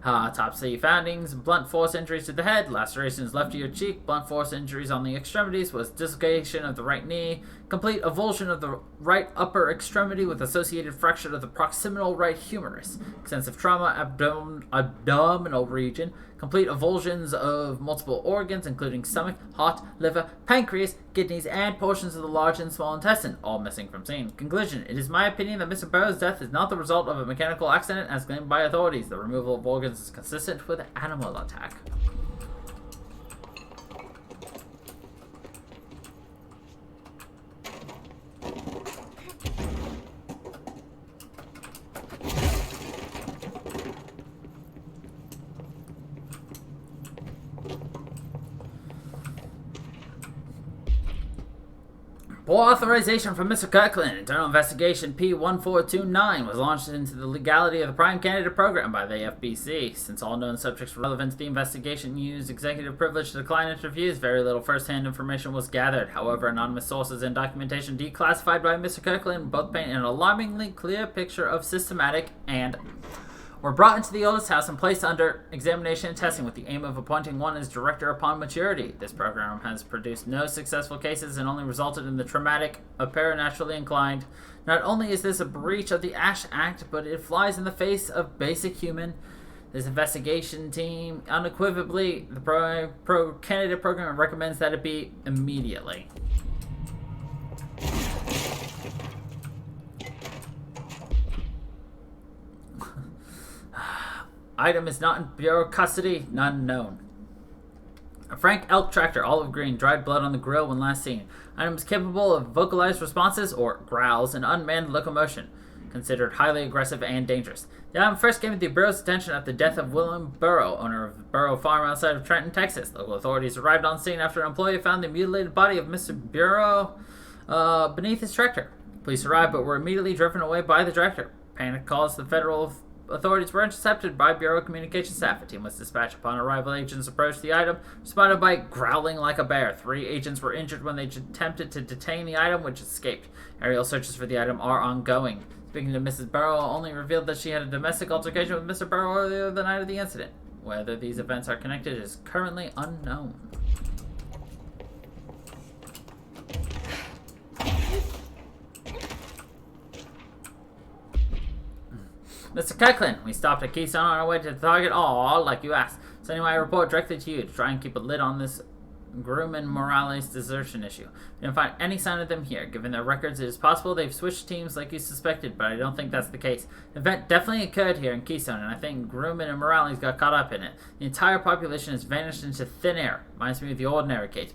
Autopsy findings: blunt force injuries to the head, lacerations left ear cheek, blunt force injuries on the extremities was dislocation of the right knee, complete avulsion of the right upper extremity with associated fracture of the proximal right humerus, extensive trauma abdominal region, complete avulsions of multiple organs including stomach, heart, liver, pancreas, kidneys, and portions of the large and small intestine, all missing from scene. Conclusion: it is my opinion that Mr. Burrow's death is not the result of a mechanical accident as claimed by authorities. The removal of organs is consistent with animal attack. Before authorization from Mr. Kirkland, internal investigation P1429 was launched into the legality of the Prime Candidate Program by the FBC. Since all known subjects relevant to the investigation used executive privilege to decline interviews, very little first-hand information was gathered. However, anonymous sources and documentation declassified by Mr. Kirkland both paint an alarmingly clear picture of systematic and were brought into the oldest house and placed under examination and testing with the aim of appointing one as director upon maturity. This program has produced no successful cases and only resulted in the traumatic of paranaturally inclined. Not only is this a breach of the Ash Act, but it flies in the face of basic human. This investigation team unequivocally, the pro candidate program recommends that it be immediately. Item is not in Bureau custody, none known. A Frank elk tractor, olive green, dried blood on the grill when last seen. Item is capable of vocalized responses, or growls, and unmanned locomotion. Considered highly aggressive and dangerous. The item first came to the Bureau's attention after the death of William Burrow, owner of the Burrow Farm outside of Trenton, Texas. Local authorities arrived on scene after an employee found the mutilated body of Mr. Burrow beneath his tractor. Police arrived but were immediately driven away by the director. Panic calls to the federal authorities were intercepted by Bureau communication staff. A team was dispatched. Upon arrival, agents approached the item, responded by growling like a bear. 3 agents were injured when they attempted to detain the item, which escaped. Aerial searches for the item are ongoing. Speaking to Mrs. Burrow, only revealed that she had a domestic altercation with Mr. Burrow earlier the night of the incident. Whether these events are connected is currently unknown. Mr. Kirkland, we stopped at Keystone on our way to the target, all like you asked. Sending my report directly to you to try and keep a lid on this Grumman Morales desertion issue. We didn't find any sign of them here. Given their records, it is possible they've switched teams like you suspected, but I don't think that's the case. The event definitely occurred here in Keystone, and I think Grumman and Morales got caught up in it. The entire population has vanished into thin air. Reminds me of the ordinary case,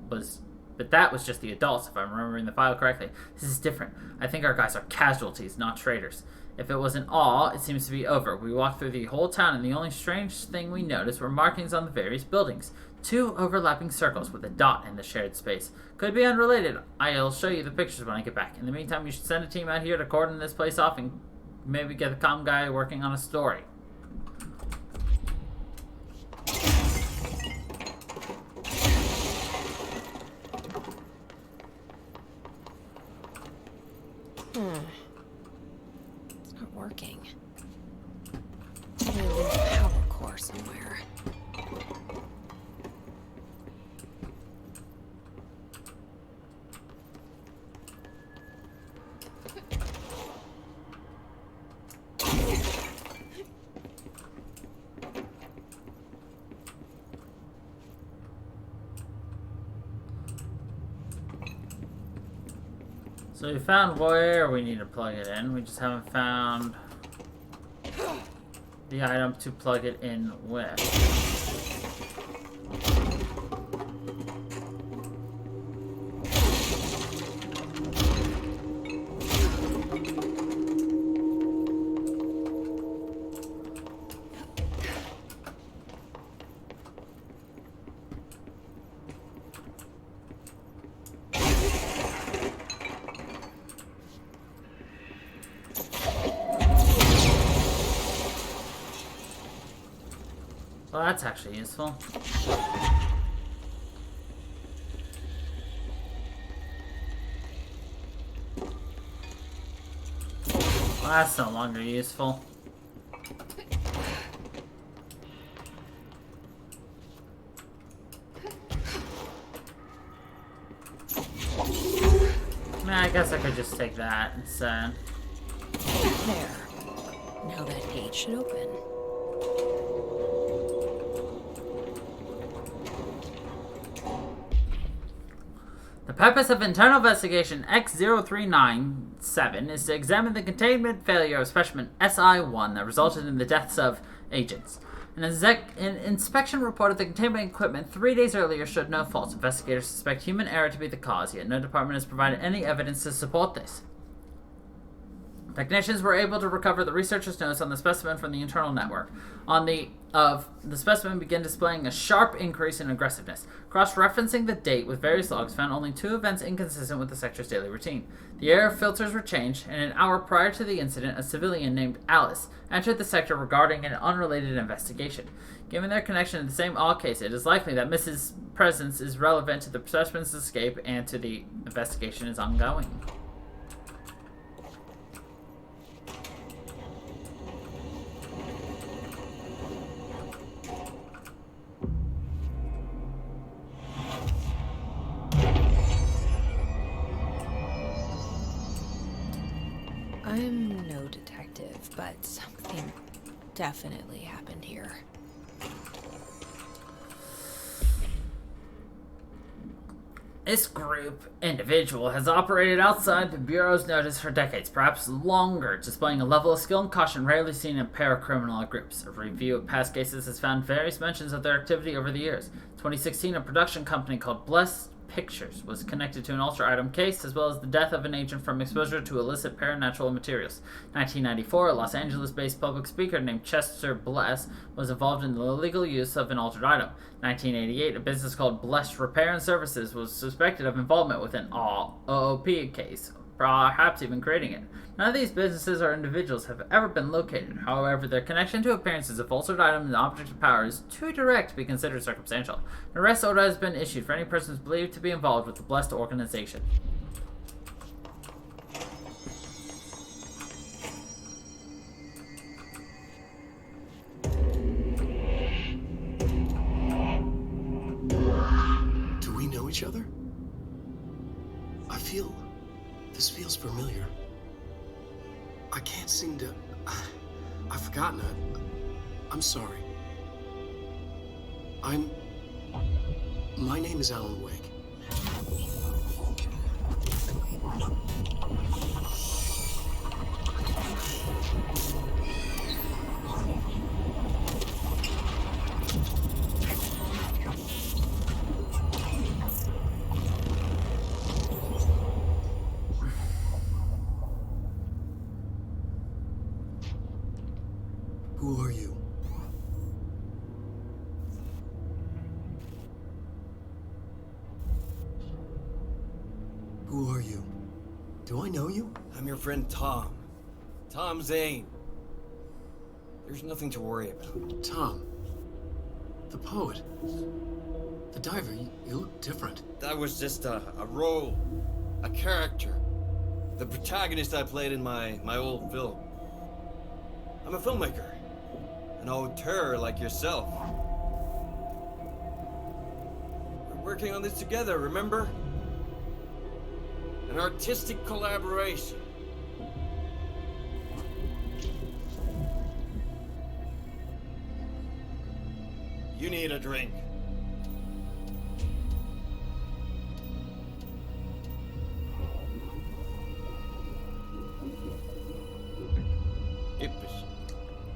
but that was just the adults, if I'm remembering the file correctly. This is different. I think our guys are casualties, not traitors. If it wasn't all, it seems to be over. We walked through the whole town, and the only strange thing we noticed were markings on the various buildings. 2 overlapping circles with a dot in the shared space. Could be unrelated. I'll show you the pictures when I get back. In the meantime, you should send a team out here to cordon this place off and maybe get the comm guy working on a story. It's not working. Maybe a loose power core somewhere. So we found where we need to plug it in. We just haven't found the item to plug it in with. Well, that's actually useful. Well, that's no longer useful. I guess I could just take that instead. There. Now that page should open. The purpose of internal investigation X0397 is to examine the containment failure of specimen SI-1 that resulted in the deaths of agents. An inspection report of the containment equipment 3 days earlier showed no faults. Investigators suspect human error to be the cause, yet no department has provided any evidence to support this. Technicians were able to recover the researcher's notes on the specimen from the internal network. The specimen began displaying a sharp increase in aggressiveness. Cross-referencing the date with various logs found only 2 events inconsistent with the sector's daily routine. The air filters were changed, and an hour prior to the incident, a civilian named Alice entered the sector regarding an unrelated investigation. Given their connection to the same odd case, it is likely that Mrs. Presence is relevant to the specimen's escape and to the investigation is ongoing. I'm no detective, but something definitely happened here. This individual has operated outside the Bureau's notice for decades, perhaps longer, displaying a level of skill and caution rarely seen in paracriminal groups. A review of past cases has found various mentions of their activity over the years. In 2016, a production company called Blessed Pictures was connected to an ultra-item case, as well as the death of an agent from exposure to illicit paranatural materials. In 1994, a Los Angeles-based public speaker named Chester Bless was involved in the illegal use of an altered item. In 1988, a business called Bless Repair and Services was suspected of involvement with an OOP case, perhaps even creating it. None of these businesses or individuals have ever been located. However, their connection to appearances of altered items and objects of power is too direct to be considered circumstantial. An arrest order has been issued for any persons believed to be involved with the Blessed organization. Do we know each other? This feels familiar. I can't seem to... I've forgotten it. I'm sorry. My name is Alan Wake. Who are you? Who are you? Do I know you? I'm your friend Tom. Tom Zane. There's nothing to worry about. Tom. The poet. The diver. You look different. That was just a role. A character. The protagonist I played in my old film. I'm a filmmaker. An auteur like yourself. We're working on this together, remember? An artistic collaboration. You need a drink.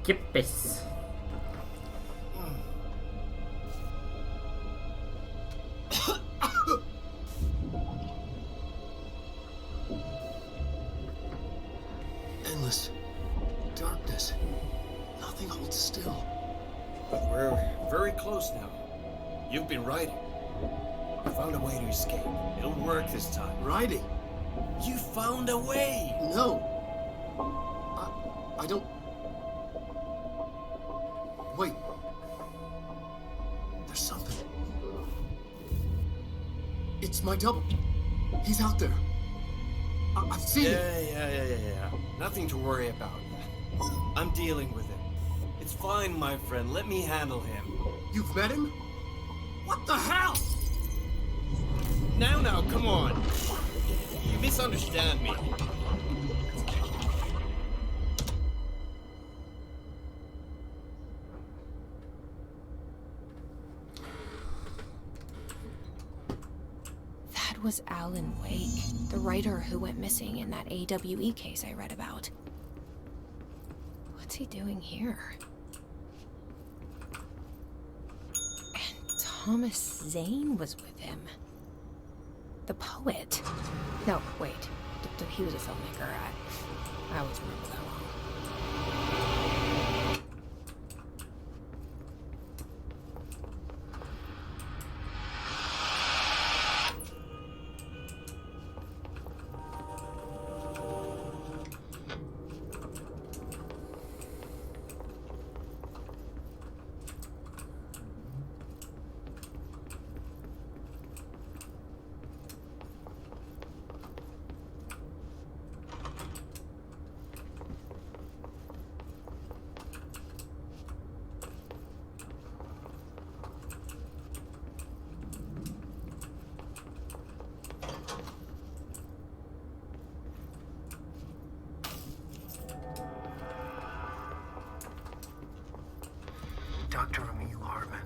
Kippis. Endless darkness. Nothing holds still. But we're very close now. You've been writing. You found a way to escape. It'll work this time. Writing? You found a way! No. I don't... Wait. There's something. It's my double. He's out there. I've seen it. Yeah. Nothing to worry about. I'm dealing with it. It's fine, my friend. Let me handle him. You've met him? What the hell? Now, come on. You misunderstand me. That was Alan Wake, the writer who went missing in that AWE case I read about. What's he doing here? And Thomas Zane was with him. The poet. No, wait. He was a filmmaker. I always remember that wrong. Dr. Emil Hartman,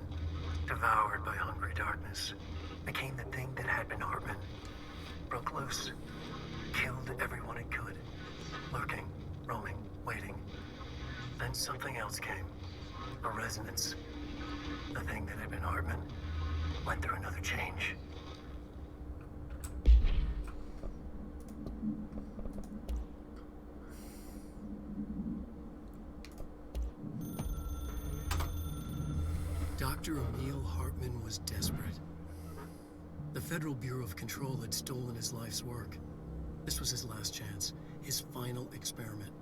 devoured by hungry darkness, became the thing that had been Hartman. Broke loose, killed everyone it could, lurking, roaming, waiting. Then something else came. A resonance. The thing that had been Hartman went through another change. Dr. Emil Hartman was desperate. The Federal Bureau of Control had stolen his life's work. This was his last chance, his final experiment.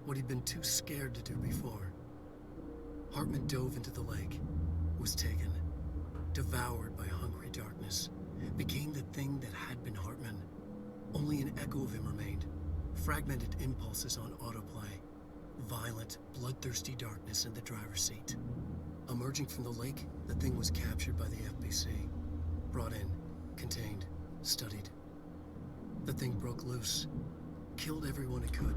What he'd been too scared to do before. Hartman dove into the lake, was taken, devoured by hungry darkness, became the thing that had been Hartman. Only an echo of him remained, fragmented impulses on autoplay, violent, bloodthirsty darkness in the driver's seat. Emerging from the lake, the thing was captured by the FBC. Brought in, contained, studied. The thing broke loose, killed everyone it could.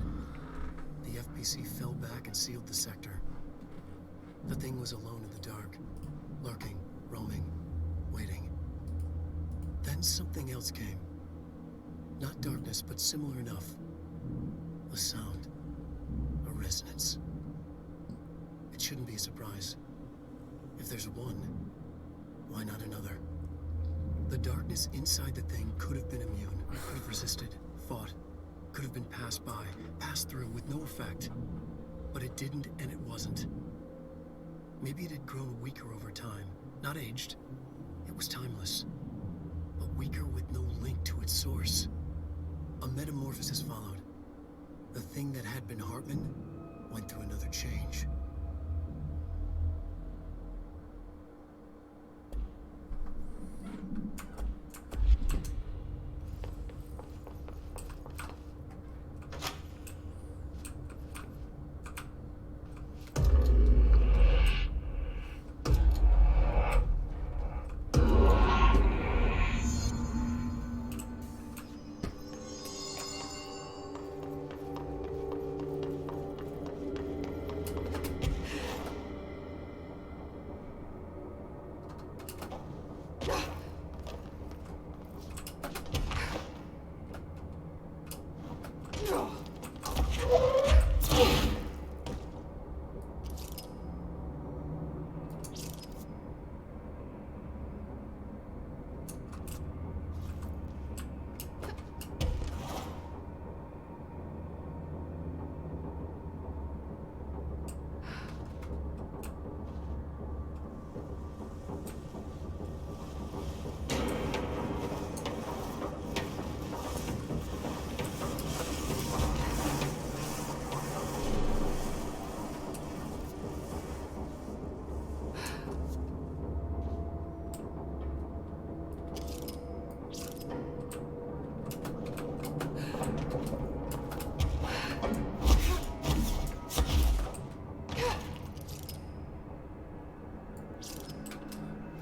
The FBC fell back and sealed the sector. The thing was alone in the dark, lurking, roaming, waiting. Then something else came. Not darkness, but similar enough. A sound. A resonance. It shouldn't be a surprise. If there's one, why not another? The darkness inside the thing could have been immune, could have resisted, fought, could have been passed by, passed through with no effect. But it didn't, and it wasn't. Maybe it had grown weaker over time, not aged. It was timeless, but weaker with no link to its source. A metamorphosis followed. The thing that had been Hartman went through another change.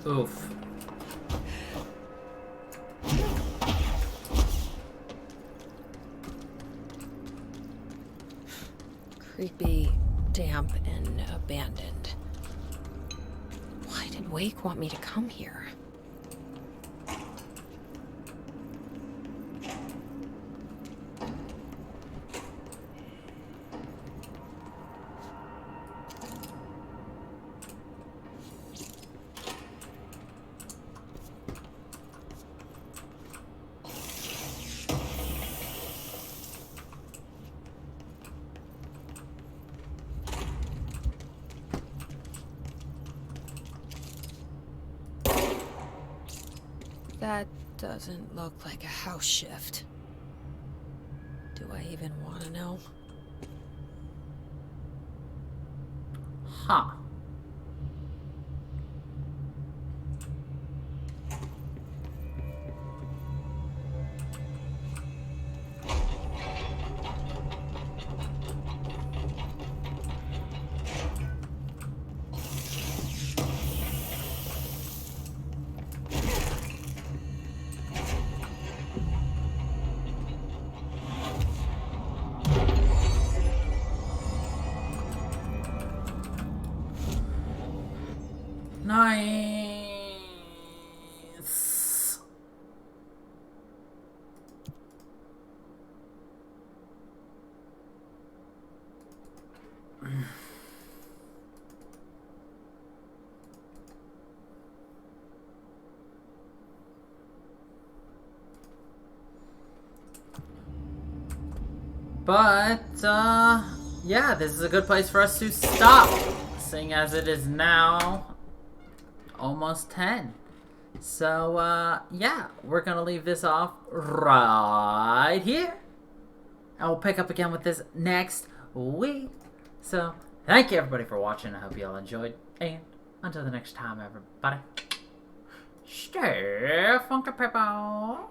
Oof. Creepy, damp, and abandoned. Why did Wake want me to come here? That doesn't look like a house shift. Do I even want to know? Huh. Nice. But, yeah, this is a good place for us to stop, seeing as it is now almost 10. So, yeah, we're gonna leave this off right here. And we'll pick up again with this next week. So, thank you everybody for watching. I hope you all enjoyed. And until the next time, everybody, stay funky, people.